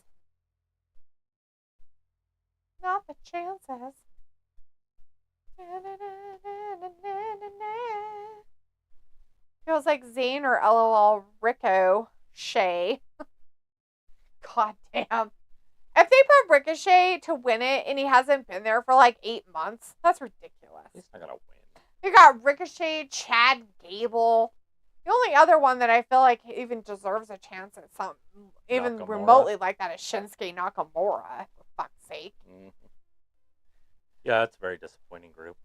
Not the chances. Feels like Zayn or LOL Rico Shay. God damn. If they put Ricochet to win it and he hasn't been there for like 8 months, that's ridiculous. He's not gonna win. You got Ricochet, Chad Gable. The only other one that I feel like even deserves a chance at something even Nakamura. Remotely like that is Shinsuke Nakamura, for fuck's sake. Mm-hmm. Yeah, it's a very disappointing group.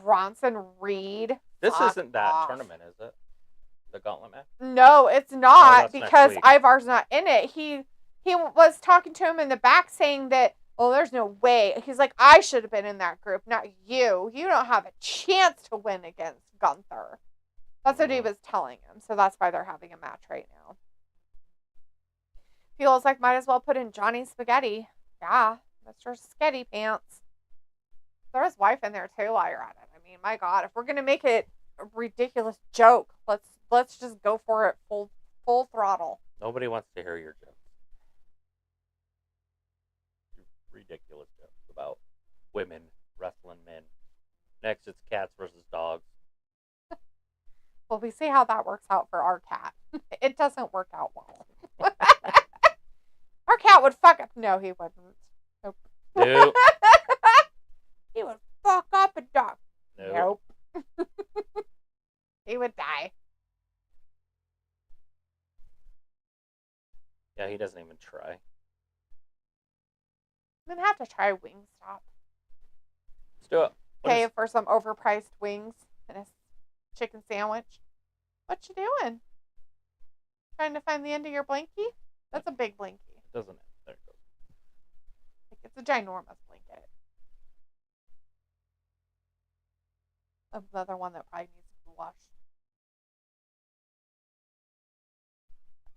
Bronson Reed. This Fuck isn't that off. tournament, is it? The Gauntlet match? No, it's not that's next because week. Ivar's not in it. He he was talking to him in the back saying that, oh, there's no way. He's like, I should have been in that group, not you. You don't have a chance to win against Gunther. That's what he was telling him. So that's why they're having a match right now. Feels like might as well put in Johnny Spaghetti. Yeah, Mr. Sketty Pants. Throw his wife in there too while you're at it. I mean, my God, if we're gonna make it a ridiculous joke, let's just go for it full throttle. Nobody wants to hear your jokes. Ridiculous jokes about women wrestling men. Next, it's cats versus dogs. Well, we see how that works out for our cat. It doesn't work out well. Our cat would fuck up. No, he wouldn't. Nope. He would fuck up a dog. Nope. He would die. Yeah, he doesn't even try. I'm going to have to try Wingstop. Let's do it. Pay for some overpriced wings and a chicken sandwich. What you doing? Trying to find the end of your blankie? That's a big blankie. It doesn't end. There it goes. It's a ginormous blanket. Another one that probably needs to be washed.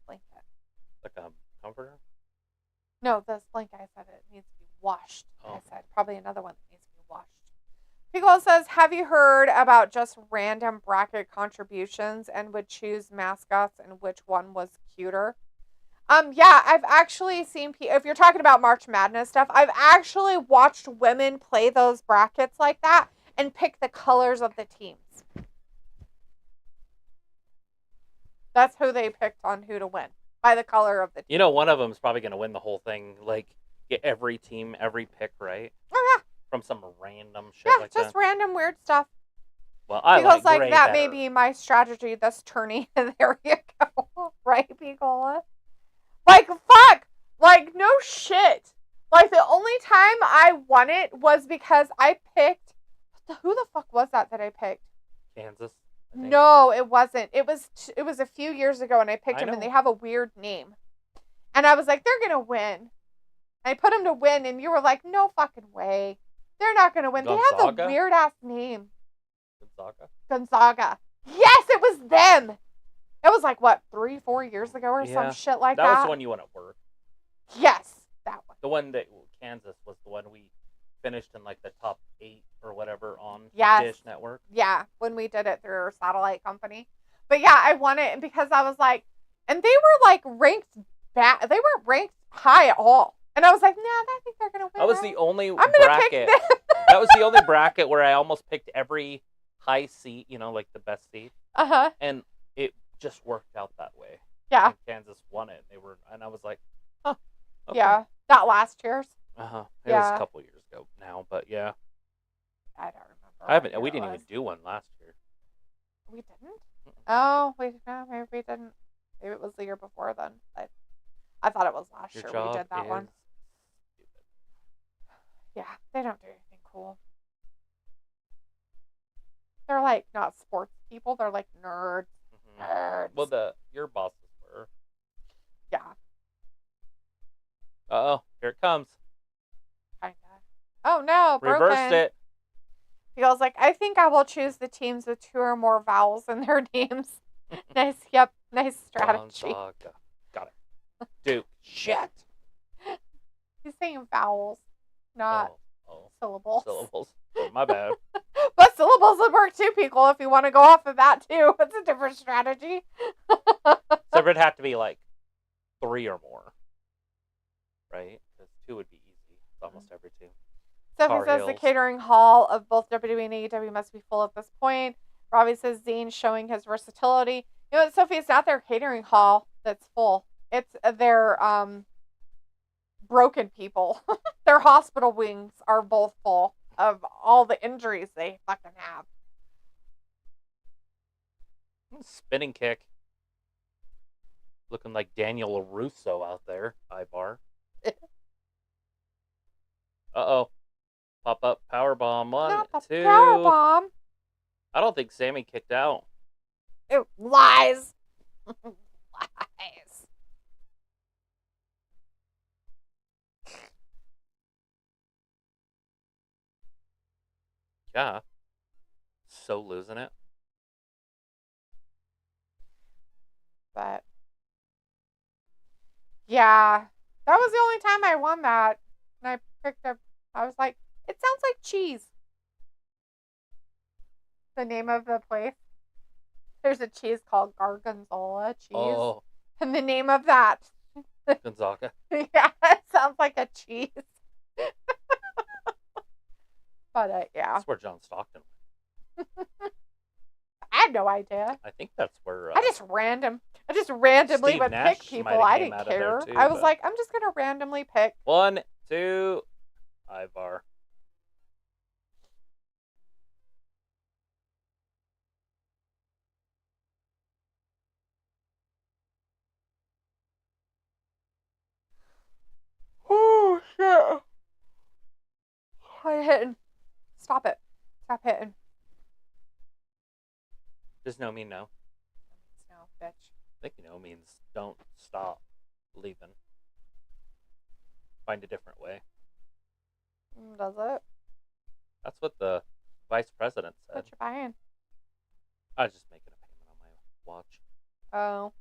Blanket. Like a comforter? No, this blanket, I said it needs to be washed. Oh. I said probably another one that needs to be washed. Pickle says, have you heard about just random bracket contributions and would choose mascots and which one was cuter? Yeah, I've actually seen, if you're talking about March Madness stuff, I've actually watched women play those brackets like that and pick the colors of the teams. That's who they picked on who to win, by the color of the team. You know, one of them is probably going to win the whole thing, like, get every team, every pick right. Oh, yeah. From some random shit like that. Yeah, just random weird stuff. Well, I because like gray that better. may be my strategy this tourney. There you go. Right, Picola? Like, fuck! Like, no shit. Like, the only time I won it was because I picked... Who the fuck was that I picked? Kansas? No, it wasn't. It was a few years ago, and I picked them, and they have a weird name. And I was like, they're going to win. I put them to win, and you were like, no fucking way. They're not going to win. Gonzaga? They have a weird-ass name. Gonzaga. Yes, it was them. It was like, what, 3-4 years ago or some shit like that? That was the one you won at work. Yes, that one. The one that, Kansas was the one we finished in like the top 8 or whatever on Dish Network. Yeah, when we did it through our satellite company. But yeah, I won it because I was like, and they were like ranked bad. They weren't ranked high at all. And I was like, nah, I think they're going to win. That was the only bracket. That was the only bracket where I almost picked every high seat, you know, like the best seat. Uh-huh. And it just worked out that way. Yeah. And Kansas won it. And I was like, huh. Okay. Yeah. That last year's. Uh-huh. It was a couple years ago now, but yeah. I don't remember. We didn't even do one last year. We didn't? Oh, wait, no, maybe we didn't. Maybe it was the year before then. I thought it was last year we did that one. Stupid. Yeah, they don't do anything cool. They're like not sports people. They're like nerds. Mm-hmm. Nerds. Well, your bosses were. Yeah. Uh-oh, here it comes. Kinda. Oh no, broken. Reversed it. Feels like, I think I will choose the teams with 2 or more vowels in their names. Nice strategy. Got it. Dude, shit. He's saying vowels, not syllables. Syllables. My bad. But syllables would work too, people, if you want to go off of that too. It's a different strategy. So it'd have to be like 3 or more. Right? Because 2 would be easy. It's almost every team. Sophie says the catering hall of both WWE and AEW must be full at this point. Robbie says Zane's showing his versatility. You know what, Sophie? It's not their catering hall that's full. It's their broken people. Their hospital wings are both full of all the injuries they fucking have. Spinning kick. Looking like Daniel LaRusso out there. Ibar. Uh-oh. Pop-up powerbomb. 1, 2. Powerbomb. I don't think Sammy kicked out. It lies. Lies. Yeah. So losing it. But yeah, that was the only time I won that. And I picked up, I was like, it sounds like cheese. The name of the place. There's a cheese called Gargonzola cheese. Oh. And the name of that. Gonzaga. Yeah, it sounds like a cheese. But yeah. That's where John Stockton went. I had no idea. I think that's where... I just randomly Steve would Nash pick people. might have I came didn't out of there care. too, I was but- like, I'm just going to randomly pick. 1, 2... Ivar. Oh, shit. Why are you hitting? Stop it. Stop hitting. Does no mean no? No, bitch. I think no means don't stop leaving. Find a different way. Does it? That's what the vice president said. What you buying? I was just making a payment on my watch. Oh.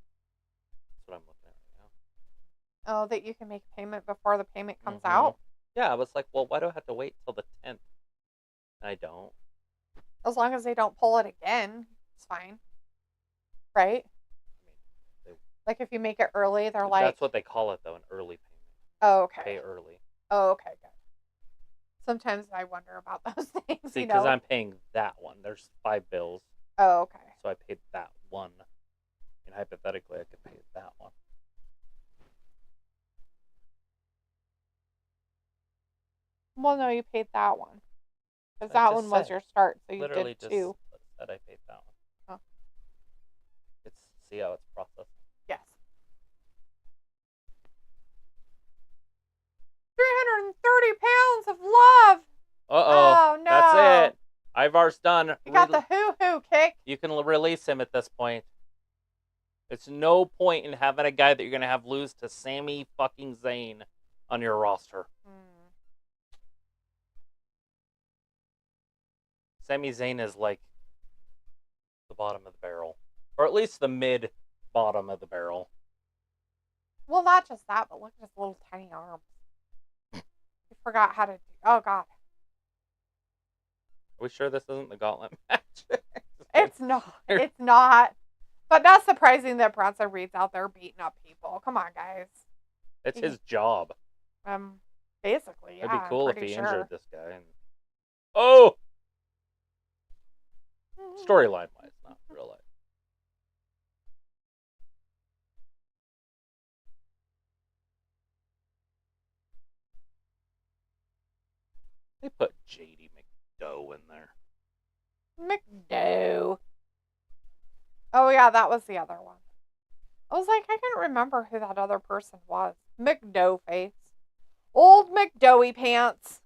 That's what I'm looking at right now. Oh, that you can make a payment before the payment comes Mhm. out? Yeah, I was like, well, why do I have to wait till the 10th? I don't. As long as they don't pull it again, it's fine. Right? They, Like if you make it early, they're like... That's what they call it, though, an early payment. Oh, okay. Pay early. Oh, okay, good. Sometimes I wonder about those things, See, you because know? I'm paying that one. There's 5 bills, Oh, okay. so I paid that one. And hypothetically, I could pay that one. Well, no, you paid that one. Because I that just one was said. your start, so you Literally did just two. said I paid that one. Oh. See how it's processed. Yes. 330 pounds of love. Uh-oh. Oh, no. That's it. Ivar's done. You got the hoo-hoo kick. You can release him at this point. It's no point in having a guy that you're going to have lose to Sami fucking Zayn on your roster. Sami Zayn is like the bottom of the barrel. Or at least the mid-bottom of the barrel. Well, not just that, but look at his little tiny arms. You forgot how to do... Oh, God. Are we sure this isn't the Gauntlet match? It's not. It's not. But not surprising that Bronson Reed's out there beating up people. Come on, guys. It's his job. Basically, yeah. It'd be cool I'm if he pretty sure. injured this guy. Oh! Storyline-wise, not real life. They put JD McDoe in there. McDoe. Oh, yeah, that was the other one. I was like, I can't remember who that other person was. McDoe face. Old McDoey pants.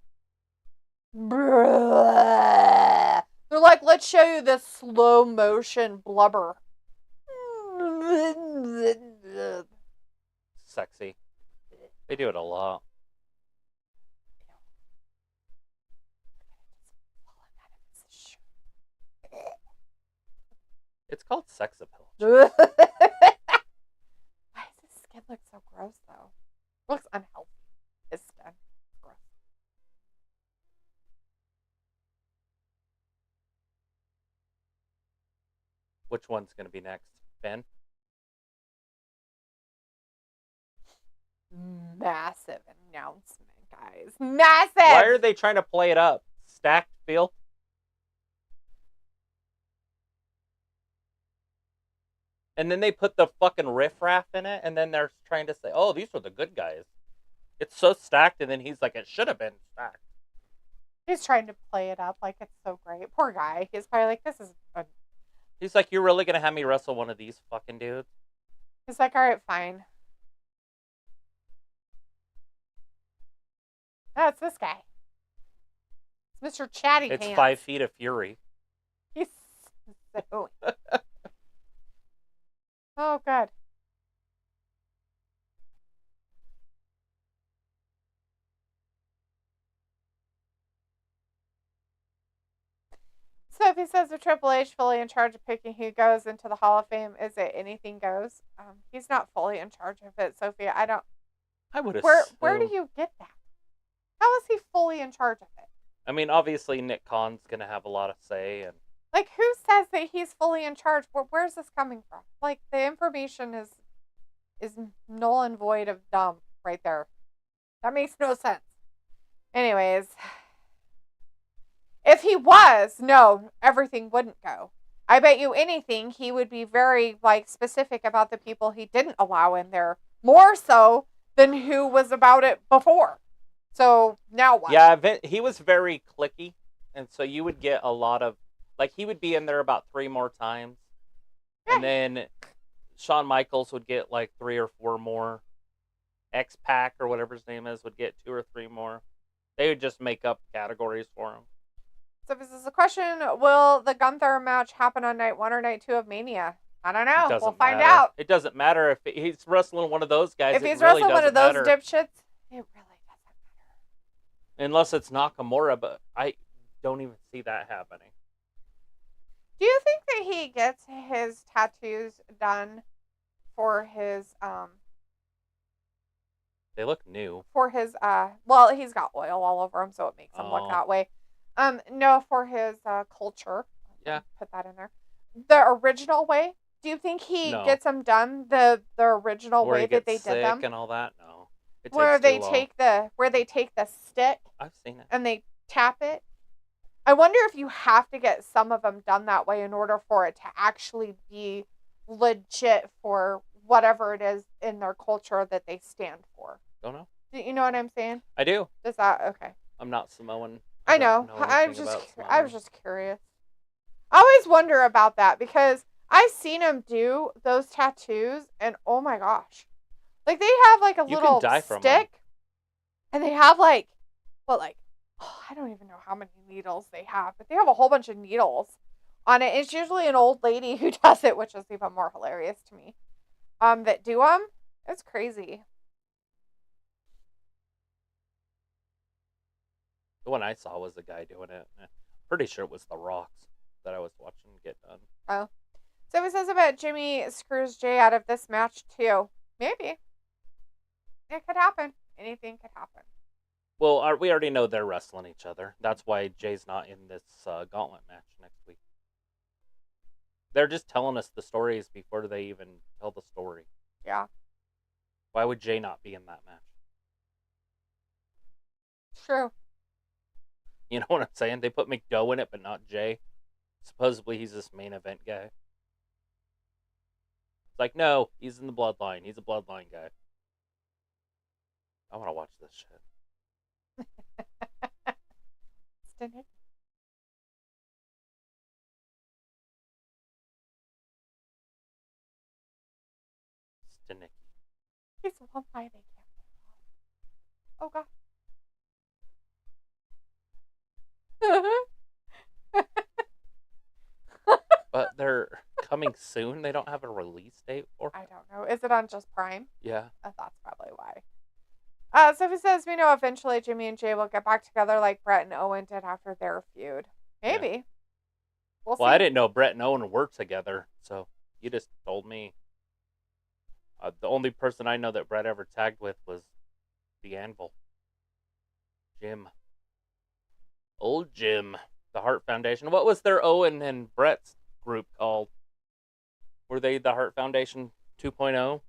Bruh. They're like, let's show you this slow motion blubber. Sexy. They do it a lot. It's called sex appeal. Why does his skin look so gross, though? Looks unhealthy. His skin. Gross. Which one's going to be next? Ben? Massive announcement, guys. Massive! Why are they trying to play it up? Stacked feel? And then they put the fucking riffraff in it, and then they're trying to say, oh, these were the good guys. It's so stacked, and then he's like, it should have been stacked. He's trying to play it up like it's so great. Poor guy. He's probably like, this is fun. He's like, you're really going to have me wrestle one of these fucking dudes? He's like, all right, fine. No, it's this guy. It's Mr. Chatty It's Pants. 5 feet of fury. He's so... Oh, good. Sophie says if Triple H fully in charge of picking who goes into the Hall of Fame, is it anything goes? He's not fully in charge of it, Sophie. I would Where assume. do you get that? How is he fully in charge of it? I mean, obviously Nick Khan's gonna have a lot of say, and Like, who says that he's fully in charge? Where's this coming from? Like, the information is null and void of dumb right there. That makes no sense. Anyways, if he was, no, everything wouldn't go. I bet you anything he would be very, like, specific about the people he didn't allow in there. More so than who was about it before. So, now what? yeah, he was very cliquey, and so you would get a lot of, like, he would be in there about 3 more times, Yeah. and then Shawn Michaels would get like 3 or 4 more. X-Pac or whatever his name is would get 2 or 3 more. They would just make up categories for him. So this is a question: will the Gunther match happen on night 1 or night 2 of Mania? I don't know. We'll find out. It doesn't matter if he's wrestling one of those guys. If he's wrestling one of those dipshits, it really doesn't matter. Unless it's Nakamura, but I don't even see that happening. Do you think that he gets his tattoos done for his They look new. For his well, he's got oil all over him, so it makes him look that way. No, for his culture. Yeah. Put that in there. The original way. Do you think he gets them done the original way that they did them? And all that? No. Where they take the stick. I've seen it. And they tap it. I wonder if you have to get some of them done that way in order for it to actually be legit for whatever it is in their culture that they stand for. Don't know. Do you know what I'm saying? I do. Is that okay? I'm not Samoan. I know. I was just curious. I always wonder about that because I've seen them do those tattoos and oh my gosh. Like they have like a little stick and they have like I don't even know how many needles they have, but they have a whole bunch of needles on it. It's usually an old lady who does it, which is even more hilarious to me. That do them. It's crazy. The one I saw was the guy doing it. Pretty sure it was The Rock's that I was watching get done. Oh. So it says about Jimmy screws Jay out of this match too. Maybe. It could happen. Anything could happen. Well, we already know they're wrestling each other. That's why Jay's not in this Gauntlet match next week. They're just telling us the stories before they even tell the story. Yeah. Why would Jay not be in that match? True. You know what I'm saying? They put McDowell in it, but not Jay. Supposedly he's this main event guy. It's like, no, he's in the Bloodline. He's a Bloodline guy. I want to watch this shit. Dominik. He's one eye they can't. Oh god. But they're coming soon. They don't have a release date for it. I don't know. Is it on just Prime? Yeah. That's probably why. So he says, we know eventually Jimmy and Jay will get back together like Brett and Owen did after their feud. Maybe. Yeah. We'll see. I didn't know Brett and Owen were together, so you just told me. The only person I know that Brett ever tagged with was the Anvil. Jim. Old Jim. The Hart Foundation. What was their Owen and Brett's group called? Were they the Hart Foundation 2.0?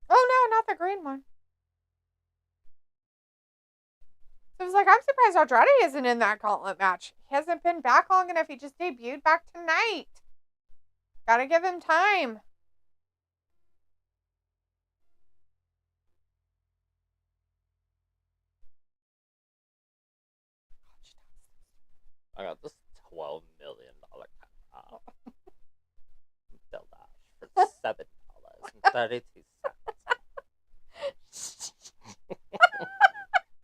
Oh no, not the green one. So it was like, I'm surprised Andrade isn't in that Gauntlet match. He hasn't been back long enough. He just debuted back tonight. Gotta give him time. I got this $12 million camera. For $7.32.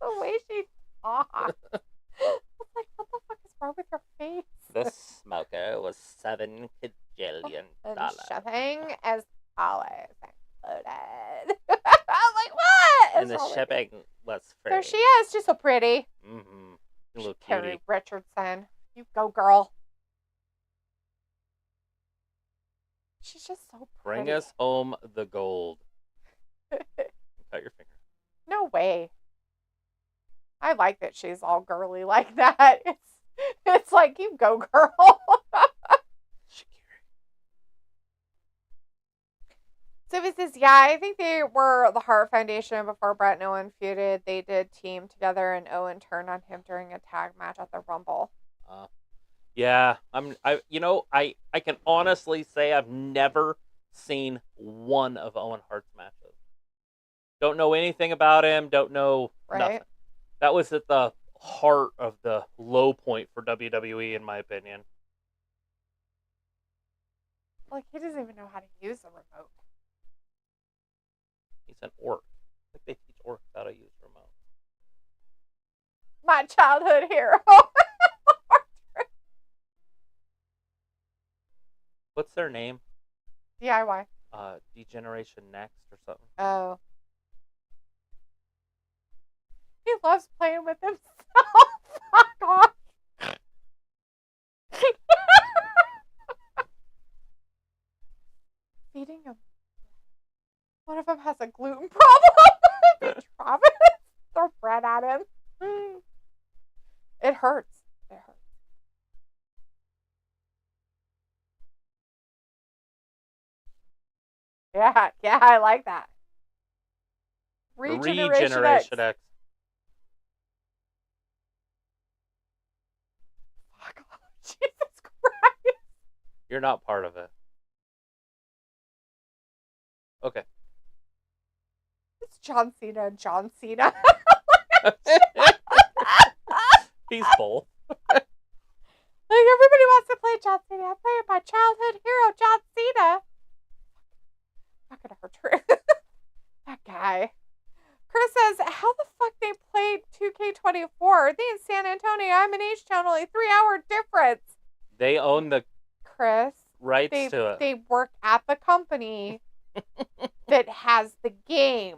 The way she talks. I was like, what the fuck is wrong with your face? This smoker was $7 $7 kajillion. And shipping is always included. I'm like, what? And the shipping was free. There she is. She's so pretty. Mm-hmm. Little Carrie cutie. Richardson. You go, girl. She's just so pretty. Bring us home the gold. Cut your finger. No way. I like that she's all girly like that. It's like, you go, girl. So he says, yeah, I think they were the Hart Foundation before Brett and Owen feuded. They did team together, and Owen turned on him during a tag match at the Rumble. Yeah, I can honestly say I've never seen one of Owen Hart's matches. Don't know anything about him. Don't know nothing. That was at the heart of the low point for WWE, in my opinion. Like, he doesn't even know how to use the remote. He's an orc. Like they teach orcs how to use remote. My childhood hero. What's their name? DIY. Degeneration Next or something. Oh. He loves playing with himself. Fuck off. Feeding him. One of them has a gluten problem. Travis, throw bread at him. It hurts. It hurts. Yeah, I like that. Regeneration X. Fuck off. Jesus Christ. You're not part of it. Okay. It's John Cena and John Cena. He's both. Like, everybody wants to play John Cena. I'm playing my childhood hero, John Cena. Not gonna hurt her. That guy. Chris says, how the fuck they played 2K24? They in San Antonio. I'm in H-Town, only 3-hour difference. They own the Chris rights to it. They work at the company that has the game,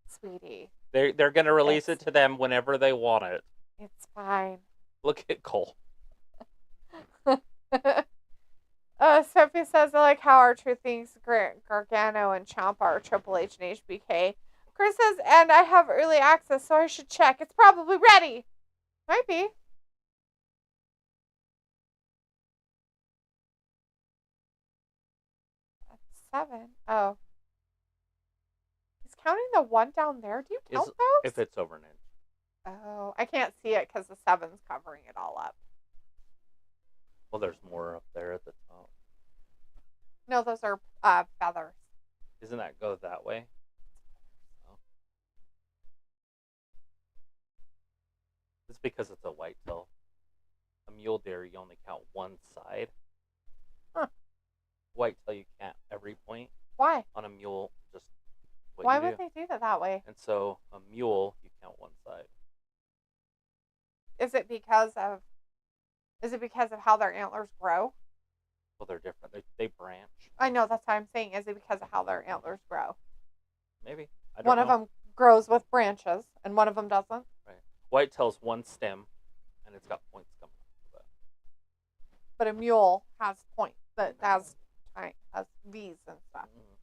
sweetie. They're gonna release it to them whenever they want it. It's fine. Look at Cole. Sophie says, I like how our truth thinks Gargano and Ciampa are Triple H and HBK. Chris says, and I have early access, so I should check. It's probably ready. Might be. That's 7. Oh. He's counting the 1 down there. Do you count those? If it's over an inch. Oh, I can't see it because the 7's covering it all up. Well, there's more up there at the top. No, those are feathers. Doesn't that go that way? Oh. It's because it's a whitetail. A mule deer, you only count one side. Huh. Whitetail, you count every point. Why? On a mule, just what Why you would do. they do that way? And so, a mule, you count one side. Is it because of how their antlers grow? Well, they're different. They branch. I know, that's what I'm saying. Is it because of how their antlers grow? Maybe. I don't one know. of them grows with branches, and one of them doesn't. Right. Whitetail's one stem, and it's got points coming off of it. But a mule has points that has V's and stuff. Mm-hmm.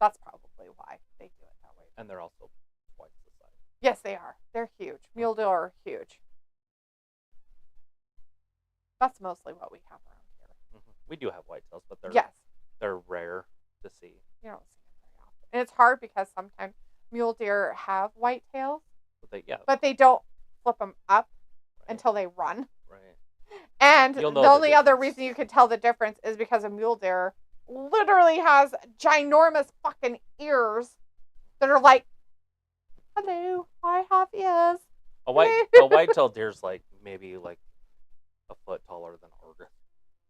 That's probably why they do it that way. And they're also twice the size. Yes, they are. They're huge. Mule deer are huge. That's mostly what we have around here. Mm-hmm. We do have whitetails, but they're rare to see. You don't see them very often. And it's hard because sometimes mule deer have whitetails, but they don't flip them up until they run. Right. And the only other reason you can tell the difference is because a mule deer literally has ginormous fucking ears that are like, hello, I have ears. A whitetail deer's like maybe like a foot taller than Argus.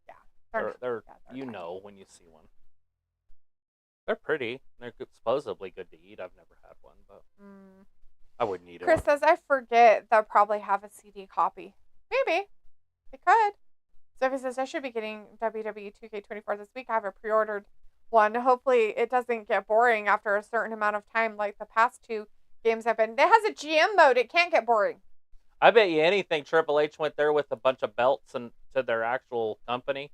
Yeah. They're you know when you see one. They're pretty. They're supposedly good to eat. I've never had one, but I wouldn't eat it. Chris says, I forget they'll probably have a CD copy. Maybe. They could. Sophie says, I should be getting WWE 2K24 this week. I have a pre-ordered one. Hopefully it doesn't get boring after a certain amount of time like the past 2 games have been. It has a GM mode. It can't get boring. I bet you anything Triple H went there with a bunch of belts and to their actual company,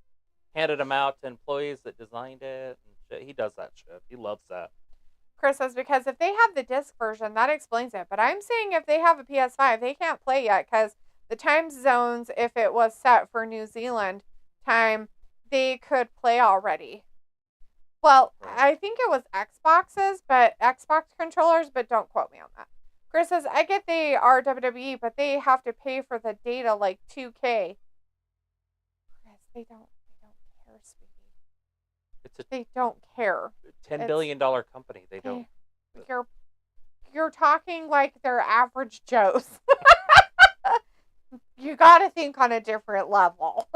handed them out to employees that designed it. And shit. He does that shit. He loves that. Chris says, because if they have the disc version, that explains it. But I'm saying if they have a PS5, they can't play yet because the time zones, if it was set for New Zealand time, they could play already. Well, I think it was Xbox controllers, but don't quote me on that. Chris says, I get they are WWE, but they have to pay for the data like 2K. Chris, they don't care, sweetie. They don't care. $10 billion company. They don't. You're talking like they're average Joes. You got to think on a different level.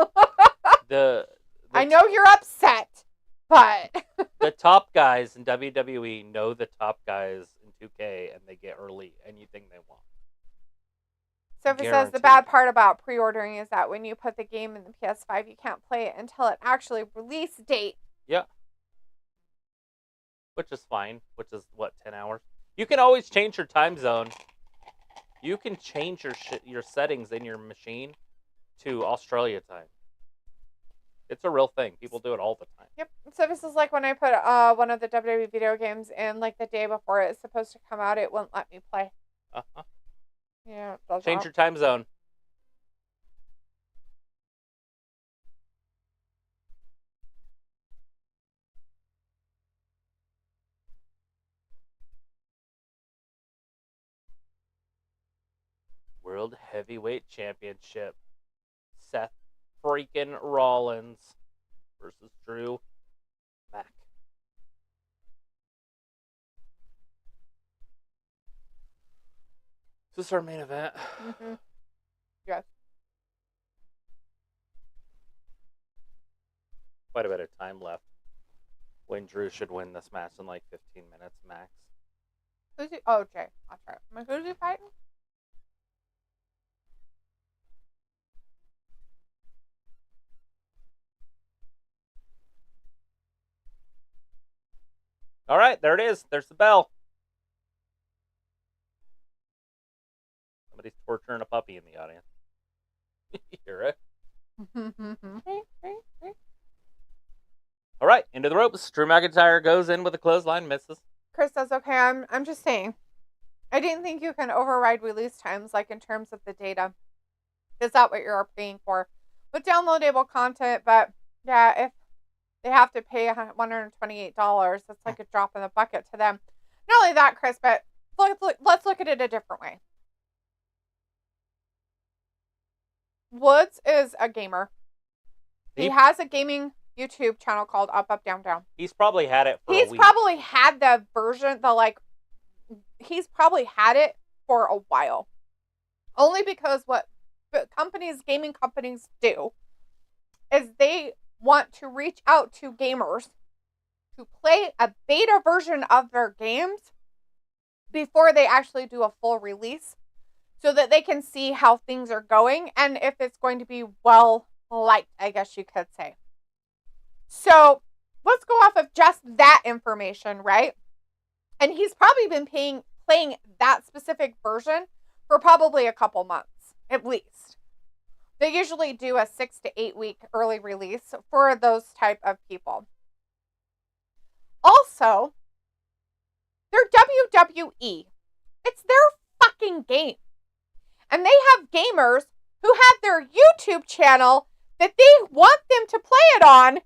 I know you're upset, but the top guys in WWE know the top guys in 2K, and they get early anything they want. Sophie says the bad part about pre-ordering is that when you put the game in the PS5, you can't play it until it actually release date. Yeah. Which is fine. Which is, 10 hours? You can always change your time zone. You can change your settings in your machine to Australia time. It's a real thing. People do it all the time. Yep. So this is like when I put one of the WWE video games in like the day before it's supposed to come out, it wouldn't let me play. Uh-huh. Yeah. Change your time zone. World Heavyweight Championship. Seth freaking Rollins versus Drew Mac. Is this our main event? Mm-hmm. Yes. Quite a bit of time left when Drew should win this match in like 15 minutes max. Who's he? Oh, Jay. That's right. Who's he fighting? All right, there it is. There's the bell. Somebody's torturing a puppy in the audience. You hear it? All right, into the ropes. Drew McIntyre goes in with a clothesline, misses. Chris says, okay, I'm just saying. I didn't think you can override release times, like in terms of the data. Is that what you're paying for? With downloadable content, but yeah, if they have to pay $128, that's like a drop in the bucket to them. Not only that, Chris, but let's look at it a different way. Woods is a gamer. He has a gaming YouTube channel called Up, Up, Down, Down. He's probably had it for a week. He's probably had the version, he's probably had it for a while. Only because what gaming companies do is they want to reach out to gamers to play a beta version of their games before they actually do a full release so that they can see how things are going and if it's going to be well liked, I guess you could say. So let's go off of just that information, right? And he's probably been playing that specific version for probably a couple months, at least. They usually do a 6 to 8 week early release for those type of people. Also, they're WWE. It's their fucking game. And they have gamers who have their YouTube channel that they want them to play it on.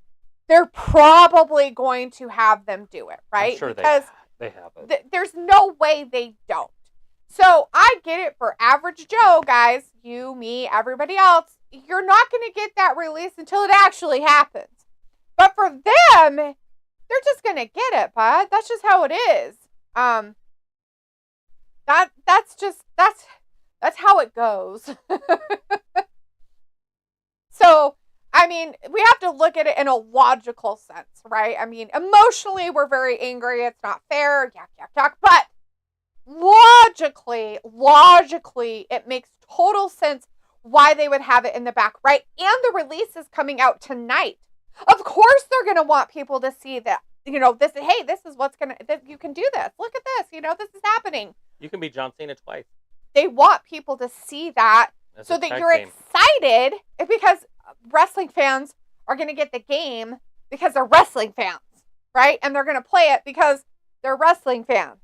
They're probably going to have them do it, right? I'm sure because they have it. There's no way they don't. So I get it for average Joe, guys. You, me, everybody else. You're not going to get that release until it actually happens. But for them, they're just going to get it, bud. That's just how it is. That's how it goes. So, I mean, we have to look at it in a logical sense, right? I mean, emotionally, we're very angry. It's not fair. Yak, yak, yak. But logically, it makes total sense why they would have it in the back, right? And the release is coming out tonight. Of course they're going to want people to see that, this, hey, this is what's going to, you can do this. Look at this, this is happening. You can be John Cena twice. They want people to see that so that you're excited, because wrestling fans are going to get the game because they're wrestling fans, right? And they're going to play it because they're wrestling fans.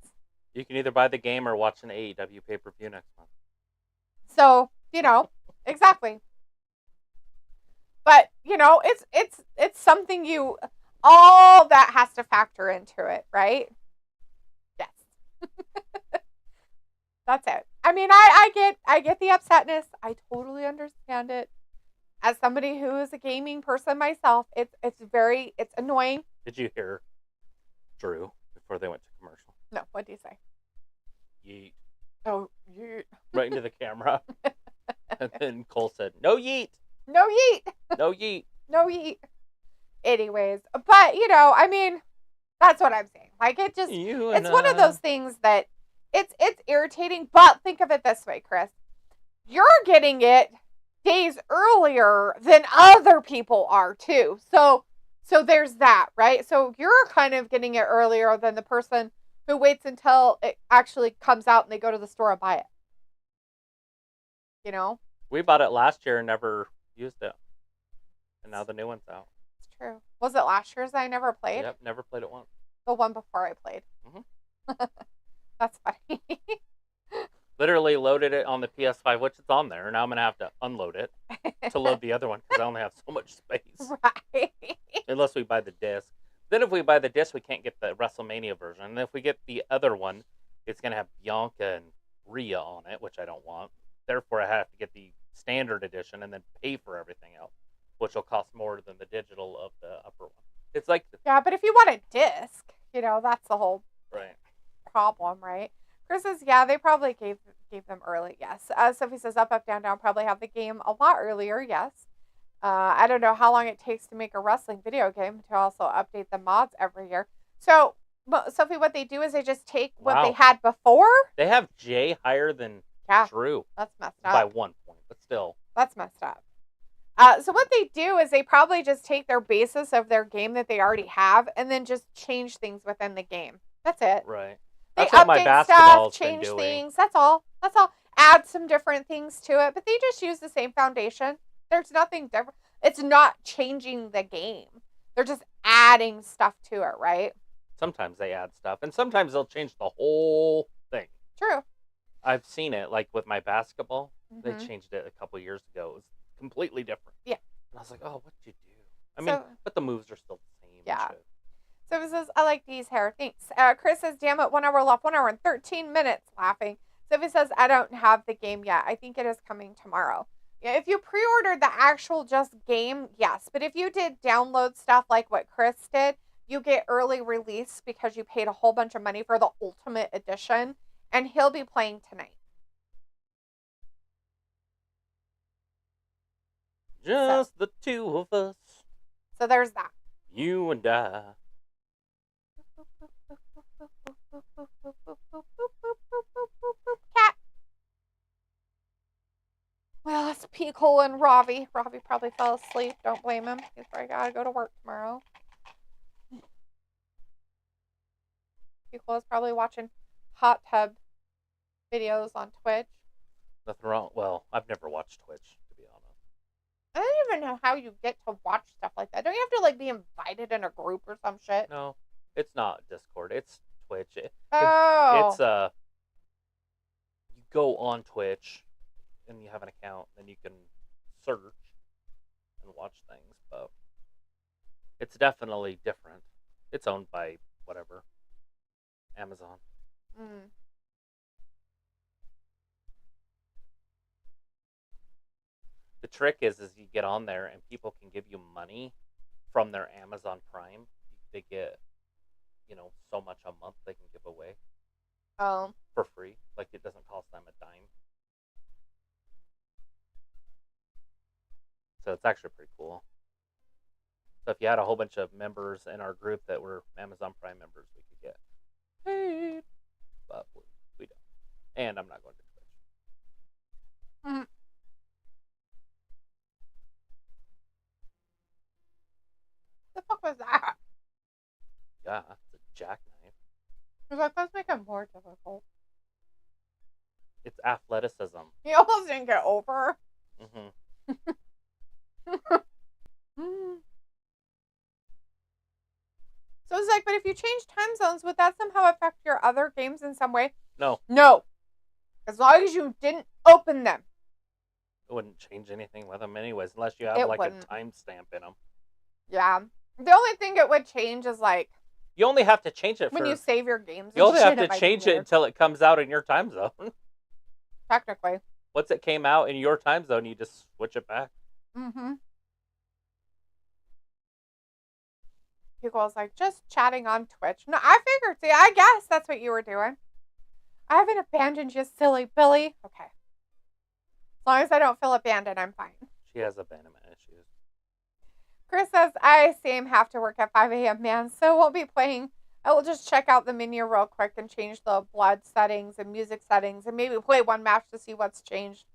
You can either buy the game or watch an AEW pay-per-view next month. So, exactly. But, it's something all that has to factor into it, right? Yes. That's it. I mean, I get the upsetness. I totally understand it. As somebody who is a gaming person myself, it's annoying. Did you hear Drew before they went to commercial? No, what do you say? Yeet. Oh, yeet. Right into the camera. And then Cole said, no yeet. No yeet. No yeet. No yeet. Anyways, but, I mean, that's what I'm saying. Like, it's one of those things that it's irritating, but think of it this way, Chris. You're getting it days earlier than other people are, too. So there's that, right? So you're kind of getting it earlier than the person who waits until it actually comes out and they go to the store and buy it. We bought it last year and never used it. And now the new one's out. It's true. Was it last year's I never played? Yep, never played it once. The one before I played. Mm-hmm. That's funny. Literally loaded it on the PS5, which is on there. Now I'm going to have to unload it to load the other one because I only have so much space. Right. Unless we buy the disc. Then if we buy the disc, we can't get the WrestleMania version. And if we get the other one, it's going to have Bianca and Rhea on it, which I don't want. Therefore, I have to get the standard edition and then pay for everything else, which will cost more than the digital of the upper one. It's like... Yeah, but if you want a disc, that's the whole problem, right? Chris says, yeah, they probably gave them early, yes. Sophie says, up, down, down, probably have the game a lot earlier, yes. I don't know how long it takes to make a wrestling video game to also update the mods every year. So, Sophie, what they do is they just take what they had before. They have Jay higher than Drew. That's messed up. By 1 point, but still. That's messed up. So what they do is they probably just take their basis of their game that they already have and then just change things within the game. That's it. Right. They update stuff, change things. That's all. Add some different things to it, but they just use the same foundation. There's nothing different. It's not changing the game. They're just adding stuff to it, right? Sometimes they add stuff, and sometimes they'll change the whole thing. True. I've seen it, like with my basketball. Mm-hmm. They changed it a couple years ago. It was completely different. Yeah. And I was like, oh, what'd you do? I mean, but the moves are still the same. Yeah. So it says, I like these hair. Thanks. Chris says, damn it, 1 hour left, 1 hour and 13 minutes laughing. Sophie says, I don't have the game yet. I think it is coming tomorrow. Yeah, if you pre-ordered the actual just game, yes. But if you did download stuff like what Chris did, you get early release because you paid a whole bunch of money for the Ultimate Edition. And he'll be playing tonight. Just the two of us. So there's that. You and I. Cat. Well, it's Pico and Ravi. Ravi probably fell asleep. Don't blame him. He's probably got to go to work tomorrow. Pico is probably watching hot tub videos on Twitch. Nothing wrong. Well, I've never watched Twitch, to be honest. I don't even know how you get to watch stuff like that. Don't you have to be invited in a group or some shit? No, it's not Discord. It's Twitch. It's you go on Twitch and you have an account, and you can search and watch things, but it's definitely different. It's owned by whatever, Amazon. Mm. The trick is you get on there and people can give you money from their Amazon Prime. They get, so much a month they can give away. Oh. For free. Like, it doesn't cost them a dime. So it's actually pretty cool. So if you had a whole bunch of members in our group that were Amazon Prime members, we could get paid. But we don't. And I'm not going to Twitch. Mm-hmm. fuck was that? Yeah, it's a jackknife. He's like, let's make it more difficult. It's athleticism. He almost didn't get over. Mm-hmm. So it's like, but if you change time zones, would that somehow affect your other games in some way? No. No. As long as you didn't open them. It wouldn't change anything with them anyways, unless you have It like wouldn't. a timestamp in them. Yeah. The only thing it would change is like You only have to change it when you save your games. You only have to It might be change it weird. until it comes out in your time zone. Technically. Once it came out in your time zone, you just switch it back. Mm-hmm. People was like, just chatting on Twitch. No, I figured. See, I guess that's what you were doing. I haven't abandoned you, silly Billy. Okay. As long as I don't feel abandoned, I'm fine. She has abandonment issues. Chris says, I same have to work at 5 a.m., man, so won't be playing. I will just check out the menu real quick and change the blood settings and music settings and maybe play one match to see what's changed.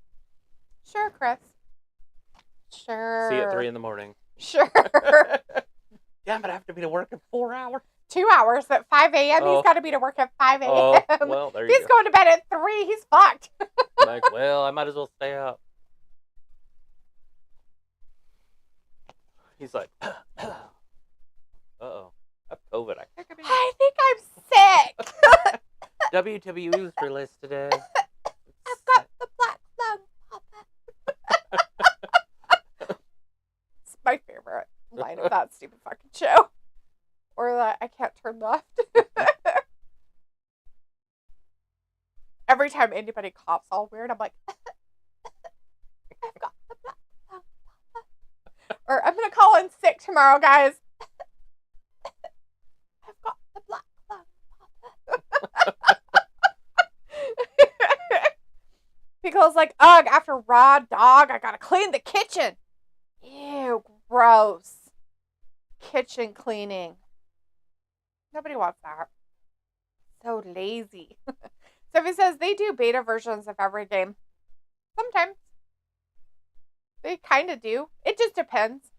Sure, Chris. Sure. See you at 3 in the morning. Sure. Damn it, I have to be to work in 4 hours. 2 hours at 5 a.m. Oh. He's got to be to work at 5 a.m. Oh, well, there you He's go. going to bed at 3. He's fucked. Like, well, I might as well stay up. He's like, uh-oh. I have COVID. I can't get in. I think I'm sick. WWE was released today. I've got the black lung, Papa. It's my favorite line of that stupid fucking show. Or that I can't turn left. Every time anybody coughs all weird, I'm like, I've got the black lung, Papa. Or I'm going to call in sick tomorrow, guys. I've got the black lung, Papa. Pickle's like, ugh, after Raw dog, I gotta clean the kitchen. Ew, gross. Kitchen cleaning. Nobody wants that. So lazy. Sophie says they do beta versions of every game. Sometimes. They kind of do. It just depends.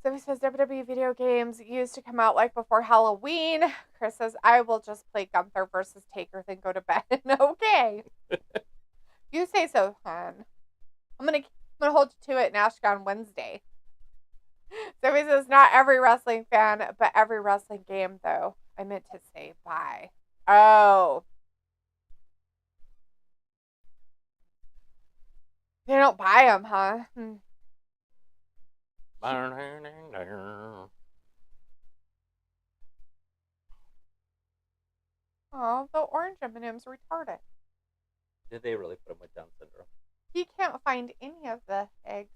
Sophie says WWE video games used to come out like before Halloween. Chris says, I will just play Gunther versus Taker, then go to bed. Okay. You say so, hon. I'm gonna hold you to it and ask you on Wednesday. Sophie says, not every wrestling fan, but every wrestling game, though. I meant to say bye. Oh. They don't buy them, huh? Oh, the orange M&M's retarded. Did they really put him with Down syndrome? He can't find any of the eggs.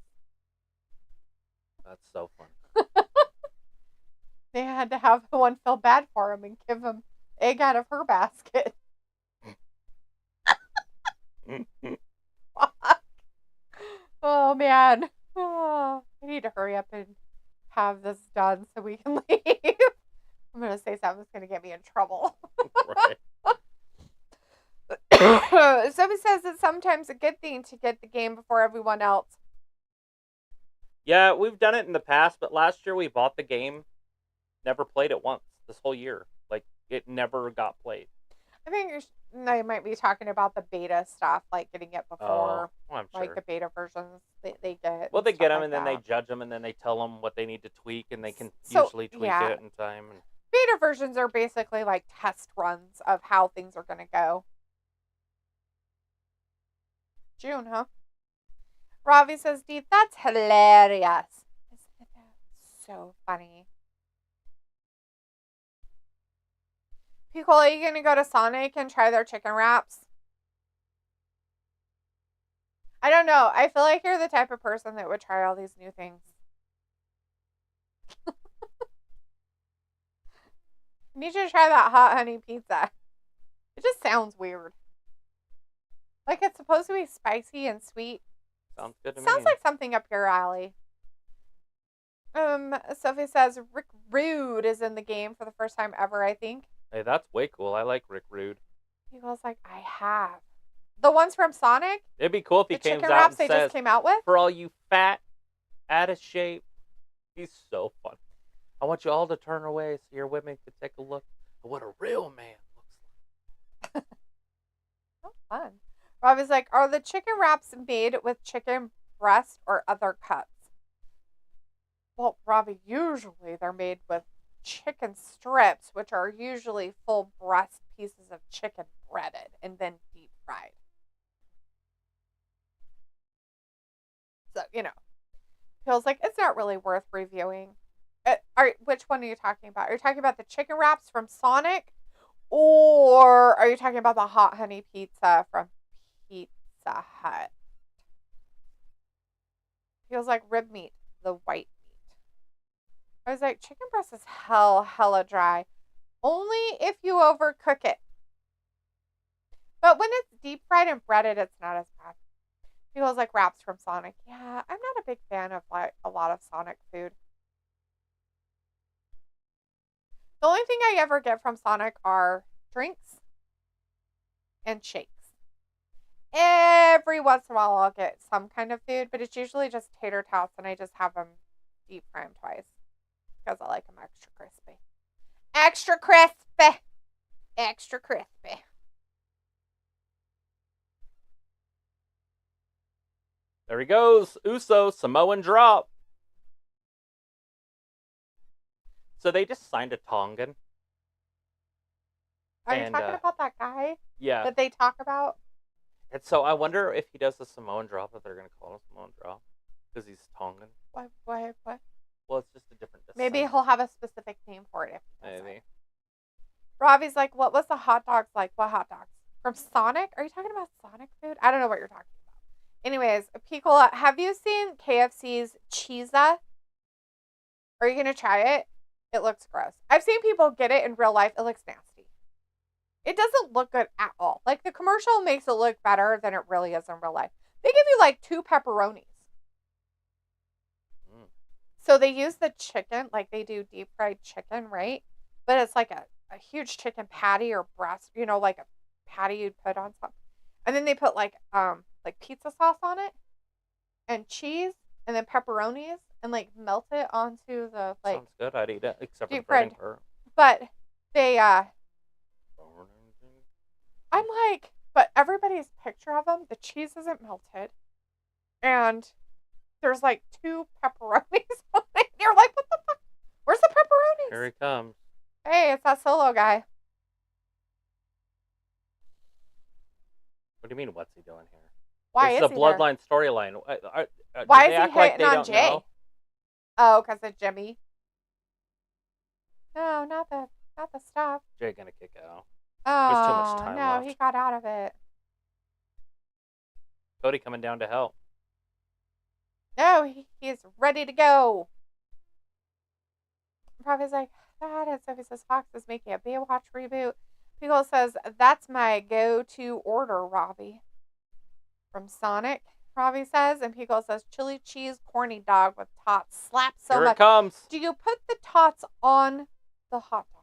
That's so fun. They had to have one feel bad for him and give him egg out of her basket. Fuck. Oh, man. Oh, I need to hurry up and have this done so we can leave. I'm going to say something that's going to get me in trouble. Right. Sophie says it's sometimes a good thing to get the game before everyone else. Yeah, we've done it in the past, but last year we bought the game, never played it once this whole year. Like, it never got played. I think they might be talking about the beta stuff, like getting it before, I'm sure. like the beta versions they get. Well, they get them, like and then they that. judge them, and then they tell them what they need to tweak, and they can So, usually tweak yeah. it in time. And Beta versions are basically like test runs of how things are going to go. June, huh? Ravi says, Dee, that's hilarious. Isn't it so funny? Piccolo, are you going to go to Sonic and try their chicken wraps? I don't know. I feel like you're the type of person that would try all these new things. I need you to try that hot honey pizza. It just sounds weird. Like it's supposed to be spicy and sweet. sounds good to me. Sounds like something up your alley. Sophie says Rick Rude is in the game for the first time ever, I think. Hey, that's way cool. I like Rick Rude. He goes like, I have. The ones from Sonic? It'd be cool if he The came chicken out wraps and they says, just came out with? for all you fat, out of shape, He's so fun. I want you all to turn away so your women can take a look at what a real man looks like. So fun. Robbie's like, are the chicken wraps made with chicken breast or other cuts? Well, Robbie, usually they're made with chicken strips, which are usually full breast pieces of chicken breaded and then deep fried. So, feels like it's not really worth reviewing. Which one are you talking about? Are you talking about the chicken wraps from Sonic? Or are you talking about the hot honey pizza from Pizza Hut? Feels like rib meat, the white meat. I was like, chicken breast is hella dry. Only if you overcook it. But when it's deep fried and breaded, it's not as bad. Feels like wraps from Sonic. Yeah, I'm not a big fan of like a lot of Sonic food. The only thing I ever get from Sonic are drinks and shakes. Every once in a while I'll get some kind of food, but it's usually just tater tots, and I just have them deep fry them twice because I like them extra crispy. Extra crispy! Extra crispy. There he goes. Uso, Samoan drop. So they just signed a Tongan. Are you talking about that guy? Yeah. That they talk about? And so I wonder if he does the Samoan drop, if they're going to call him Samoan drop. Because he's Tongan. What? Well, it's just a different descent. Maybe he'll have a specific name for it. Maybe. Robbie's like, what was the hot dogs like? What hot dogs? From Sonic? Are you talking about Sonic food? I don't know what you're talking about. Anyways, Piccola, have you seen KFC's Cheesa? Are you going to try it? It looks gross. I've seen people get it in real life. It looks nasty. It doesn't look good at all. Like, the commercial makes it look better than it really is in real life. They give you, like, 2 pepperonis. So they use the chicken, like they do deep fried chicken, right? But it's like a huge chicken patty or breast, like a patty you'd put on something. And then they put, like pizza sauce on it and cheese and then pepperonis and, like, melt it onto the, like... Sounds good. I'd eat it, except for the breading part. But they, I'm like, but everybody's picture of them, the cheese isn't melted. And there's, like, 2 pepperonis on it. You're like, what the fuck? Where's the pepperonis? Here he comes. Hey, it's that Solo guy. What do you mean, what's he doing here? Why it's is a he bloodline storyline. Why is he hitting on Jay? Know? Oh, because of Jimmy. No, not the stuff. Jay gonna kick out. Oh, there's too much time no, left. he got out of it. Cody coming down to help. No, he's ready to go. Prophet's like, that is, Sophie says Fox is making a Baywatch reboot. People says, that's my go-to order, Robbie. From Sonic, Robbie says. And Pico says, chili cheese corny dog with tots. Slap so Here much. it comes. Do you put the tots on the hot dog?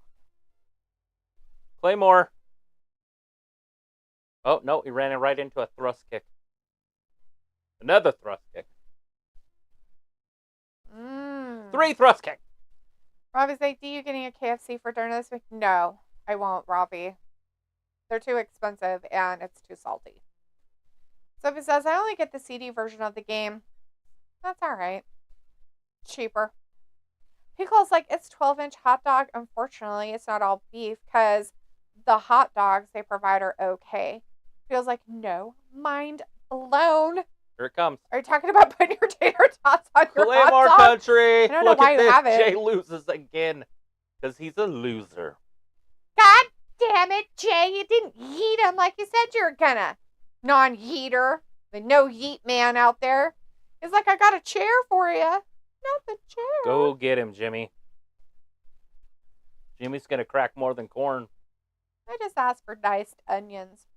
Claymore. Oh, no, he ran it right into a thrust kick. Another thrust kick. 3 thrust kicks. Robbie's like, do you getting a KFC for dinner this week? No, I won't, Robbie. They're too expensive and it's too salty. Sophie says, I only get the CD version of the game. That's all right. Cheaper. Pickle's like, it's 12-inch hot dog. Unfortunately, it's not all beef because the hot dogs they provide are okay. Feels like, no, mind blown. Here it comes. Are you talking about putting your tater tots on your hot Claymore dog? country. I don't know Look why at you this. have it. Jay loses again because he's a loser. God damn it, Jay. You didn't yeet him like you said you were gonna. Non-yeeter. The no-yeet man out there. He's like, I got a chair for you. Not the chair. Go get him, Jimmy. Jimmy's going to crack more than corn. I just asked for diced onions.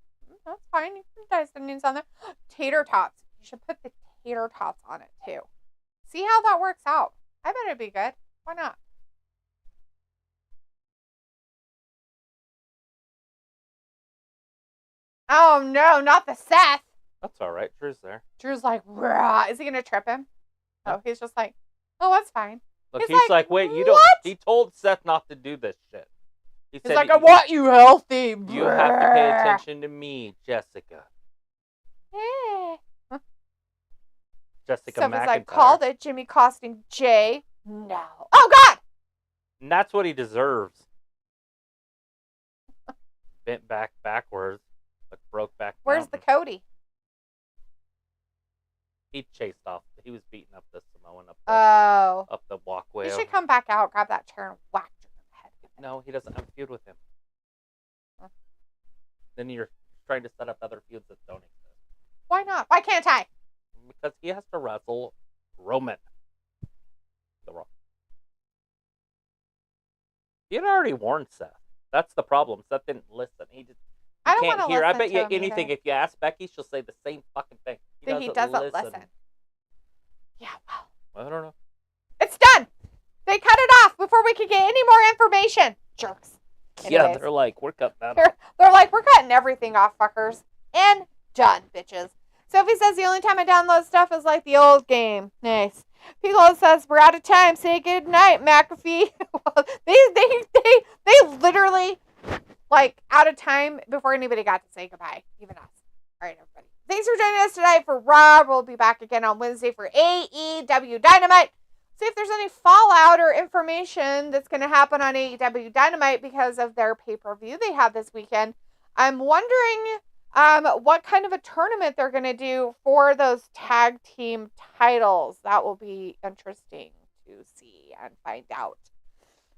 That's fine. You can dice onions on there. Tater tots. You should put the tater tots on it, too. See how that works out. I bet it'd be good. Why not? Oh, no, not the Seth. That's all right. Drew's there. Drew's like, rah. Is he going to trip him? Oh, he's just like, oh, that's fine. Look, he's like, wait, you don't. What? He told Seth not to do this shit. He's like, I want you healthy. You have to pay attention to me, Jessica. Jessica Sophie's McIntyre. like, called it. Jimmy costing Jay. No. Oh, God! And that's what he deserves. Bent back backwards, but broke back. Where's the Cody? He chased off. He was beating up the Samoan up the walkway. He should come back out, grab that chair, and whack him in the head. No, he doesn't have a feud with him. Then you're trying to set up other feuds that don't exist. Why not? Why can't I? Because he has to wrestle Roman. The Raw. He had already warned Seth. That's the problem. Seth didn't listen. He just I don't can't want to hear. listen I bet to you him anything. either. If you ask Becky, she'll say the same fucking thing. He doesn't listen. Yeah, well. I don't know. It's done. They cut it off before we could get any more information. Jerks. Yeah, Anyways. they're like, we're cutting that off. They're like, we're cutting everything off, fuckers. And done, bitches. Sophie says the only time I download stuff is like the old game. Nice. Piccolo says, we're out of time. Say good night, McAfee. they literally, like, out of time before anybody got to say goodbye. Even us. All right, everybody. Thanks for joining us tonight for Raw. We'll be back again on Wednesday for AEW Dynamite. See if there's any fallout or information that's going to happen on AEW Dynamite because of their pay-per-view they have this weekend. I'm wondering what kind of a tournament they're going to do for those tag team titles. That will be interesting to see and find out.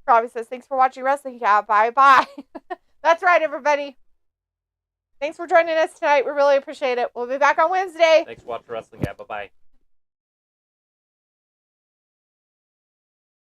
Robbie says, thanks for watching wrestling. Yeah, bye-bye. That's right, everybody. Thanks for joining us tonight. We really appreciate it. We'll be back on Wednesday. Thanks for watching wrestling. Yeah, bye-bye.